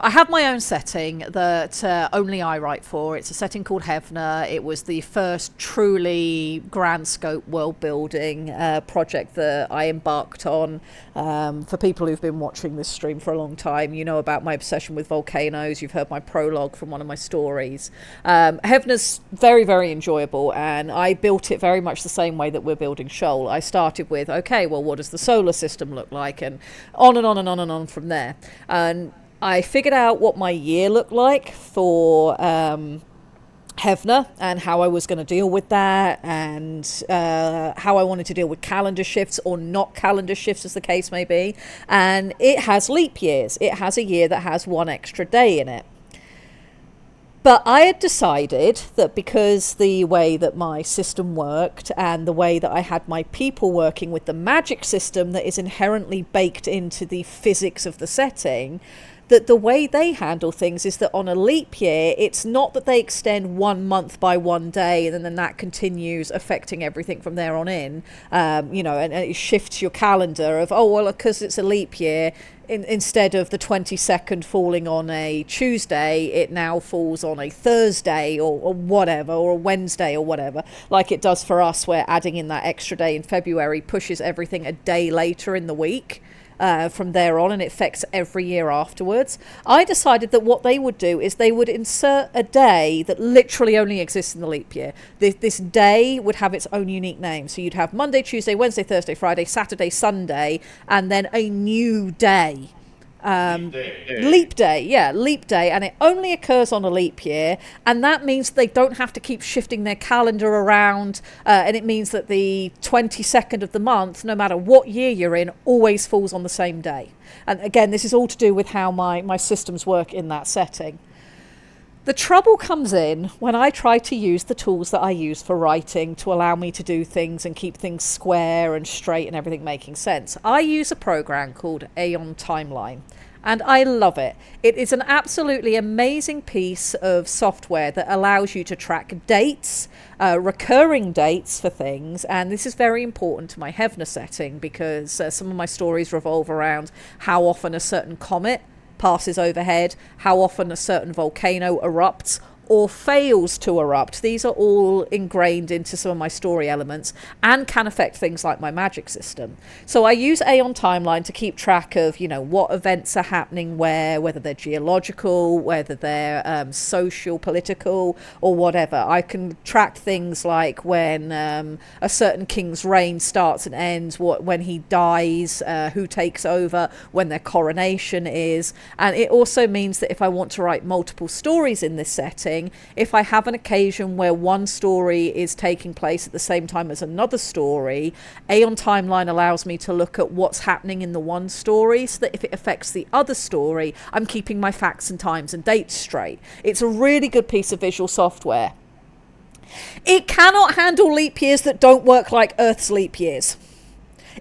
have my own setting that only I write for. It's a setting called Hevna. It was the first truly grand scope world building project that I embarked on. For people who've been watching this stream for a long time, you know about my obsession with volcanoes. You've heard my prologue from one of my stories. Hevna's very, very enjoyable, and I built it very much the same way that we're building SHOAL. I started with, okay, well, what does the solar system look like? And on and on and on and on from there. And I figured out what my year looked like for Hevna and how I was going to deal with that, and how I wanted to deal with calendar shifts or not calendar shifts, as the case may be. And it has leap years. It has a year that has one extra day in it. But I had decided that because the way that my system worked and the way that I had my people working with the magic system that is inherently baked into the physics of the setting, that the way they handle things is that on a leap year, it's not that they extend 1 month by 1 day and then that continues affecting everything from there on in, and it shifts your calendar of, oh, well, because it's a leap year, instead of the 22nd falling on a Tuesday, it now falls on a Thursday or whatever, or a Wednesday or whatever, like it does for us, where adding in that extra day in February pushes everything a day later in the week. From there on, and it affects every year afterwards. I decided that what they would do is they would insert a day that literally only exists in the leap year. This day would have its own unique name. So you'd have Monday, Tuesday, Wednesday, Thursday, Friday, Saturday, Sunday, and then a new day. Leap day, and it only occurs on a leap year, and that means they don't have to keep shifting their calendar around, and it means that the 22nd of the month, no matter what year you're in, always falls on the same day. And again, this is all to do with how my systems work in that setting. The trouble comes in when I try to use the tools that I use for writing to allow me to do things and keep things square and straight and everything making sense. I use a program called Aeon Timeline, and I love it. It is an absolutely amazing piece of software that allows you to track dates, recurring dates for things, and this is very important to my Hevna setting because some of my stories revolve around how often a certain comet passes overhead, how often a certain volcano erupts or fails to erupt. These are all ingrained into some of my story elements and can affect things like my magic system. So I use Aeon Timeline to keep track of, what events are happening where, whether they're geological, whether they're social, political, or whatever. I can track things like when a certain king's reign starts and ends, when he dies, who takes over, when their coronation is. And it also means that if I want to write multiple stories in this setting, if I have an occasion where one story is taking place at the same time as another story, Aeon Timeline allows me to look at what's happening in the one story so that if it affects the other story, I'm keeping my facts and times and dates straight. It's a really good piece of visual software. It cannot handle leap years that don't work like Earth's leap years.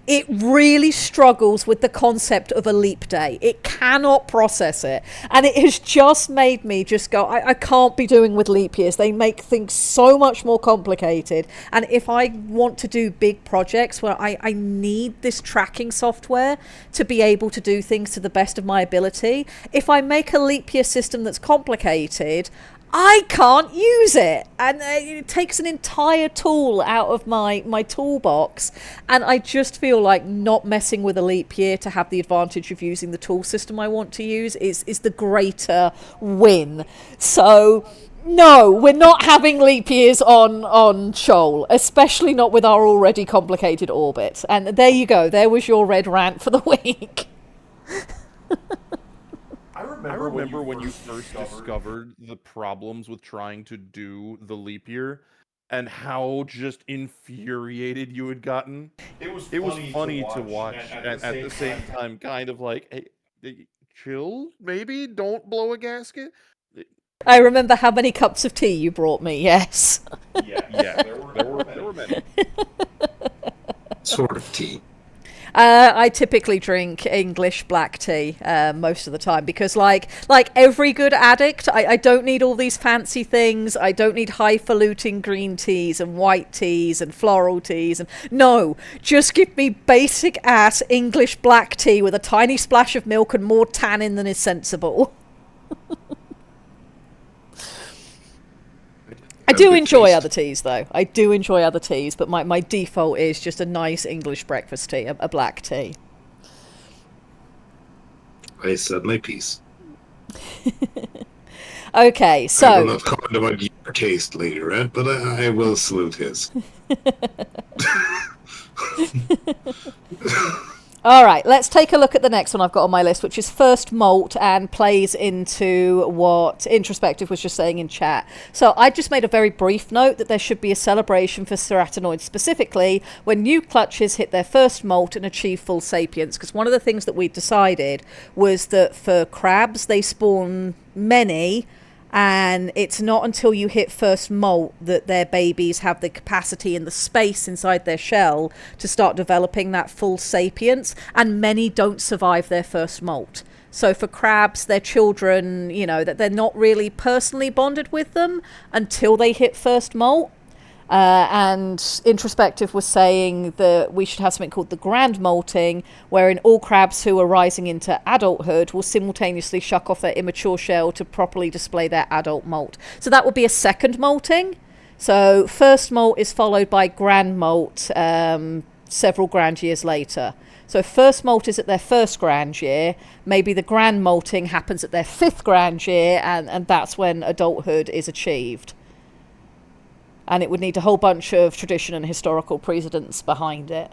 It really struggles with the concept of a leap day. It cannot process it. And it has just made me just go, I can't be doing with leap years. They make things so much more complicated. And if I want to do big projects where I need this tracking software to be able to do things to the best of my ability, if I make a leap year system that's complicated, I can't use it, and it takes an entire tool out of my toolbox, and I just feel like not messing with a leap year to have the advantage of using the tool system I want to use is the greater win. So no, we're not having leap years on SHOAL, especially not with our already complicated orbit. And there you go, there was your red rant for the week. I remember when you first discovered the problems with trying to do the leap year and how just infuriated you had gotten. It was funny to watch and at the same time kind of like, hey, chill, maybe don't blow a gasket. I remember how many cups of tea you brought me, yes. Yeah, there were many. Sort of tea. I typically drink English black tea most of the time because, like every good addict, I don't need all these fancy things. I don't need highfalutin green teas and white teas and floral teas. And no, just give me basic ass English black tea with a tiny splash of milk and more tannin than is sensible. I do enjoy other teas, though. I do enjoy other teas, but my default is just a nice English breakfast tea, a black tea. I said my piece. Okay, so... I will not comment about your taste later, Ed, but I will salute his. All right, let's take a look at the next one I've got on my list, which is first malt and plays into what Introspective was just saying in chat. So I just made a very brief note that there should be a celebration for ceratinoids specifically when new clutches hit their first molt and achieve full sapience, because one of the things that we decided was that for crabs, they spawn many, and it's not until you hit first molt that their babies have the capacity and the space inside their shell to start developing that full sapience, and many don't survive their first molt. So for crabs, their children, you know, that they're not really personally bonded with them until they hit first molt. And Introspective was saying that we should have something called the grand molting, wherein all crabs who are rising into adulthood will simultaneously shuck off their immature shell to properly display their adult molt. So that would be a second molting. So first molt is followed by grand molt several grand years later. So if first molt is at their first grand year, maybe the grand molting happens at their fifth grand year, and that's when adulthood is achieved. And it would need a whole bunch of tradition and historical precedents behind it.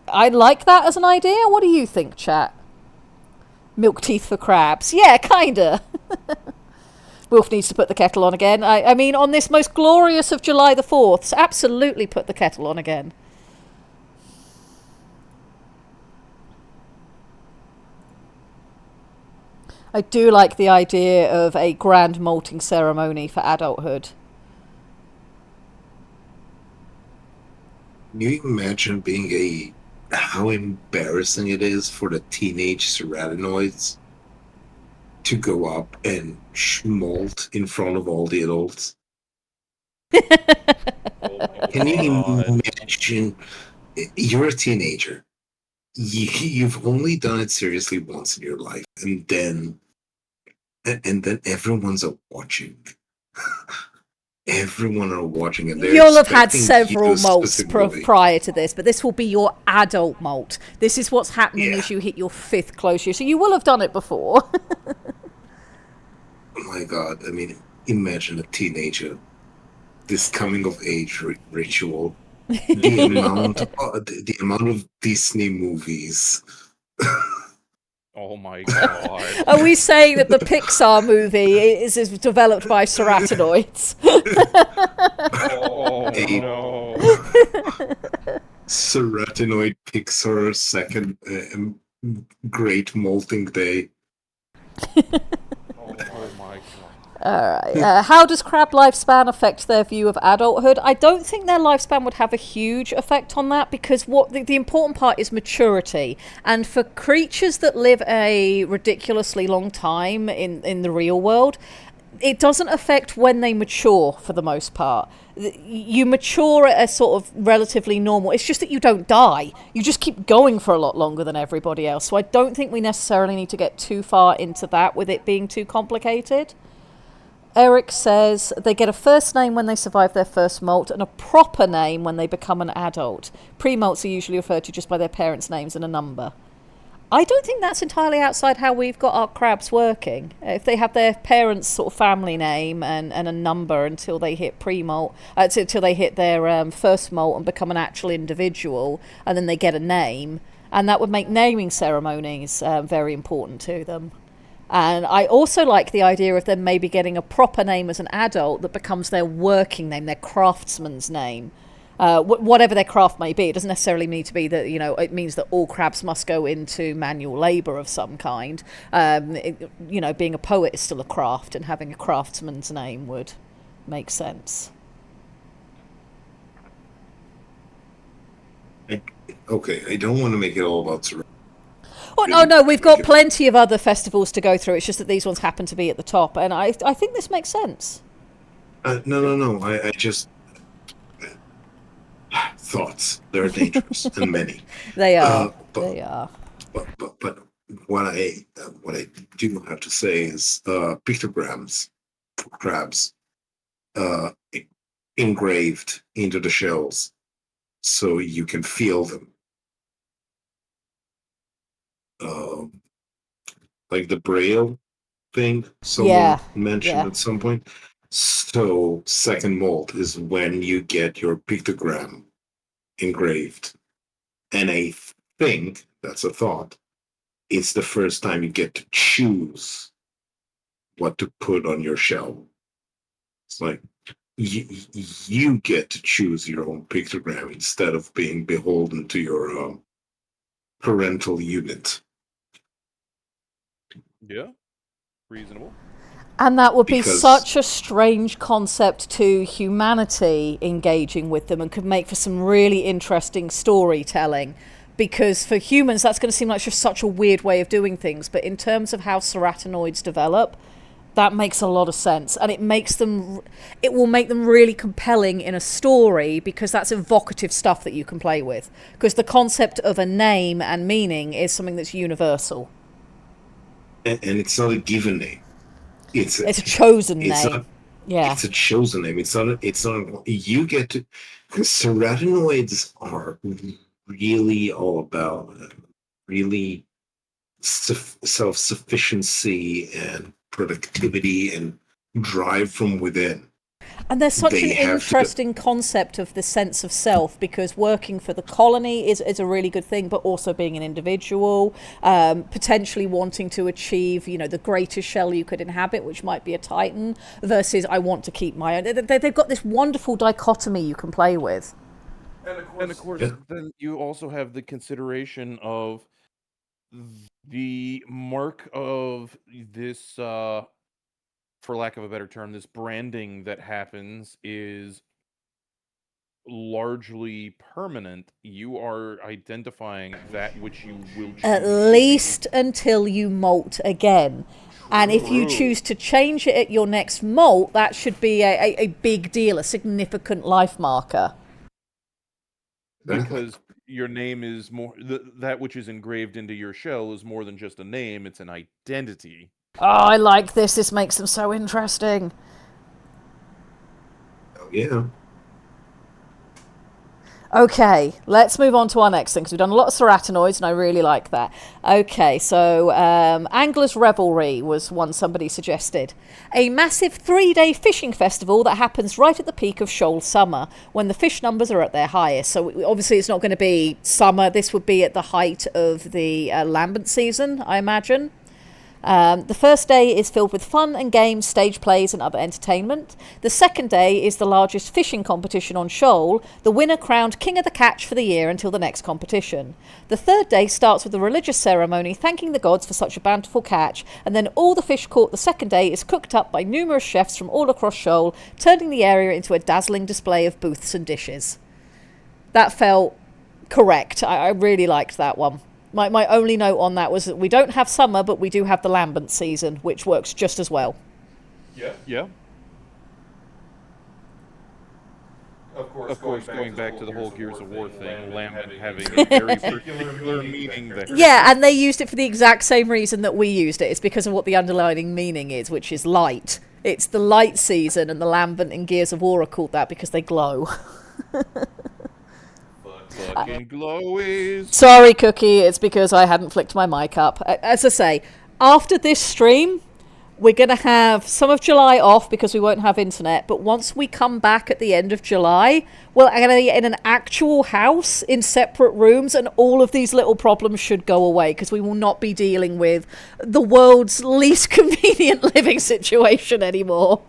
I like that as an idea. What do you think, chat? Milk teeth for crabs. Yeah, kinda. Wolf needs to put the kettle on again. I mean, on this most glorious of July the 4th, absolutely put the kettle on again. I do like the idea of a grand molting ceremony for adulthood. Can you imagine how embarrassing it is for the teenage ceratinoids to go up and schmolt in front of all the adults? Can you imagine? You're a teenager. You've only done it seriously once in your life, and then everyone's watching. Everyone are watching it. You'll have had several molts prior to this, but this will be your adult molt. This is what's happening as you hit your fifth close year. So you will have done it before. Oh my god. I mean, imagine a teenager. This coming of age ritual. The amount of Disney movies. Oh my god. Are we saying that the Pixar movie is developed by ceratinoids? Oh no. Ceratinoid Pixar second great molting day. Oh my god. Alright. How does crab lifespan affect their view of adulthood? I don't think their lifespan would have a huge effect on that, because what the important part is maturity. And for creatures that live a ridiculously long time in the real world, it doesn't affect when they mature for the most part. You mature at a sort of relatively normal. It's just that you don't die. You just keep going for a lot longer than everybody else. So I don't think we necessarily need to get too far into that with it being too complicated. Eric says they get a first name when they survive their first molt and a proper name when they become an adult. Pre-molts are usually referred to just by their parents' names and a number. I don't think that's entirely outside how we've got our crabs working. If they have their parents' sort of family name and a number until they hit pre-molt, until they hit their first molt and become an actual individual, and then they get a name, and that would make naming ceremonies very important to them. And I also like the idea of them maybe getting a proper name as an adult that becomes their working name, their craftsman's name. Whatever their craft may be. It doesn't necessarily need to be that, it means that all crabs must go into manual labour of some kind. Being a poet is still a craft, and having a craftsman's name would make sense. Okay, I don't want to make it all about Serena. Oh, no, we've got plenty of other festivals to go through. It's just that these ones happen to be at the top, and I think this makes sense. No. I just thoughts. They're dangerous and many. They are. They are. But what I do have to say is pictograms for crabs engraved into the shells so you can feel them. Like the Braille thing someone mentioned at some point. So second molt is when you get your pictogram engraved. And I think, that's a thought, it's the first time you get to choose what to put on your shell. It's like you get to choose your own pictogram instead of being beholden to your parental unit. Yeah, reasonable. And that would be such a strange concept to humanity engaging with them, and could make for some really interesting storytelling. Because for humans, that's going to seem like just such a weird way of doing things. But in terms of how ceratinoids develop, that makes a lot of sense. And it will make them really compelling in a story, because that's evocative stuff that you can play with. Because the concept of a name and meaning is something that's universal. And it's not a given name. It's a chosen name. It's a chosen name. It's not. You get to. Because ceratinoids are really all about really self-sufficiency and productivity and drive from within. And there's such an interesting concept of the sense of self, because working for the colony is a really good thing, but also being an individual, potentially wanting to achieve, the greatest shell you could inhabit, which might be a Titan, versus I want to keep my own. They've got this wonderful dichotomy you can play with. And of course, then you also have the consideration of the mark of this, for lack of a better term, this branding that happens is largely permanent. You are identifying that which you will choose. At least until you molt again. And if you choose to change it at your next molt, that should be a big deal, a significant life marker. Because your name is more, that which is engraved into your shell is more than just a name, it's an identity. Oh, I like this. This makes them so interesting. Oh, yeah. Okay, let's move on to our next thing, because we've done a lot of ceratinoids, and I really like that. Okay, so Angler's Revelry was one somebody suggested. A massive 3-day fishing festival that happens right at the peak of shoal summer, when the fish numbers are at their highest. So obviously it's not going to be summer. This would be at the height of the lambent season, I imagine. The first day is filled with fun and games, stage plays and other entertainment. The second day is the largest fishing competition on Shoal, the winner crowned king of the catch for the year until the next competition. The third day starts with a religious ceremony thanking the gods for such a bountiful catch, and then all the fish caught the second day is cooked up by numerous chefs from all across Shoal, turning the area into a dazzling display of booths and dishes. That felt correct. I really liked that one. My only note on that was that we don't have summer, but we do have the lambent season, which works just as well. Yeah. Of course, going back to the whole Gears of War thing, lambent having a very particular meaning there. Yeah, and they used it for the exact same reason that we used it. It's because of what the underlying meaning is, which is light. It's the light season, and the lambent in Gears of War are called that because they glow. Fucking glowies. Sorry, Cookie, it's because I hadn't flicked my mic up. As I say, after this stream, We're going to have some of July off because we won't have internet, but once we come back at the end of July, we're going to be in an actual house in separate rooms, and all of these little problems should go away because we will not be dealing with the world's least convenient living situation anymore.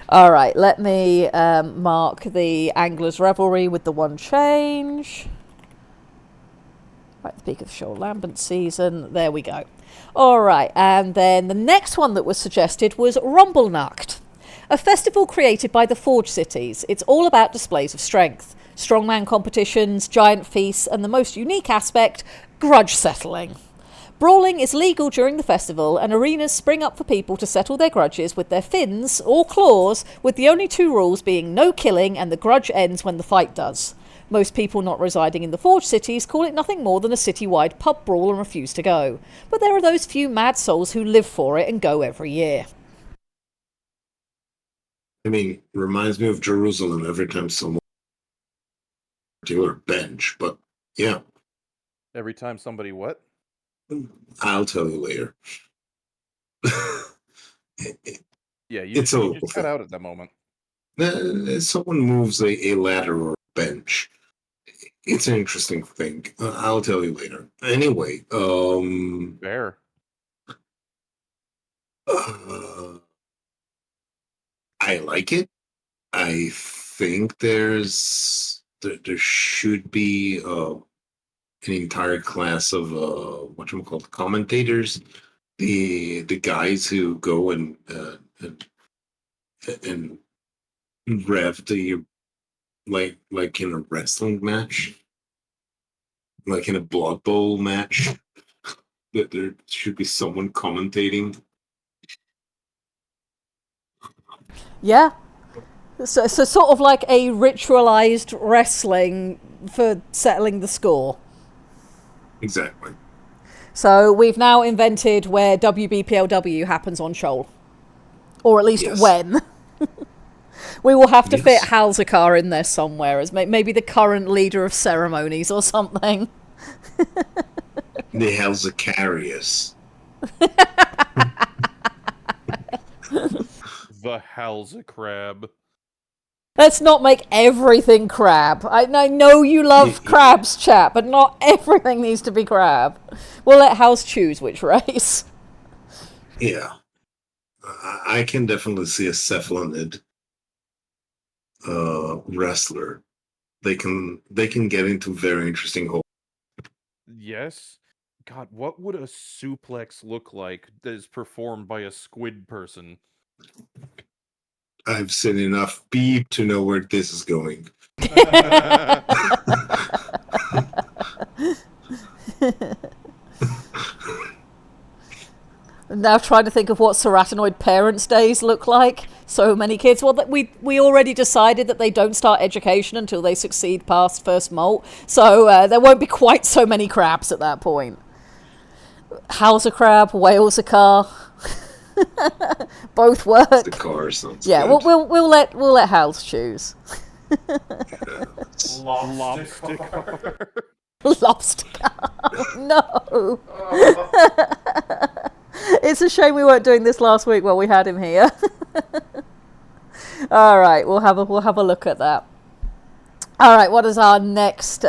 All right, let me mark the Angler's Revelry with the one change. Right at the peak of the Shoal Lambent season. There we go. All right, and then the next one that was suggested was Rumblenacht, a festival created by the Forge Cities. It's all about displays of strength, strongman competitions, giant feasts, and the most unique aspect, grudge settling. Brawling is legal during the festival, and arenas spring up for people to settle their grudges with their fins or claws, with the only two rules being no killing and the grudge ends when the fight does. Most people not residing in the Forge Cities call it nothing more than a city-wide pub brawl and refuse to go. But there are those few mad souls who live for it and go every year. I mean, reminds me of Jerusalem every time someone particular bench, but yeah, Every time somebody what? I'll tell you later. Yeah, you It's a just little cut thing. out at that moment. Someone moves a ladder or a bench. It's an interesting thing. I'll tell you later. Anyway, Fair. I like it. I think there should be an entire class of whatchamacallit commentators, the guys who go and rev the like in a wrestling match, like in a Blood Bowl match. That there should be someone commentating. Yeah. So sort of like a ritualized wrestling for settling the score. Exactly. So we've now invented where WBPLW happens on Shoal. Or at least Yes. when. We will have to fit Yes. Halzakar in there somewhere as maybe the current leader of ceremonies or something. The Halzacarius. The hell's a crab. Let's not make everything crab. I know you love crabs, chat, but not everything needs to be crab. We'll let House choose which race. Yeah. I can definitely see a cephalonid wrestler. They can get into very interesting holes. Yes. God, what would a suplex look like that is performed by a squid person? I've seen enough beep to know where this is going. Now trying to think of what Ceratinoid Parents' Days look like. So many kids. Well, we already decided that they don't start education until they succeed past first molt. So there won't be quite so many crabs at that point. How's a crab? Whale's a car. Both work. The car sounds Yeah, good. we'll let Hals choose. Lobster car. Lobster car. No. It's a shame we weren't doing this last week while we had him here. All right, we'll have a look at that. All right, what is our next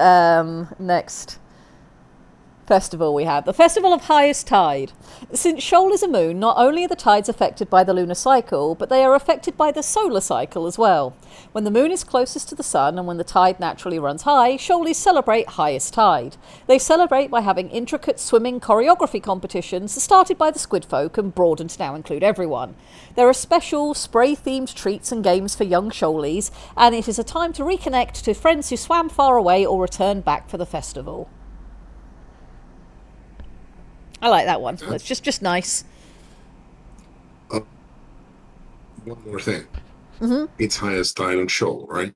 festival we have? The Festival of Highest Tide. Since Shoal is a moon, not only are the tides affected by the lunar cycle, but they are affected by the solar cycle as well. When the moon is closest to the sun and when the tide naturally runs high, Shoalies celebrate highest tide. They celebrate by having intricate swimming choreography competitions started by the squid folk and broadened to now include everyone. There are special spray-themed treats and games for young Shoalies, and it is a time to reconnect to friends who swam far away or return back for the festival. I like that one. It's just nice. One more thing. Mm-hmm. It's highest tide on Shoal, right?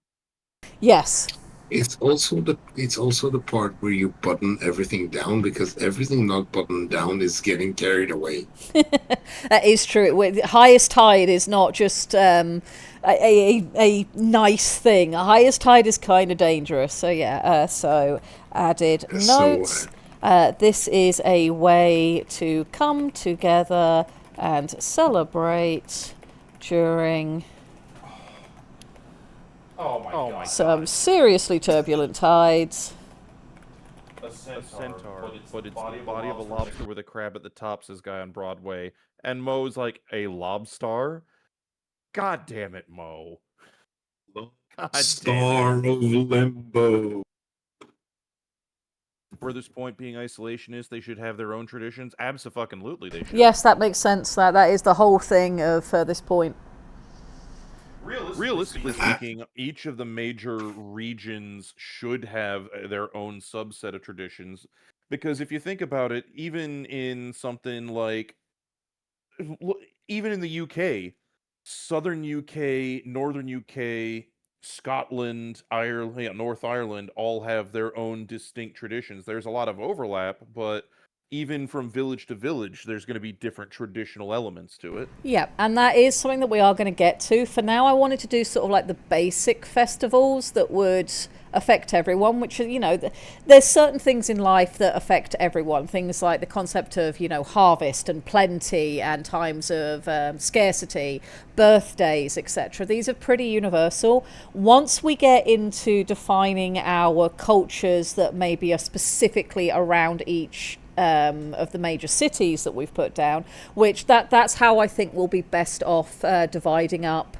Yes. It's also the part where you button everything down, because everything not buttoned down is getting carried away. That is true. Highest tide is not just a nice thing. A highest tide is kind of dangerous. So yeah. So added So notes. This is a way to come together and celebrate during Oh my god. some seriously turbulent tides. A Centaur, but it's the body of a lobster with a crab at the top, says guy on Broadway. And Mo's like, a lobster? God damn it, Mo. God Star damn it. of Limbo. Furthest point being isolationist, they should have their own traditions. Abso-fucking-lutely they should. Yes, that makes sense. That is the whole thing of this point. Realistically speaking, each of the major regions should have their own subset of traditions. Because if you think about it, even in something like, even in the UK, southern UK, northern UK, Scotland, Ireland, North Ireland all have their own distinct traditions. There's a lot of overlap, but even from village to village, there's going to be different traditional elements to it. Yeah, and that is something that we are going to get to. For now, I wanted to do sort of like the basic festivals that would affect everyone, which, there's certain things in life that affect everyone. Things like the concept of, harvest and plenty and times of scarcity, birthdays, etc. These are pretty universal. Once we get into defining our cultures that maybe are specifically around each of the major cities that we've put down, which that's how I think we'll be best off dividing up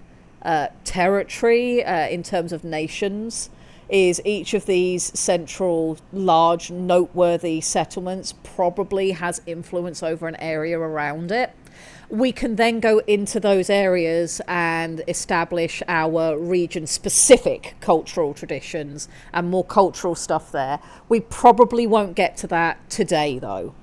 territory in terms of nations, is each of these central, large, noteworthy settlements probably has influence over an area around it. We can then go into those areas and establish our region-specific cultural traditions and more cultural stuff there. We probably won't get to that today, though.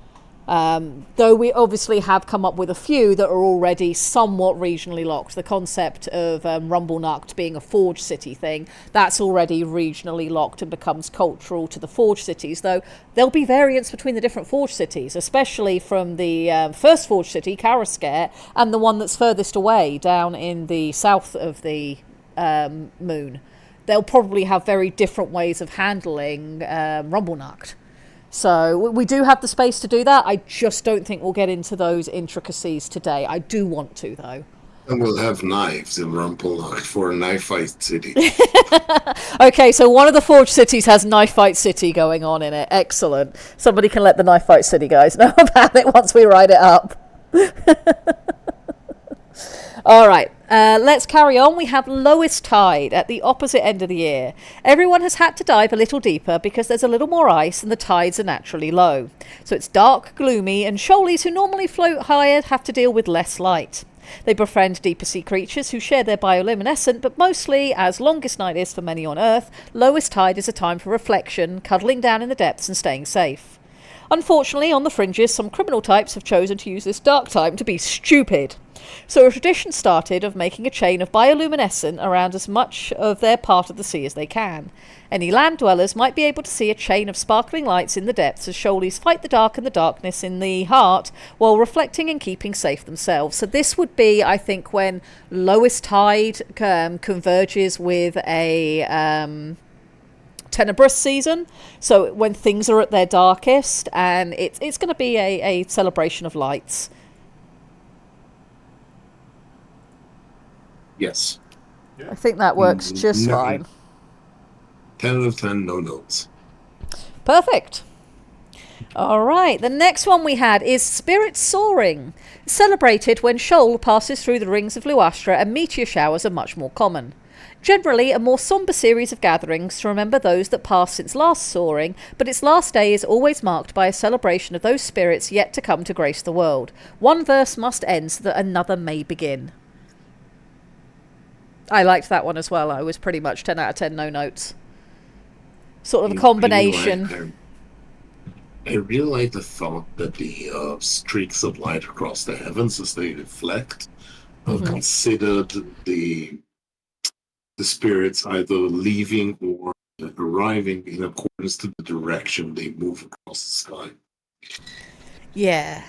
Though we obviously have come up with a few that are already somewhat regionally locked. The concept of Rumblenucht being a Forge City thing, that's already regionally locked and becomes cultural to the Forge Cities, though there'll be variants between the different Forge Cities, especially from the first Forge City, Karaskar, and the one that's furthest away down in the south of the moon. They'll probably have very different ways of handling Rumblenucht. So we do have the space to do that. I just don't think we'll get into those intricacies today. I do want to, though. And we'll have knives in Rumpelnacht for a knife fight city. Okay, so one of the Forge cities has Knife Fight City going on in it. Excellent. Somebody can let the Knife Fight City guys know about it once we write it up. All right, let's carry on. We have lowest tide at the opposite end of the year. Everyone has had to dive a little deeper because there's a little more ice and the tides are naturally low. So it's dark, gloomy, and shoalies who normally float higher have to deal with less light. They befriend deeper sea creatures who share their bioluminescent, but mostly, as longest night is for many on Earth, lowest tide is a time for reflection, cuddling down in the depths and staying safe. Unfortunately, on the fringes, some criminal types have chosen to use this dark time to be stupid. So a tradition started of making a chain of bioluminescent around as much of their part of the sea as they can. Any land dwellers might be able to see a chain of sparkling lights in the depths as shoalies fight the dark and the darkness in the heart while reflecting and keeping safe themselves. So this would be, I think, when lowest tide converges with a tenebrous season, so when things are at their darkest, and it's going to be a celebration of lights. Yes. I think that works just fine. 10 out of 10, no notes. Perfect. All right, the next one we had is Spirit Soaring. Celebrated when Shoal passes through the rings of Luastra and meteor showers are much more common. Generally, a more sombre series of gatherings to remember those that passed since last soaring, but its last day is always marked by a celebration of those spirits yet to come to grace the world. One verse must end so that another may begin. I liked that one as well. I was pretty much 10 out of 10, no notes. Sort of a combination. I really like the thought that the streaks of light across the heavens as they reflect are considered the spirits either leaving or arriving in accordance to the direction they move across the sky. Yeah.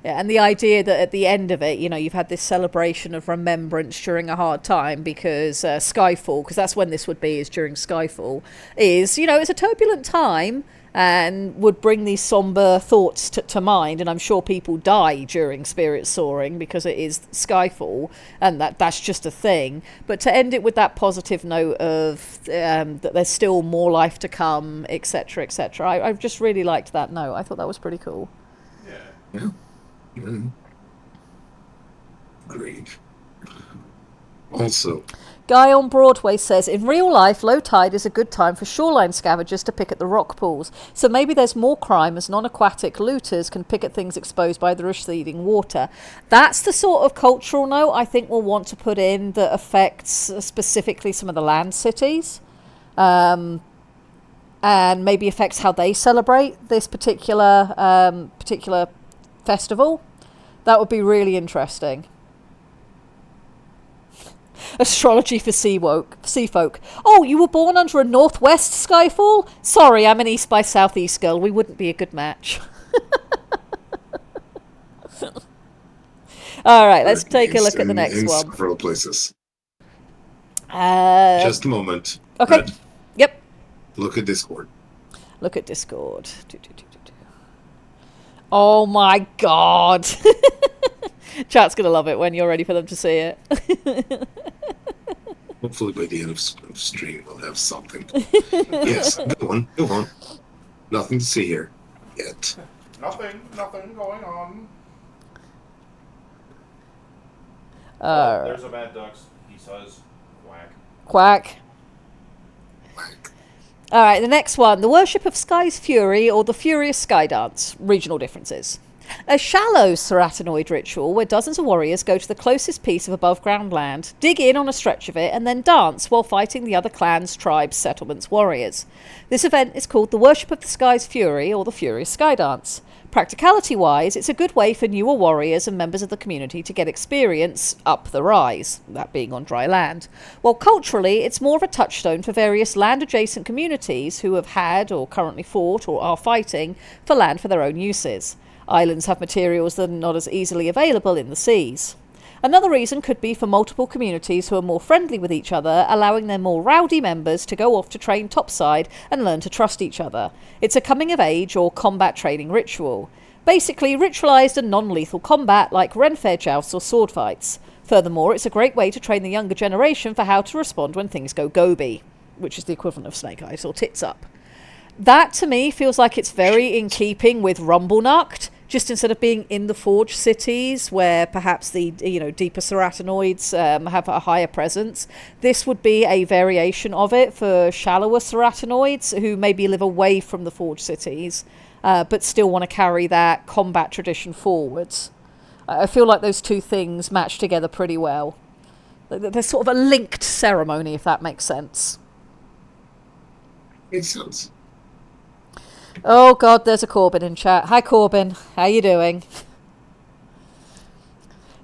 Yeah, and the idea that at the end of it, you know, you've had this celebration of remembrance during a hard time because Skyfall, because that's when this would be, is during Skyfall, is, you know, it's a turbulent time and would bring these somber thoughts to mind. And I'm sure people die during Spirit Soaring because it is Skyfall, and that's just a thing. But to end it with that positive note of that there's still more life to come, etc., etc., I've just really liked that note. I thought that was pretty cool. Yeah. Agreed. Also, Guy on Broadway says, in real life, low tide is a good time for shoreline scavengers to pick at the rock pools. So maybe there's more crime as non-aquatic looters can pick at things exposed by the receding water. That's the sort of cultural note I think we'll want to put in that affects specifically some of the land cities. And maybe affects how they celebrate this particular festival. That would be really interesting. Astrology for sea folk. Oh, you were born under a northwest skyfall? Sorry, I'm an east by southeast girl. We wouldn't be a good match. All right, let's take a look at the next in one. several places. Uh, Just a moment. okay. Red, Yep. look at Discord. Look at Discord. Oh my god. Chat's going to love it when you're ready for them to see it. Hopefully by the end of stream we'll have something. Yes, go on. Nothing to see here yet. Nothing going on. There's a Mad Ducks. He says, whack. Quack. Whack. All right, the next one. The Worship of Sky's Fury or the Furious Sky Dance. Regional differences. A shallow ceratinoid ritual where dozens of warriors go to the closest piece of above ground land, dig in on a stretch of it, and then dance while fighting the other clans, tribes, settlements, warriors. This event is called the Worship of the Sky's Fury or the Furious Sky Dance. Practicality-wise, it's a good way for newer warriors and members of the community to get experience up the rise, that being on dry land. While culturally, it's more of a touchstone for various land-adjacent communities who have had or currently fought or are fighting for land for their own uses. Islands have materials that are not as easily available in the seas. Another reason could be for multiple communities who are more friendly with each other, allowing their more rowdy members to go off to train topside and learn to trust each other. It's a coming of age or combat training ritual. Basically, ritualised and non-lethal combat like Renfair jousts or sword fights. Furthermore, it's a great way to train the younger generation for how to respond when things go goby, which is the equivalent of snake eyes or tits up. That, to me, feels like it's very in keeping with Rumblenuct. Just instead of being in the Forge cities, where perhaps the deeper ceratinoids have a higher presence, this would be a variation of it for shallower ceratinoids who maybe live away from the Forge cities, but still want to carry that combat tradition forwards. I feel like those two things match together pretty well. They're sort of a linked ceremony, if that makes sense. Makes sense. Oh god, there's a Corbin in chat. Hi Corbin, how you doing?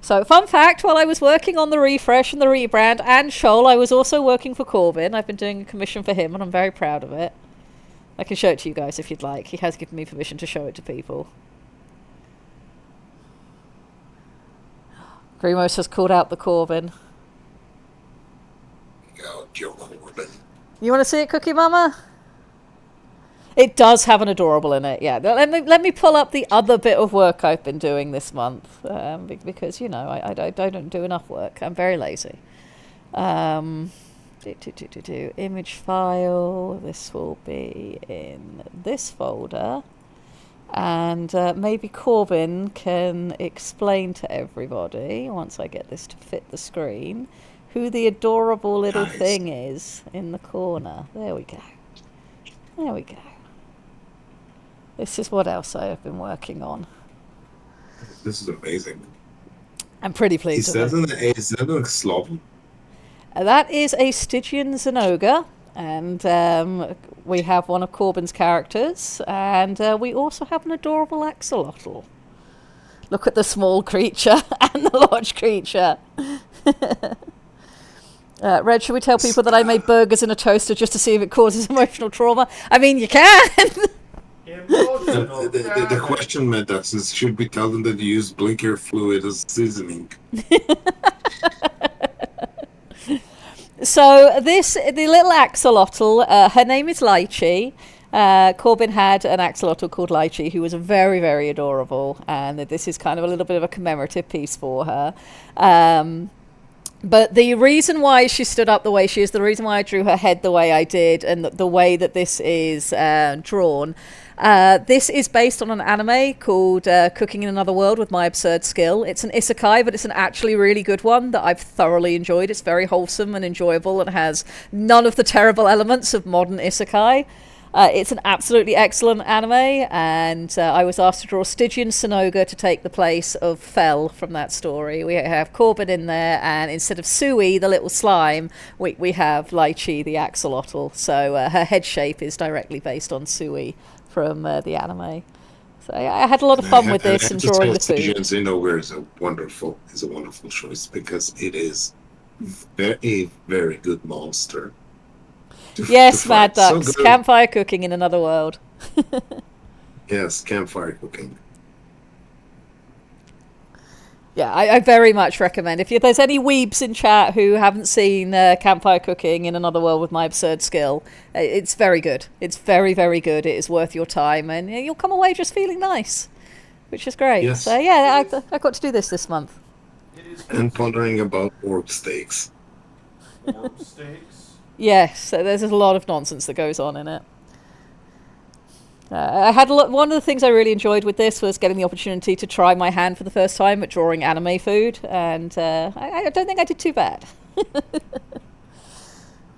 So, fun fact, while I was working on the refresh and the rebrand and SHOAL, I was also working for Corbin. I've been doing a commission for him and I'm very proud of it. I can show it to you guys if you'd like. He has given me permission to show it to people. Grimos has called out the Corbin. Oh, Joe Corbin. You want to see it, Cookie Mama? It does have an adorable in it, yeah. Let me pull up the other bit of work I've been doing this month, because, you know, I don't do enough work. I'm very lazy. Image file. This will be in this folder. And maybe Corbin can explain to everybody, once I get this to fit the screen, who the adorable little thing is in the corner. There we go. There we go. This is what else I have been working on. This is amazing. I'm pretty pleased with it. Is that a Slav? That is a Stygian Zenogre, and we have one of Corbin's characters, and we also have an adorable axolotl. Look at the small creature and the large creature. Red, should we tell people that I made burgers in a toaster just to see if it causes emotional trauma? I mean, you can. Emotional The question, Mad Ducks, is should we tell them that you use blinker fluid as seasoning? So the little axolotl, her name is Lychee. Corbin had an axolotl called Lychee who was very, very adorable, and this is kind of a little bit of a commemorative piece for her. But the reason why she stood up the way she is, the reason why I drew her head the way I did, and the way that this is drawn, this is based on an anime called Cooking in Another World with My Absurd Skill. It's an isekai, but it's an actually really good one that I've thoroughly enjoyed. It's very wholesome and enjoyable and has none of the terrible elements of modern isekai. It's an absolutely excellent anime, and I was asked to draw Stygian Sonoga to take the place of Fell from that story. We have Corbin in there, and instead of Sui, the little slime, we have Lychee, the axolotl. So her head shape is directly based on Sui from the anime. So I had a lot of fun with this and drawing the food. Stygian Sonoga is a wonderful choice because it is a very good monster. Yes, Mad Ducks. So campfire cooking in another world. Yes, campfire cooking. Yeah, I very much recommend. If there's any weebs in chat who haven't seen Campfire Cooking in Another World with My Absurd Skill, it's very good. It's very, very good. It is worth your time, and you'll come away just feeling nice, which is great. Yes. So yeah, I got to do this month. And pondering about orb steaks. Orb steaks? Yes, so there's a lot of nonsense that goes on in it. I had one of the things I really enjoyed with this was getting the opportunity to try my hand for the first time at drawing anime food, and I don't think I did too bad. It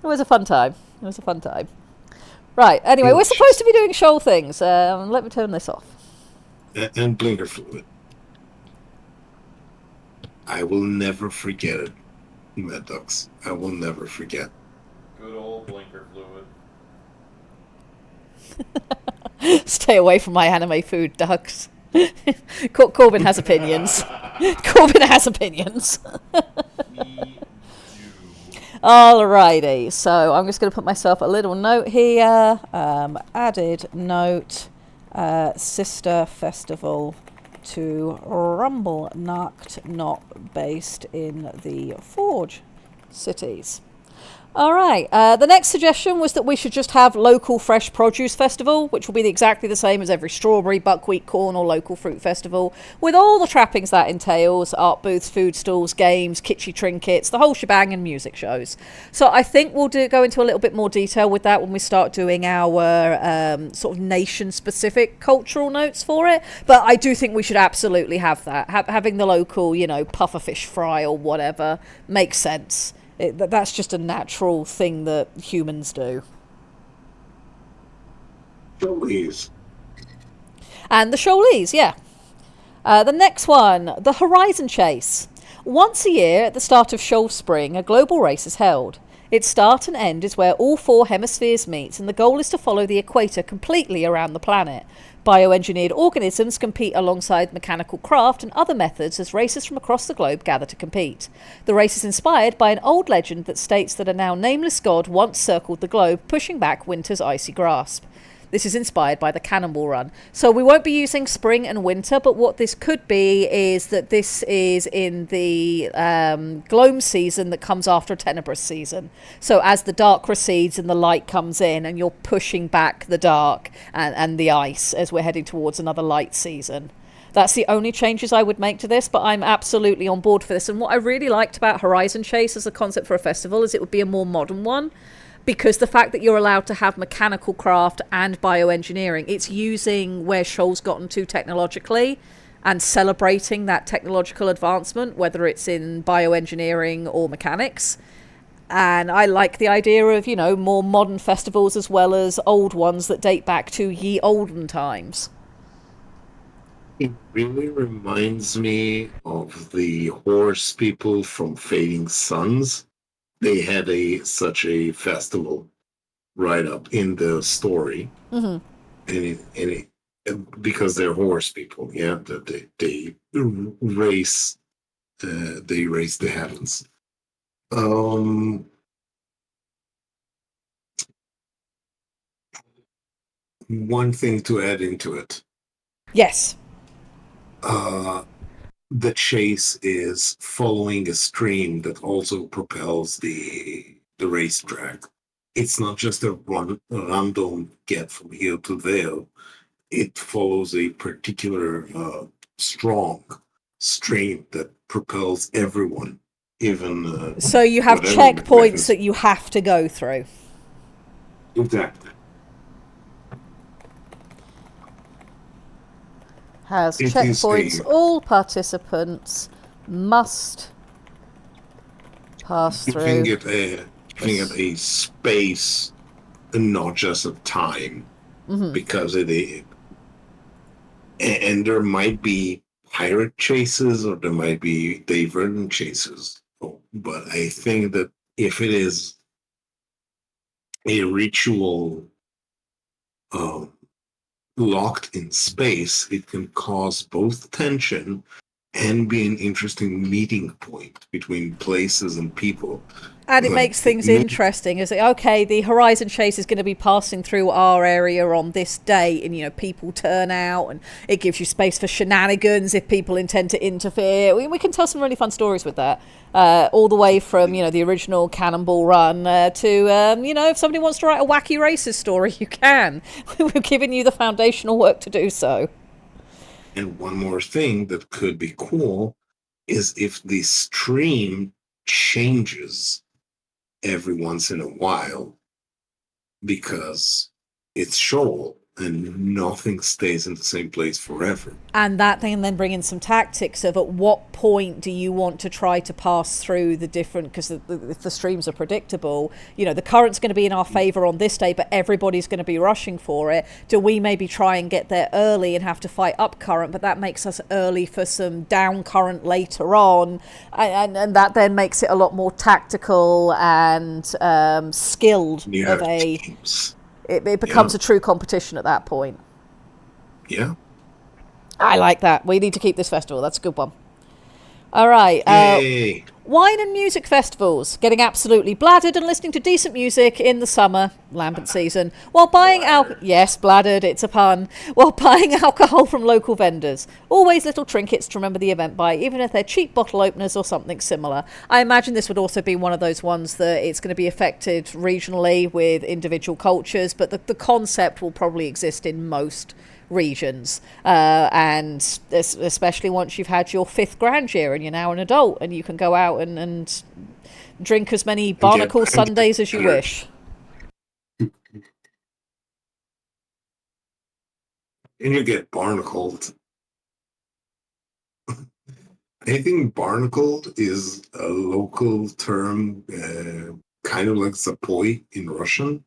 was a fun time. Right, anyway, we're supposed to be doing shoal things. Let me turn this off. And blinker fluid. I will never forget it, Mad Ducks. I will never forget. Good old blinker fluid. Stay away from my anime food, Ducks. Corbin has opinions. Corbin has opinions. Alrighty, so I'm just going to put myself a little note here. Added note, sister festival to Rumble Nacht, not based in the Forge cities. All right. The next suggestion was that we should just have local fresh produce festival, which will be exactly the same as every strawberry, buckwheat, corn, or local fruit festival, with all the trappings that entails: art booths, food stalls, games, kitschy trinkets, the whole shebang, and music shows. So I think we'll go into a little bit more detail with that when we start doing our sort of nation-specific cultural notes for it. But I do think we should absolutely have that. Having the local, pufferfish fry or whatever makes sense. That's just a natural thing that humans do. Shoalies. And the shoalies, yeah. The next one, the Horizon Chase. Once a year, at the start of shoal spring, a global race is held. Its start and end is where all four hemispheres meet, and the goal is to follow the equator completely around the planet. Bioengineered organisms compete alongside mechanical craft and other methods as racers from across the globe gather to compete. The race is inspired by an old legend that states that a now nameless god once circled the globe, pushing back winter's icy grasp. This is inspired by the Cannonball Run. So we won't be using spring and winter, but what this could be is that this is in the gloam season that comes after a tenebrous season. So as the dark recedes and the light comes in, and you're pushing back the dark and the ice as we're heading towards another light season. That's the only changes I would make to this, but I'm absolutely on board for this. And what I really liked about Horizon Chase as a concept for a festival is it would be a more modern one. Because the fact that you're allowed to have mechanical craft and bioengineering, it's using where shoal's gotten to technologically and celebrating that technological advancement, whether it's in bioengineering or mechanics. And I like the idea of, more modern festivals as well as old ones that date back to ye olden times. It really reminds me of the horse people from Fading Suns. They had such a festival right up in the story, Mm-hmm. because they're horse people, that they race the heavens, Um, one thing to add into it. Yes. Uh, the chase is following a stream that also propels the racetrack. It's not just a random get from here to there. It follows a particular strong stream that propels everyone, even So you have whatever checkpoints methods. that you have to go through. Exactly. Has It is checkpoints all participants must pass giving through. it a space and not just a time, because and there might be pirate chases or there might be divergent chases. But I think that if it is a ritual um, locked in space, it can cause both tension and be an interesting meeting point between places and people. And it Like makes things interesting. Is it okay? The Horizon Chase is going to be passing through our area on this date, and people turn out, and it gives you space for shenanigans if people intend to interfere. We can tell some really fun stories with that, all the way from the original Cannonball Run to if somebody wants to write a wacky races story, you can. We've given you the foundational work to do so. And one more thing that could be cool is if the stream changes every once in a while, because it's SHOAL and nothing stays in the same place forever. And that thing then bring in some tactics of at what point do you want to try to pass through the different, because if the streams are predictable, the current's going to be in our favor on this day, but everybody's going to be rushing for it. Do we maybe try and get there early and have to fight up current, but that makes us early for some down current later on, and that then makes it a lot more tactical and skilled of a Teams. it becomes a true competition at that point. Yeah. I like that. We need to keep this festival. That's a good one. All right. Yay. Wine and music festivals. Getting absolutely bladdered and listening to decent music in the summer, lambent season, while buying alcohol. Yes, bladdered, it's a pun. While buying alcohol from local vendors. Always little trinkets to remember the event by, even if they're cheap bottle openers or something similar. I imagine this would also be one of those ones that it's going to be affected regionally with individual cultures, but the concept will probably exist in most regions, and especially once you've had your 5th grand year and you're now an adult and you can go out and drink as many barnacle Sundays as you wish. And you get barnacled. I think barnacled is a local term, kind of like zapoi in Russian,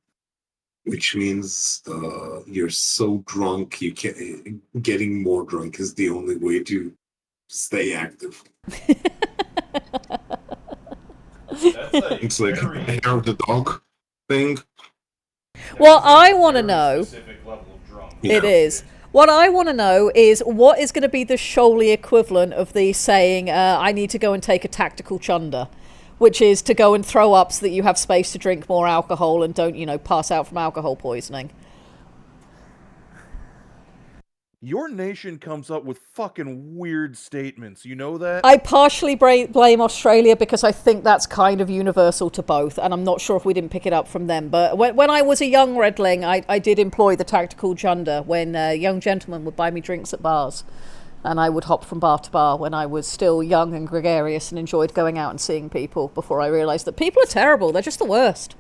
which means you're so drunk you can't. Getting more drunk is the only way to stay active. It's like hair of the dog thing. What I want to know, specific level of drunk. it is. What I want to know is what is going to be the Shoaly equivalent of the saying, I need to go and take a tactical chunder, which is to go and throw up so that you have space to drink more alcohol and don't, pass out from alcohol poisoning. Your nation comes up with fucking weird statements. You know that? I partially blame Australia because I think that's kind of universal to both, and I'm not sure if we didn't pick it up from them. But when I was a young redling, I did employ the tactical chunder when young gentlemen would buy me drinks at bars. And I would hop from bar to bar when I was still young and gregarious and enjoyed going out and seeing people before I realised that people are terrible. They're just the worst.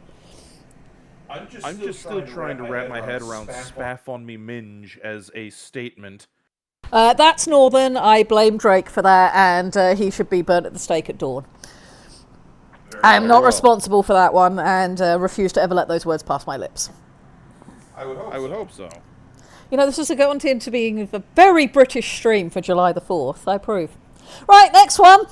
I'm just still trying to wrap my head around spaff on me minge as a statement. That's Northern. I blame Drake for that, and he should be burnt at the stake at dawn. I am not responsible for that one, and refuse to ever let those words pass my lips. I would hope so. This is going into being a very British stream for July the 4th. I approve. Right, next one.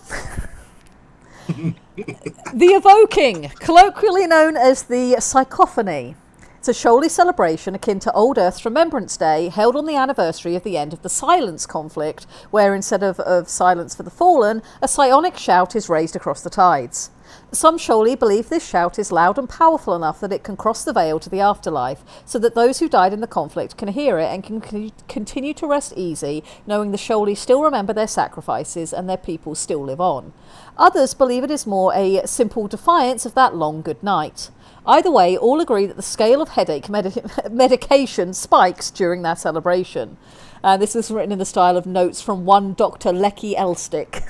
The Evoking, colloquially known as the Psychophony. It's a Shoaly celebration akin to Old Earth's Remembrance Day, held on the anniversary of the end of the Silence conflict, where instead of silence for the fallen, a psionic shout is raised across the tides. Some surely believe this shout is loud and powerful enough that it can cross the veil to the afterlife, so that those who died in the conflict can hear it and can continue to rest easy, knowing the Shoali still remember their sacrifices and their people still live on. Others believe it is more a simple defiance of that long good night. Either way, all agree that the scale of headache medication spikes during that celebration. This is written in the style of notes from one Dr. Lecky Elstick.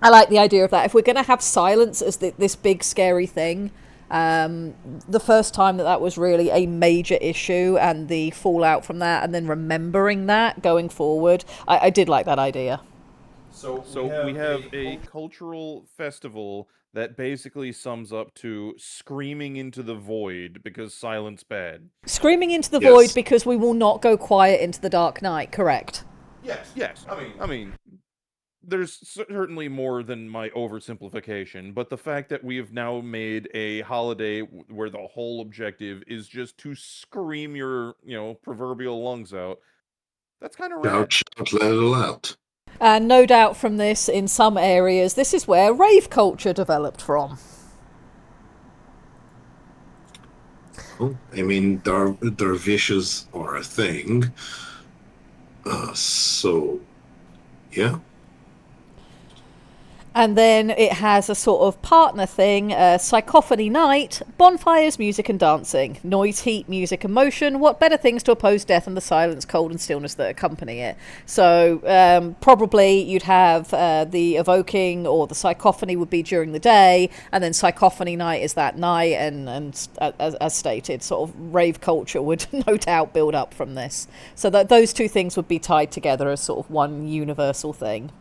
I like the idea of that. If we're going to have silence as this big scary thing, the first time that was really a major issue and the fallout from that, and then remembering that going forward, I did like that idea. So we have a cultural festival that basically sums up to screaming into the void because silence bad. Screaming into the Yes. void because we will not go quiet into the dark night, correct? Yes. I mean, there's certainly more than my oversimplification, but the fact that we have now made a holiday where the whole objective is just to scream your, proverbial lungs out, that's kind of rad. Shout, let it all out. And no doubt from this, in some areas, this is where rave culture developed from. Well, I mean, dervishes are a thing. So, yeah. And then it has a sort of partner thing, psychophony night, bonfires, music and dancing, noise, heat, music and motion. What better things to oppose death and the silence, cold and stillness that accompany it? So probably you'd have the evoking or the psychophony would be during the day, and then psychophony night is that night, and as stated, sort of rave culture would no doubt build up from this. So that those two things would be tied together as sort of one universal thing.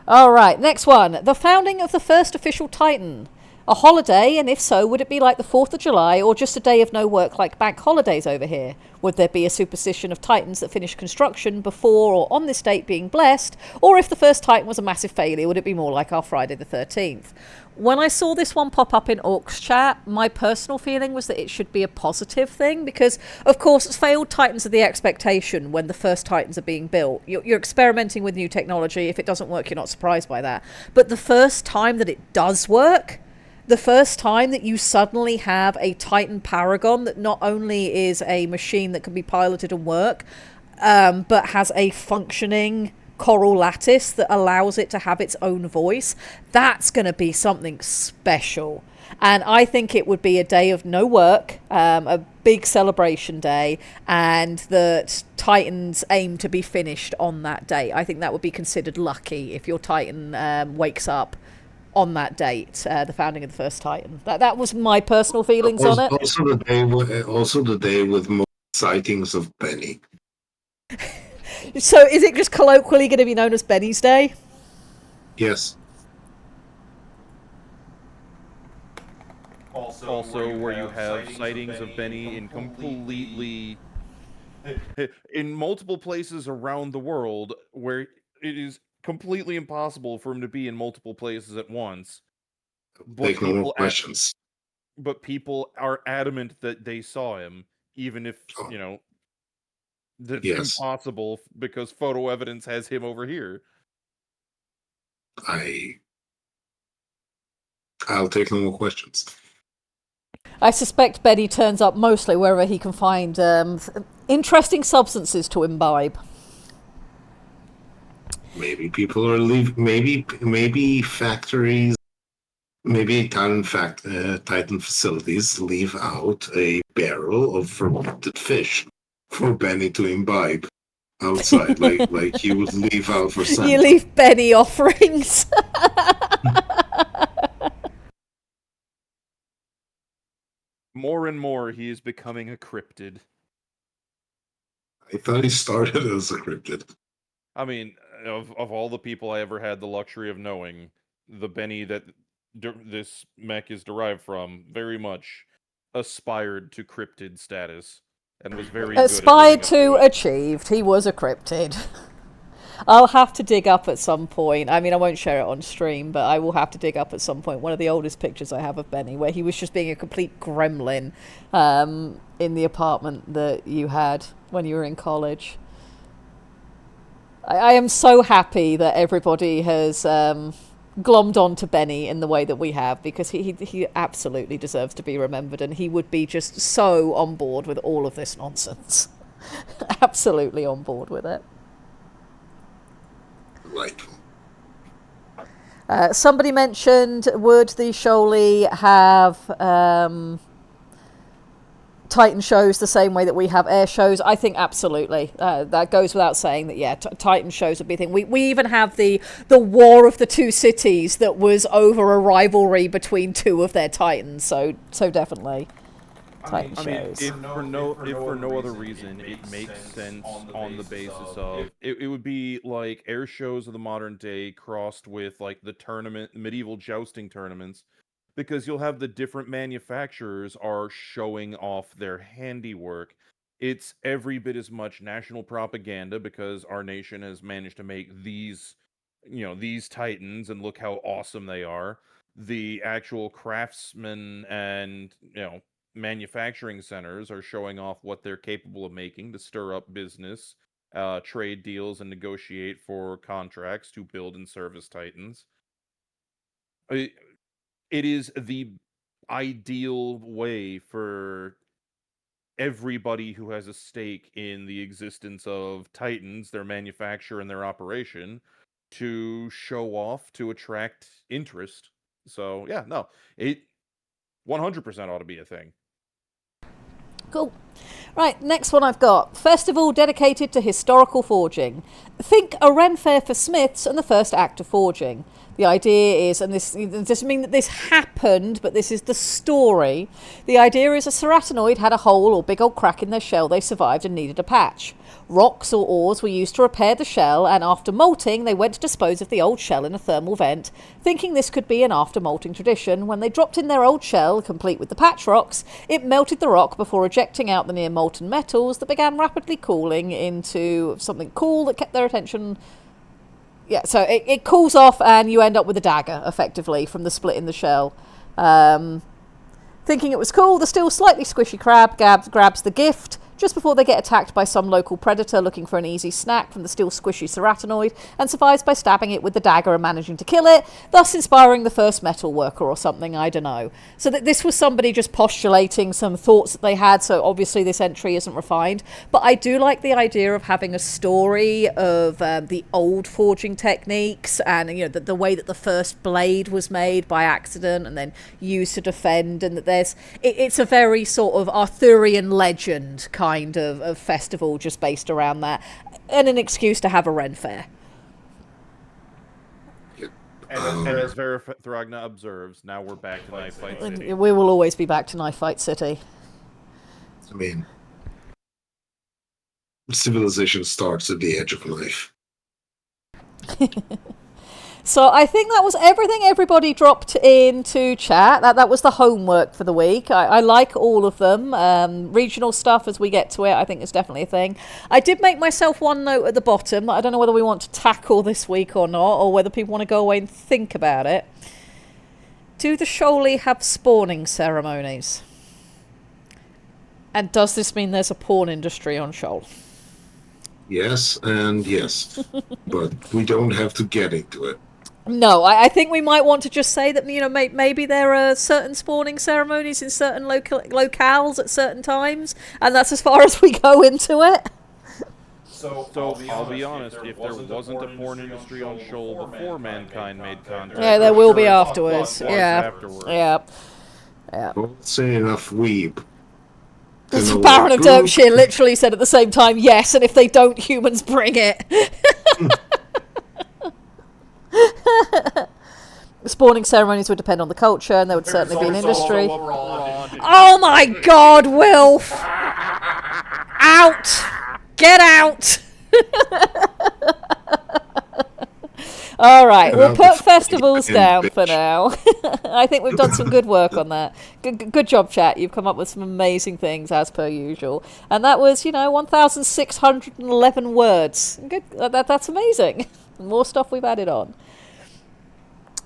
All right, next one. The founding of the first official Titan. A holiday, and if so, would it be like the 4th of July or just a day of no work like bank holidays over here? Would there be a superstition of Titans that finished construction before or on this date being blessed? Or if the first Titan was a massive failure, would it be more like our Friday the 13th? When I saw this one pop up in Orcs chat, my personal feeling was that it should be a positive thing because, of course, failed Titans are the expectation when the first Titans are being built. You're experimenting with new technology. If it doesn't work, you're not surprised by that. But the first time that it does work, the first time that you suddenly have a Titan Paragon that not only is a machine that can be piloted and work, but has a functioning coral lattice that allows it to have its own voice, that's going to be something special. And I think it would be a day of no work, a big celebration day, and that Titans aim to be finished on that day. I think that would be considered lucky if your Titan wakes up on that date, the founding of the first Titan. That was my personal feelings on it. Also the day with more sightings of Benny. So is it just colloquially going to be known as Benny's Day? Yes. Also where you have sightings of Benny in completely in multiple places around the world where it is completely impossible for him to be in multiple places at once. Take no more questions. But people are adamant that they saw him, even if, that's impossible because photo evidence has him over here. I'll take no more questions. I suspect Benny turns up mostly wherever he can find interesting substances to imbibe. Maybe people are leaving. Maybe factories, maybe Titan facilities leave out a barrel of fermented fish for Benny to imbibe outside, like you would leave out for Santa. You leave Benny offerings. More and more, he is becoming a cryptid. I thought he started as a cryptid. I mean, of all the people I ever had the luxury of knowing, the Benny that this mech is derived from very much aspired to cryptid status and was very good aspired at to, achieved. He was a cryptid. I'll have to dig up at some point. I mean, I won't share it on stream, but I will have to dig up at some point one of the oldest pictures I have of Benny, where he was just being a complete gremlin in the apartment that you had when you were in college. I am so happy that everybody has glommed on to Benny in the way that we have, because he absolutely deserves to be remembered, and he would be just so on board with all of this nonsense. Absolutely on board with it. Delightful. Somebody mentioned, would the SHOAL have Titan shows the same way that we have air shows? I think absolutely. That goes without saying that, yeah, Titan shows would be a thing. We even have the war of the two cities that was over a rivalry between two of their Titans, so definitely. Titan shows. If for no other reason, it makes sense on the basis of it would be like air shows of the modern day crossed with like the medieval jousting tournaments, because you'll have the different manufacturers are showing off their handiwork. It's every bit as much national propaganda because our nation has managed to make these Titans, and look how awesome they are. The actual craftsmen and manufacturing centers are showing off what they're capable of making to stir up business, trade deals, and negotiate for contracts to build and service Titans. It is the ideal way for everybody who has a stake in the existence of Titans, their manufacture and their operation, to show off, to attract interest. So yeah, no, it 100% ought to be a thing. Cool. Right, next one I've got. Festival dedicated to historical forging. Think a Ren Fair for smiths and the first act of forging. The idea is, and this doesn't mean that this happened, but this is the story. The idea is a ceratinoid had a hole or big old crack in their shell they survived and needed a patch. Rocks or ores were used to repair the shell, and after molting, they went to dispose of the old shell in a thermal vent, thinking this could be an after-molting tradition. When they dropped in their old shell, complete with the patch rocks, it melted the rock before ejecting out the near molten metals that began rapidly cooling into something cool that kept their attention. Yeah, so it cools off and you end up with a dagger, effectively, from the split in the shell. Thinking it was cool, the still slightly squishy crab grabs the gift just before they get attacked by some local predator looking for an easy snack from the still squishy ceratinoid, and survives by stabbing it with the dagger and managing to kill it, thus inspiring the first metal worker or something, I don't know. So that this was somebody just postulating some thoughts that they had, so obviously this entry isn't refined, but I do like the idea of having a story of the old forging techniques, and the way that the first blade was made by accident and then used to defend, and that it's a very sort of Arthurian legend kind of festival just based around that, and an excuse to have a Ren Fair. And as Vera Thragna observes, now we're back to Knife Fight City. We will always be back to Knife Fight City. I mean, civilization starts at the edge of life. So I think that was everything everybody dropped into chat. That was the homework for the week. I like all of them. Regional stuff as we get to it, I think is definitely a thing. I did make myself one note at the bottom. I don't know whether we want to tackle this week or not, or whether people want to go away and think about it. Do the SHOAL have spawning ceremonies? And does this mean there's a porn industry on SHOAL? Yes and yes, but we don't have to get into it. No, I think we might want to just say that, maybe there are certain spawning ceremonies in certain locales at certain times, and that's as far as we go into it. So I'll be honest, if there wasn't a porn industry on SHOAL before mankind made contact... Yeah, there will be afterwards. Yeah. Don't say enough weeb. The Baron of Derbyshire literally said at the same time, yes, and if they don't, humans bring it. Spawning ceremonies would depend on the culture, and there would certainly be an industry. Oh my god, Wilf! Out! Get out! Alright, we'll put festivals down for now. I think we've done some good work on that. Good job, chat. You've come up with some amazing things, as per usual. And that was, 1,611 words. Good. That's amazing. More stuff we've added on.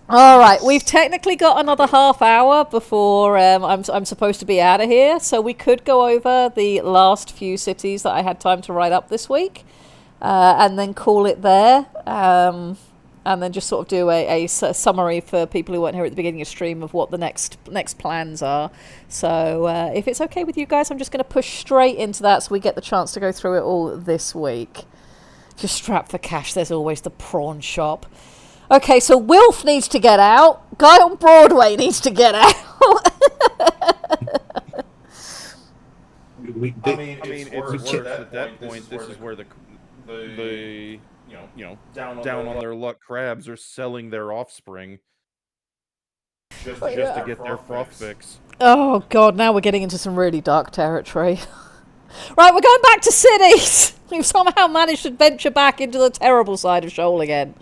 Alright, we've technically got another half hour before I'm supposed to be out of here, so we could go over the last few cities that I had time to write up this week. and then call it there. And then just sort of do a summary for people who weren't here at the beginning of stream of what the next plans are. So if it's okay with you guys, I'm just going to push straight into that so we get the chance to go through it all this week. If you're strapped for cash, there's always the prawn shop. Okay, so Wilf needs to get out. Guy on Broadway needs to get out. It's worse at that point. This is where the down on their luck crabs are selling their offspring just to get their froth fix. Oh god, now we're getting into some really dark territory. Right, we're going back to cities. We've somehow managed to venture back into the terrible side of SHOAL again.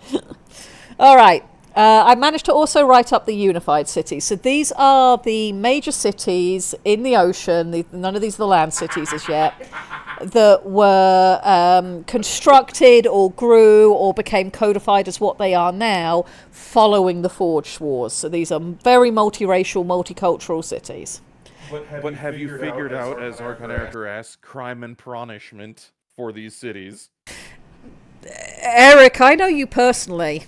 All right. I managed to also write up the unified cities. So these are the major cities in the ocean. None of these are the land cities as yet. That were constructed or grew or became codified as what they are now following the Forged Wars. So these are very multiracial, multicultural cities. But have you figured out, as our character asks, crime and punishment for these cities? Eric, I know you personally.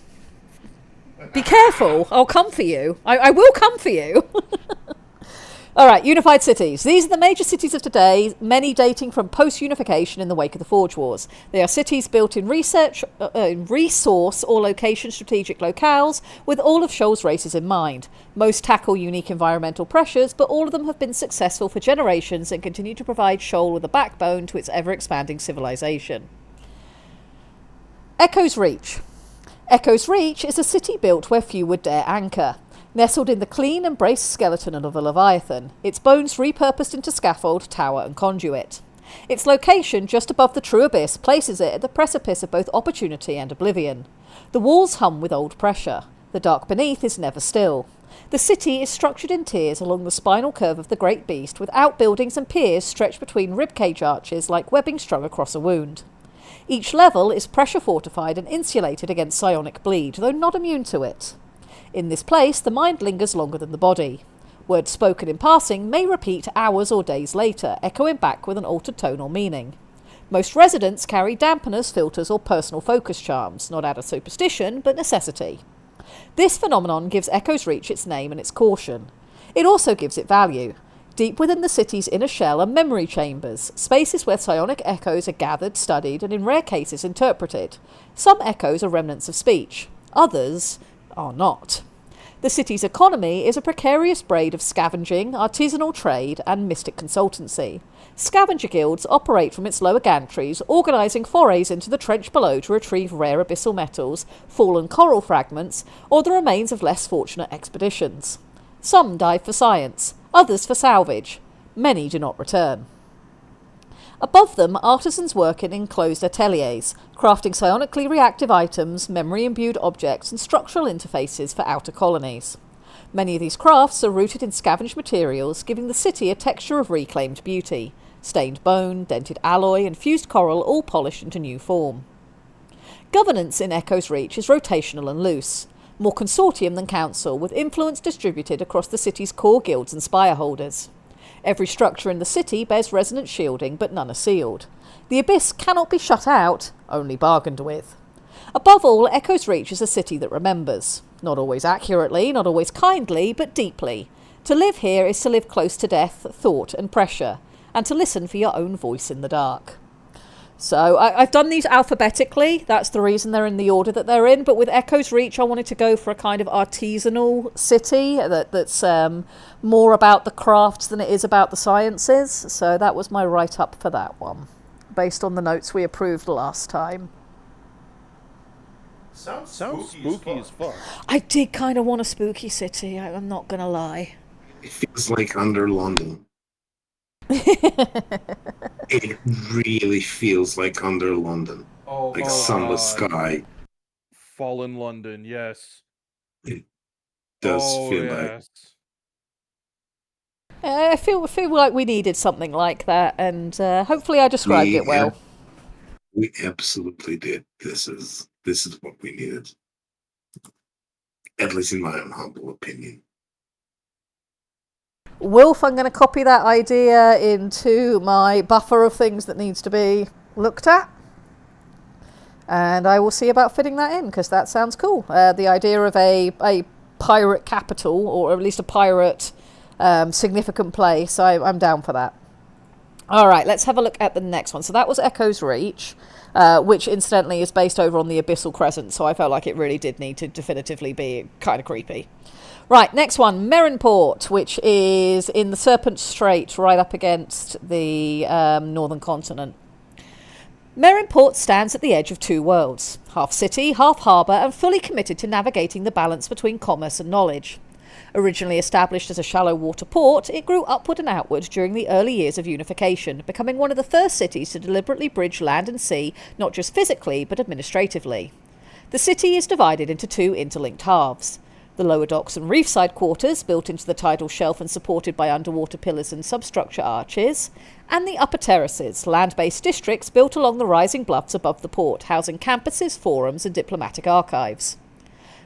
Be careful. I'll come for you. I will come for you. All right, unified cities. These are the major cities of today, many dating from post-unification in the wake of the Forge Wars. They are cities built in resource or location strategic locales with all of SHOAL's races in mind. Most tackle unique environmental pressures, but all of them have been successful for generations and continue to provide SHOAL with a backbone to its ever-expanding civilization. Echo's Reach. Echo's Reach is a city built where few would dare anchor. Nestled in the clean and braced skeleton of a leviathan, its bones repurposed into scaffold, tower and conduit. Its location, just above the true abyss, places it at the precipice of both opportunity and oblivion. The walls hum with old pressure. The dark beneath is never still. The city is structured in tiers along the spinal curve of the great beast, with outbuildings and piers stretched between ribcage arches like webbing strung across a wound. Each level is pressure fortified and insulated against psionic bleed, though not immune to it. In this place, the mind lingers longer than the body. Words spoken in passing may repeat hours or days later, echoing back with an altered tone or meaning. Most residents carry dampeners, filters, or personal focus charms, not out of superstition, but necessity. This phenomenon gives Echo's Reach its name and its caution. It also gives it value. Deep within the city's inner shell are memory chambers, spaces where psionic echoes are gathered, studied, and in rare cases interpreted. Some echoes are remnants of speech. Others are not. The city's economy is a precarious braid of scavenging, artisanal trade, and mystic consultancy. Scavenger guilds operate from its lower gantries, organising forays into the trench below to retrieve rare abyssal metals, fallen coral fragments, or the remains of less fortunate expeditions. Some dive for science, others for salvage. Many do not return. Above them, artisans work in enclosed ateliers, crafting psionically reactive items, memory-imbued objects, and structural interfaces for outer colonies. Many of these crafts are rooted in scavenged materials, giving the city a texture of reclaimed beauty. Stained bone, dented alloy, and fused coral all polished into new form. Governance in Echo's Reach is rotational and loose, more consortium than council, with influence distributed across the city's core guilds and spire holders. Every structure in the city bears resonant shielding, but none are sealed. The abyss cannot be shut out, only bargained with. Above all, Echo's Reach is a city that remembers. Not always accurately, not always kindly, but deeply. To live here is to live close to death, thought and pressure, and to listen for your own voice in the dark. So I've done these alphabetically. That's the reason they're in the order that they're in. But with Echo's Reach, I wanted to go for a kind of artisanal city that's more about the crafts than it is about the sciences. So that was my write-up for that one, based on the notes we approved last time. Sounds spooky as fuck. I did kind of want a spooky city, I'm not going to lie. It feels like under London. It really feels like under London. Like sunless sky. Fallen London, yes. It does feel yes. I feel like we needed something like that, and hopefully I described it well. We absolutely did. This is what we needed. At least in my own humble opinion. Wilf, I'm going to copy that idea into my buffer of things that needs to be looked at. And I will see about fitting that in, because that sounds cool. The idea of a pirate capital, or at least a pirate significant place, I'm down for that. All right, let's have a look at the next one. So that was Echo's Reach, which incidentally is based over on the Abyssal Crescent, so I felt like it really did need to definitively be kind of creepy. Right, next one, Merinport, which is in the Serpent Strait, right up against the northern continent. Merinport stands at the edge of two worlds, half city, half harbour, and fully committed to navigating the balance between commerce and knowledge. Originally established as a shallow water port, it grew upward and outward during the early years of unification, becoming one of the first cities to deliberately bridge land and sea, not just physically, but administratively. The city is divided into two interlinked halves. The lower docks and reefside quarters, built into the tidal shelf and supported by underwater pillars and substructure arches, and the upper terraces, land-based districts built along the rising bluffs above the port, housing campuses, forums and diplomatic archives.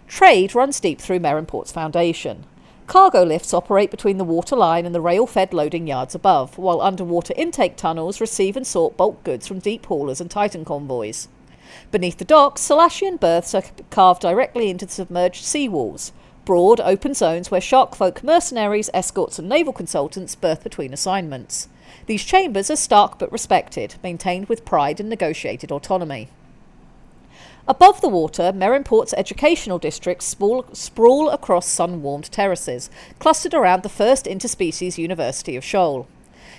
Trade runs deep through Merinport's foundation. Cargo lifts operate between the waterline and the rail-fed loading yards above, while underwater intake tunnels receive and sort bulk goods from deep haulers and Titan convoys. Beneath the docks, Selachian berths are carved directly into the submerged seawalls, broad, open zones where sharkfolk mercenaries, escorts and naval consultants berth between assignments. These chambers are stark but respected, maintained with pride and negotiated autonomy. Above the water, Merinport's educational districts sprawl across sun-warmed terraces, clustered around the first interspecies University of SHOAL.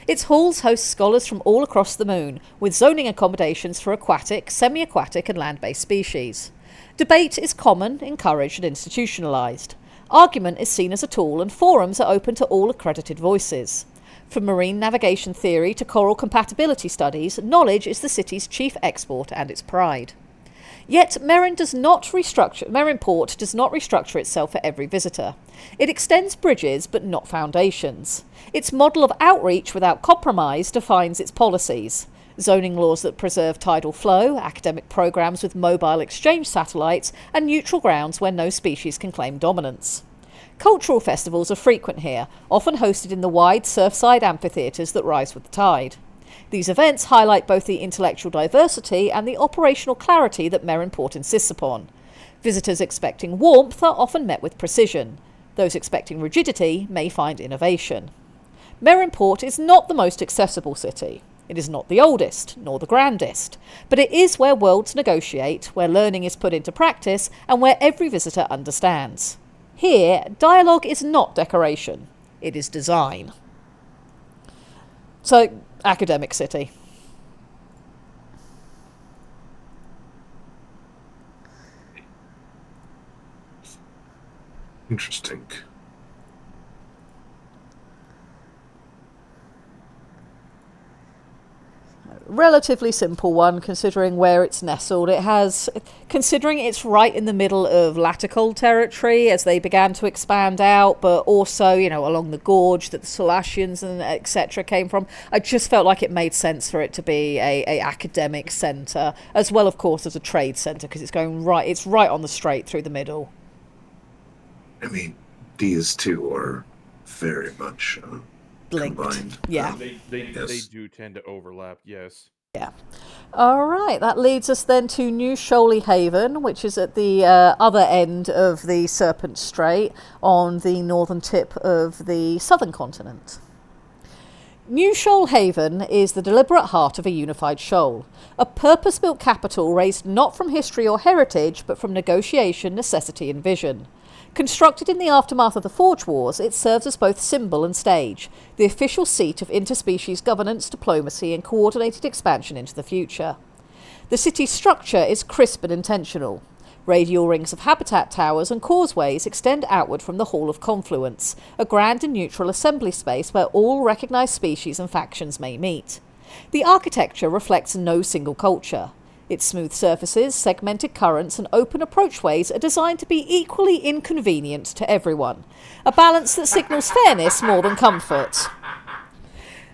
Its halls host scholars from all across the moon, with zoning accommodations for aquatic, semi-aquatic and land-based species. Debate is common, encouraged and institutionalised. Argument is seen as a tool, and forums are open to all accredited voices. From marine navigation theory to coral compatibility studies, knowledge is the city's chief export and its pride. Yet Merinport does not restructure itself for every visitor. It extends bridges but not foundations. Its model of outreach without compromise defines its policies. Zoning laws that preserve tidal flow, academic programs with mobile exchange satellites, and neutral grounds where no species can claim dominance. Cultural festivals are frequent here, often hosted in the wide surfside amphitheatres that rise with the tide. These events highlight both the intellectual diversity and the operational clarity that Merinport insists upon. Visitors expecting warmth are often met with precision. Those expecting rigidity may find innovation. Merinport is not the most accessible city. It is not the oldest, nor the grandest, but it is where worlds negotiate, where learning is put into practice, and where every visitor understands. Here, dialogue is not decoration. It is design. So, academic city. Interesting. Relatively simple one, considering where it's nestled. Considering it's right in the middle of Laticold territory as they began to expand out, but also, along the gorge that the Selachians and etc. came from, I just felt like it made sense for it to be a academic centre, as well, of course, as a trade centre, because it's right on the strait through the middle. I mean, these two are very much linked. Combined. Yeah. They do tend to overlap, yes. Yeah. All right, that leads us then to New Shoaly Haven, which is at the other end of the Serpent Strait on the northern tip of the southern continent. New Shoal Haven is the deliberate heart of a unified shoal, a purpose-built capital raised not from history or heritage, but from negotiation, necessity and vision. Constructed in the aftermath of the Forge Wars, it serves as both symbol and stage, the official seat of interspecies governance, diplomacy and coordinated expansion into the future. The city's structure is crisp and intentional. Radial rings of habitat towers and causeways extend outward from the Hall of Confluence, a grand and neutral assembly space where all recognised species and factions may meet. The architecture reflects no single culture. Its smooth surfaces, segmented currents and open approachways are designed to be equally inconvenient to everyone, a balance that signals fairness more than comfort.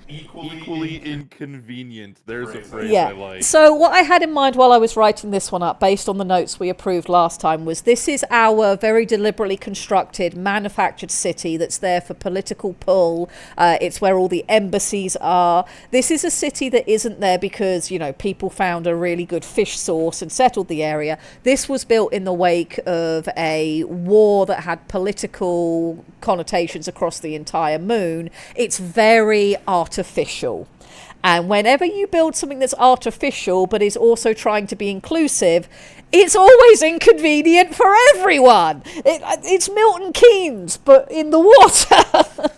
Equally inconvenient. There's a phrase Yeah. I like. So what I had in mind while I was writing this one up, based on the notes we approved last time, was this is our very deliberately constructed, manufactured city that's there for political pull. It's where all the embassies are. This is a city that isn't there because, you know, people found a really good fish source and settled the area. This was built in the wake of a war that had political connotations across the entire moon. It's very artificial. And whenever you build something that's artificial but is also trying to be inclusive, it's always inconvenient for everyone. It's Milton Keynes, but in the water.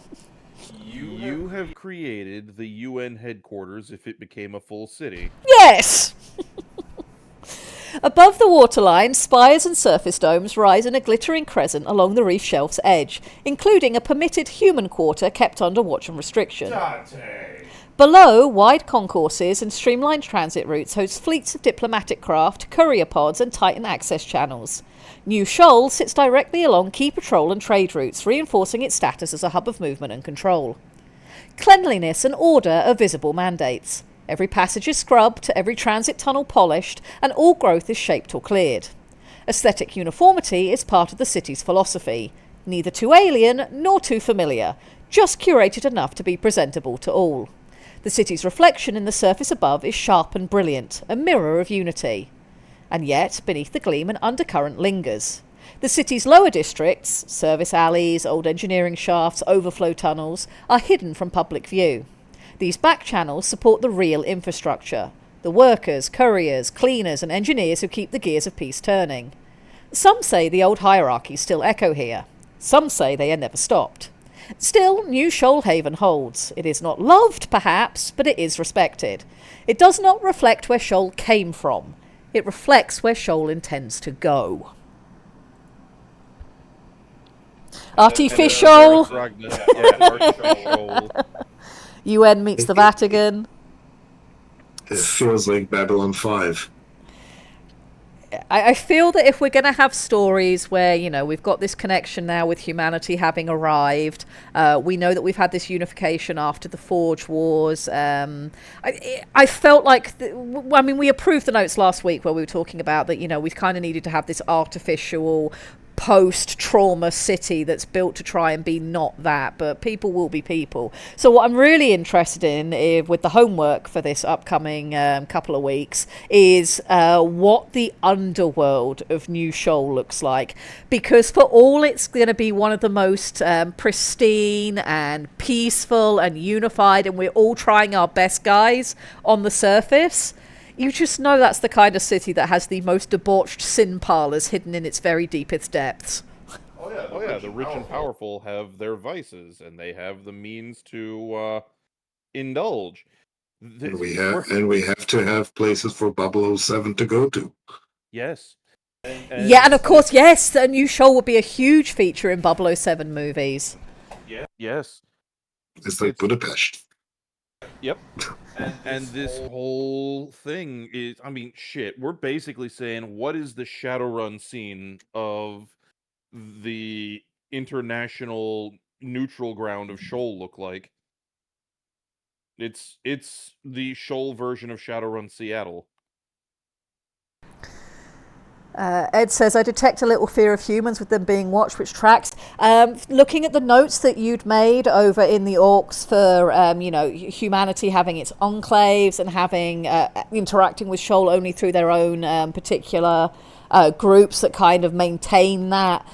You have created the UN headquarters if it became a full city. Yes! Above the waterline, spires and surface domes rise in a glittering crescent along the reef shelf's edge, including a permitted human quarter kept under watch and restriction. Below, wide concourses and streamlined transit routes host fleets of diplomatic craft, courier pods and Titan access channels. New SHOAL sits directly along key patrol and trade routes, reinforcing its status as a hub of movement and control. Cleanliness and order are visible mandates. Every passage is scrubbed, every transit tunnel polished, and all growth is shaped or cleared. Aesthetic uniformity is part of the city's philosophy. Neither too alien nor too familiar, just curated enough to be presentable to all. The city's reflection in the surface above is sharp and brilliant, a mirror of unity. And yet, beneath the gleam, an undercurrent lingers. The city's lower districts, service alleys, old engineering shafts, overflow tunnels, are hidden from public view. These back channels support the real infrastructure, the workers, couriers, cleaners and engineers who keep the gears of peace turning. Some say the old hierarchies still echo here. Some say they are never stopped. Still, New Shoalhaven holds. It is not loved, perhaps, but it is respected. It does not reflect where Shoal came from. It reflects where Shoal intends to go. Artificial. UN meets the Vatican. It feels like Babylon 5. I feel that if we're going to have stories where, you know, we've got this connection now with humanity having arrived, we know that we've had this unification after the Forge Wars. I felt like, we approved the notes last week where we were talking about that, you know, we've kind of needed to have this artificial post-trauma city that's built to try and be not that, but people will be people. So what I'm really interested in with the homework for this upcoming couple of weeks is what the underworld of New Shoal looks like, because for all it's going to be one of the most pristine and peaceful and unified, and we're all trying our best, guys, on the surface, you just know that's the kind of city that has the most debauched sin parlors hidden in its very deepest depths. Oh yeah, the rich and powerful have their vices, and they have the means to indulge. And we have to have places for 007 to go to. Yes. And of course, yes, the New Shoal would be a huge feature in 007 movies. Yeah. Yes. It's like Budapest. Yep. And this whole thing is, shit, we're basically saying, what is the Shadowrun scene of the international neutral ground of Shoal look like? It's the Shoal version of Shadowrun Seattle. Ed says, I detect a little fear of humans with them being watched, which tracks. Looking at the notes that you'd made over in the orcs for, humanity having its enclaves and having interacting with Shoal only through their own particular groups that kind of maintain that,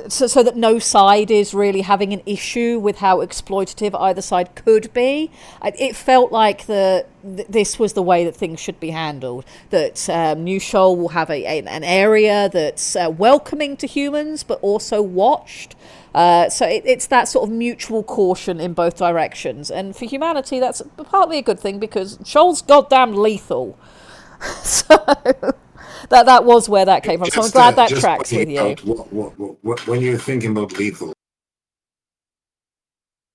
so that no side is really having an issue with how exploitative either side could be. It felt like this was the way that things should be handled. That New Shoal will have an area that's welcoming to humans, but also watched. So it's that sort of mutual caution in both directions. And for humanity, that's partly a good thing because Shoal's goddamn lethal. So that was where that came from. So I'm glad that tracks with you. When you're thinking about lethal,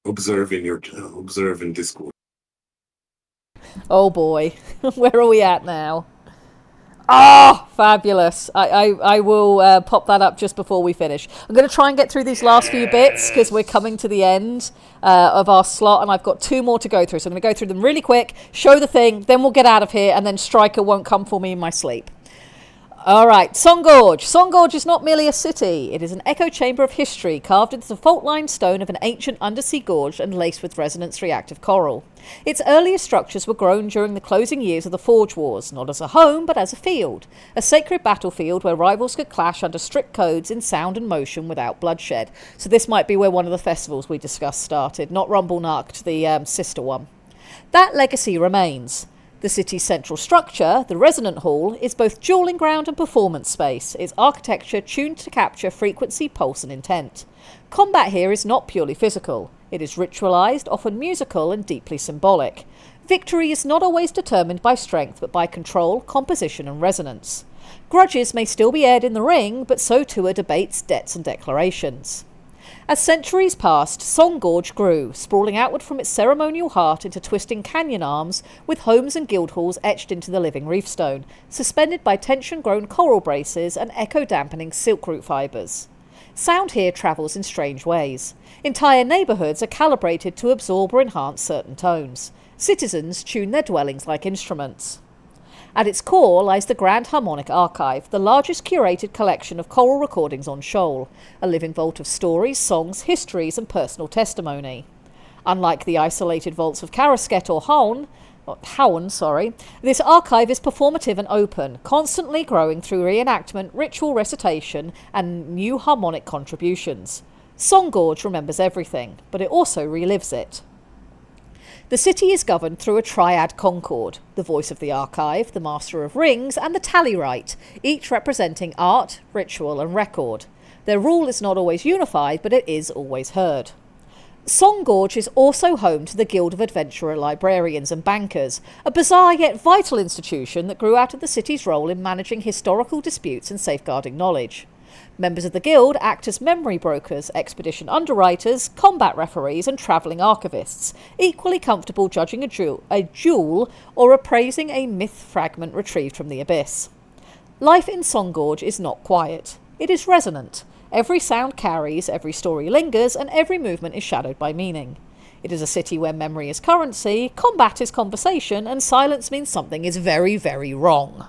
observe in Discord. Oh boy, where are we at now? Ah, fabulous. I will pop that up just before we finish. I'm going to try and get through these last few bits because we're coming to the end of our slot and I've got 2 more to go through. So I'm going to go through them really quick, show the thing, then we'll get out of here and then Striker won't come for me in my sleep. All right, Song Gorge. Song Gorge is not merely a city. It is an echo chamber of history carved into the fault-line stone of an ancient undersea gorge and laced with resonance-reactive coral. Its earliest structures were grown during the closing years of the Forge Wars, not as a home, but as a field. A sacred battlefield where rivals could clash under strict codes in sound and motion without bloodshed. So this might be where one of the festivals we discussed started, not Rumble Nacht, the sister one. That legacy remains. The city's central structure, the Resonant Hall, is both dueling ground and performance space, its architecture tuned to capture frequency, pulse and intent. Combat here is not purely physical. It is ritualized, often musical and deeply symbolic. Victory is not always determined by strength, but by control, composition and resonance. Grudges may still be aired in the ring, but so too are debates, debts and declarations. As centuries passed, Song Gorge grew, sprawling outward from its ceremonial heart into twisting canyon arms, with homes and guild halls etched into the living reef stone, suspended by tension-grown coral braces and echo-dampening silk root fibres. Sound here travels in strange ways. Entire neighbourhoods are calibrated to absorb or enhance certain tones. Citizens tune their dwellings like instruments. At its core lies the Grand Harmonic Archive, the largest curated collection of choral recordings on Shoal, a living vault of stories, songs, histories and personal testimony. Unlike the isolated vaults of Karasket or Howen, this archive is performative and open, constantly growing through reenactment, ritual recitation and new harmonic contributions. Song Gorge remembers everything, but it also relives it. The city is governed through a triad concord, the voice of the archive, the master of rings, and the tally-right, each representing art, ritual, and record. Their rule is not always unified, but it is always heard. Song Gorge is also home to the Guild of Adventurer Librarians and Bankers, a bizarre yet vital institution that grew out of the city's role in managing historical disputes and safeguarding knowledge. Members of the guild act as memory brokers, expedition underwriters, combat referees and travelling archivists, equally comfortable judging a duel or appraising a myth fragment retrieved from the abyss. Life in Song Gorge is not quiet. It is resonant. Every sound carries, every story lingers, and every movement is shadowed by meaning. It is a city where memory is currency, combat is conversation, and silence means something is very, very wrong.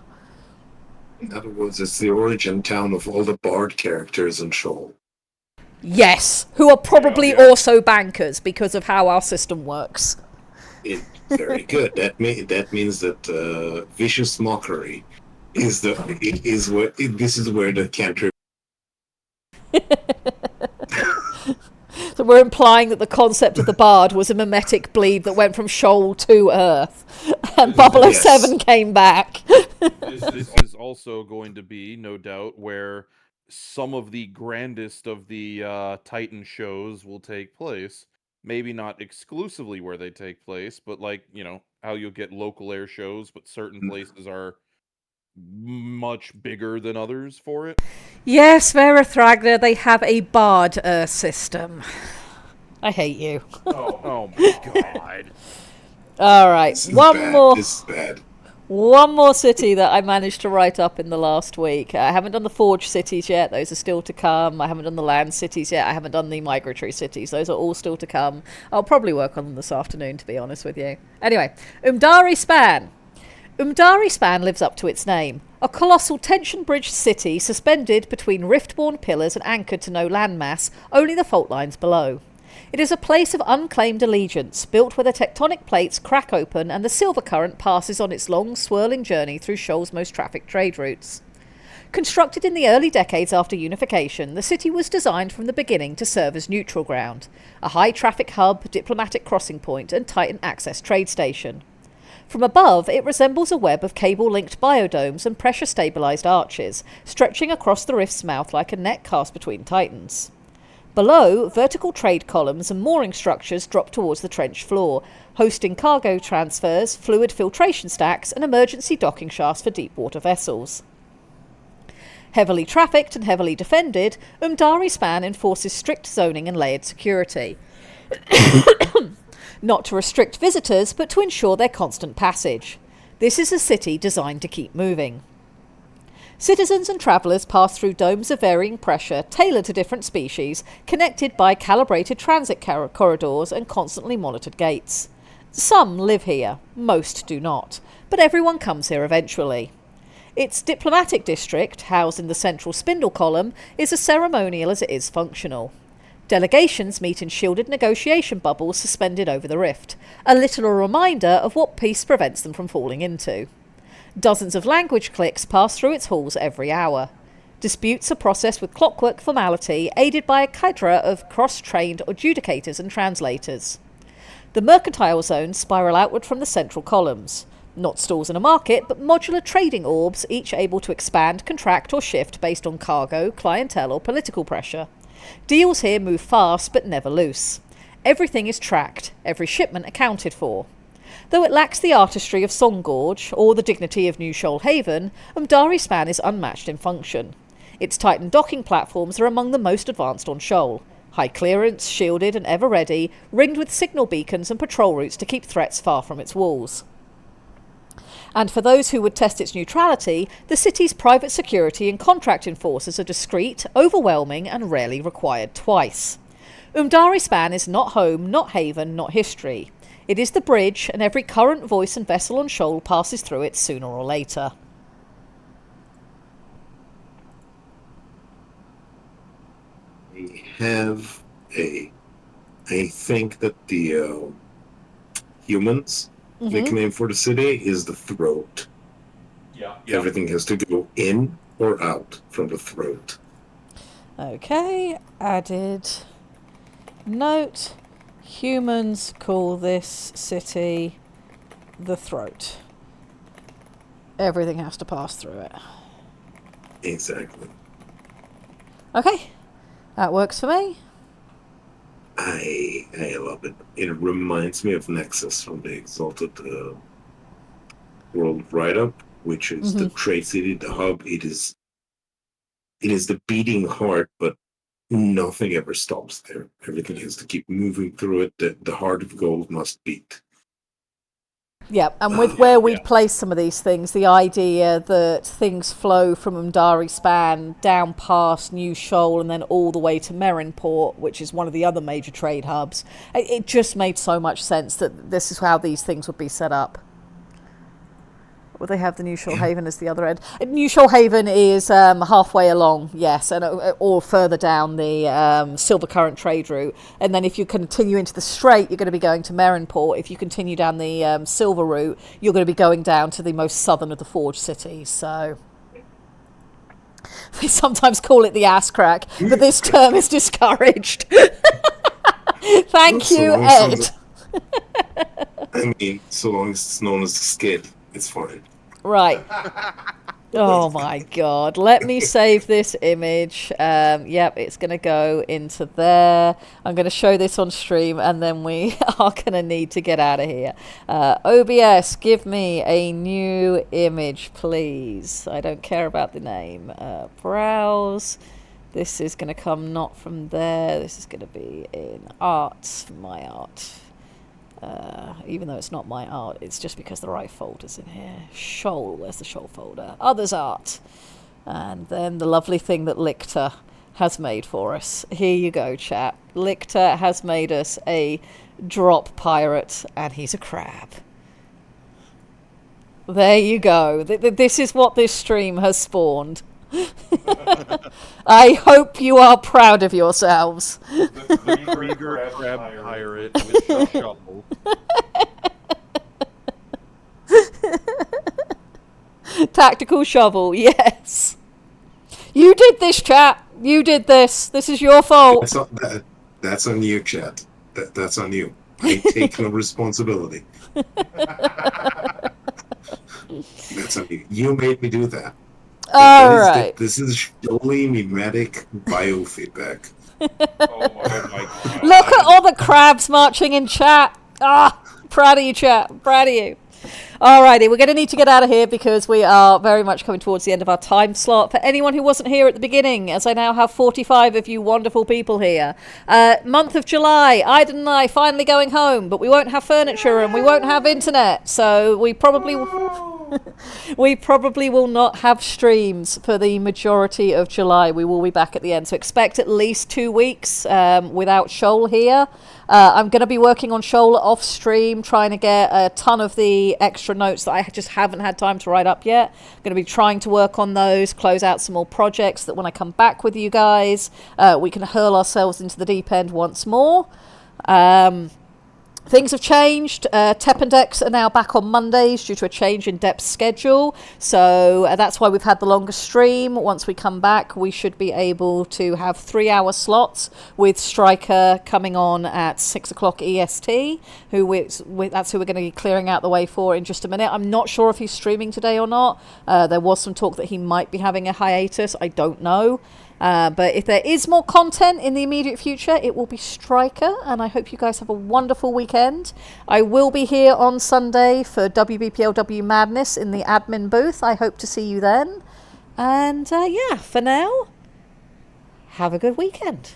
In other words, it's the origin town of all the bard characters in Shoal. Yes, who are probably also bankers because of how our system works. Very good. That means that vicious mockery is where the cantrip. So we're implying that the concept of the bard was a mimetic bleed that went from Shoal to Earth, and Bubble 07 came back. This is also going to be, no doubt, where some of the grandest of the Titan shows will take place. Maybe not exclusively where they take place, but like, how you'll get local air shows, but certain places are much bigger than others for it. Yes, Vera Thragner, they have a bard system. I hate you. Oh my god. All right, This is bad. One more city that I managed to write up in the last week. I haven't done the Forge cities yet. Those are still to come. I haven't done the land cities yet. I haven't done the migratory cities. Those are all still to come. I'll probably work on them this afternoon, to be honest with you. Anyway, Umdari Span. Umdari Span lives up to its name. A colossal tension-bridged city suspended between rift-borne pillars and anchored to no landmass, only the fault lines below. It is a place of unclaimed allegiance, built where the tectonic plates crack open and the silver current passes on its long, swirling journey through Shoal's most trafficked trade routes. Constructed in the early decades after unification, the city was designed from the beginning to serve as neutral ground, a high-traffic hub, diplomatic crossing point and Titan access trade station. From above, it resembles a web of cable-linked biodomes and pressure-stabilised arches, stretching across the rift's mouth like a net cast between titans. Below, vertical trade columns and mooring structures drop towards the trench floor, hosting cargo transfers, fluid filtration stacks and emergency docking shafts for deep-water vessels. Heavily trafficked and heavily defended, Umdari Span enforces strict zoning and layered security. Not to restrict visitors, but to ensure their constant passage. This is a city designed to keep moving. Citizens and travellers pass through domes of varying pressure, tailored to different species, connected by calibrated transit corridors and constantly monitored gates. Some live here, most do not, but everyone comes here eventually. Its diplomatic district, housed in the central spindle column, is as ceremonial as it is functional. Delegations meet in shielded negotiation bubbles suspended over the rift, a literal reminder of what peace prevents them from falling into. Dozens of language cliques pass through its halls every hour. Disputes are processed with clockwork formality, aided by a cadre of cross-trained adjudicators and translators. The mercantile zones spiral outward from the central columns. Not stalls in a market, but modular trading orbs, each able to expand, contract or shift based on cargo, clientele or political pressure. Deals here move fast but never loose. Everything is tracked, every shipment accounted for. Though it lacks the artistry of Songgorge or the dignity of New Shoal Haven, Umdari Span is unmatched in function. Its Titan docking platforms are among the most advanced on Shoal. High clearance, shielded and ever ready, ringed with signal beacons and patrol routes to keep threats far from its walls. And for those who would test its neutrality, the city's private security and contract enforcers are discreet, overwhelming and rarely required twice. Umdari Span is not home, not haven, not history. It is the bridge, and every current voice and vessel on Shoal passes through it sooner or later. I think that the humans nickname for the city is the throat. Yeah. Everything has to go in or out from the throat. Okay, added note. Humans call this city the throat. Everything has to pass through it. Exactly. Okay, that works for me. I love it. It reminds me of Nexus from the Exalted World Write-Up, which is the trade city, the hub. It is the beating heart, but nothing ever stops there. Everything has to keep moving through it. The heart of gold must beat. Yeah, and with where we'd place some of these things, the idea that things flow from Umdari Span down past New Shoal and then all the way to Merrinport, which is one of the other major trade hubs, it just made so much sense that this is how these things would be set up. Well, they have the New Shoal Haven as the other end. New Shoal Haven is halfway along, yes, and or further down the Silver Current trade route. And then if you continue into the Strait, you're going to be going to Merrinport. If you continue down the Silver route, you're going to be going down to the most southern of the Forge cities. So they sometimes call it the ass crack, but this term is discouraged. Thank you, Ed. I mean, so long as it's known as the skid, it's fine. Right. Oh my god. Let me save this image. Yep, it's going to go into there. I'm going to show this on stream and then we are going to need to get out of here. OBS, give me a new image, please. I don't care about the name. Browse. This is going to come not from there. This is going to be in art, my art. Even though it's not my art, it's just because the right folder's in here. Shoal, where's the Shoal folder? Others art. And then the lovely thing that Lictor has made for us. Here you go, chat. Lictor has made us a drop pirate, and he's a crab. There you go. This is what this stream has spawned. I hope you are proud of yourselves. The Krieger crab pirate with a shovel. Tactical shovel, yes. You did this, chat. You did this. This is your fault. That's on you, chat. That's on you. I take no responsibility. That's on you. You made me do that. All right. This is surely mimetic biofeedback. Oh my god. Look at all the crabs marching in chat. Proud of you, chat. Proud of you. Alrighty, we're going to need to get out of here because we are very much coming towards the end of our time slot. For anyone who wasn't here at the beginning, as I now have 45 of you wonderful people here, month of July, Iden and I finally going home, but we won't have furniture and we won't have internet, so we probably... We probably will not have streams for the majority of July. We will be back at the end. So expect at least 2 weeks without SHOAL here. I'm going to be working on SHOAL off stream, trying to get a ton of the extra notes that I just haven't had time to write up yet. I'm going to be trying to work on those, close out some more projects that when I come back with you guys, we can hurl ourselves into the deep end once more. Things have changed. Tep and Dex are now back on Mondays due to a change in Dep's schedule. So that's why we've had the longer stream. Once we come back, we should be able to have 3-hour slots with Striker coming on at 6 o'clock EST. That's who we're going to be clearing out the way for in just a minute. I'm not sure if he's streaming today or not. There was some talk that he might be having a hiatus. I don't know. But if there is more content in the immediate future, it will be Striker, and I hope you guys have a wonderful weekend. I will be here on Sunday for WBPLW Madness in the admin booth. I hope to see you then. And yeah, for now, have a good weekend.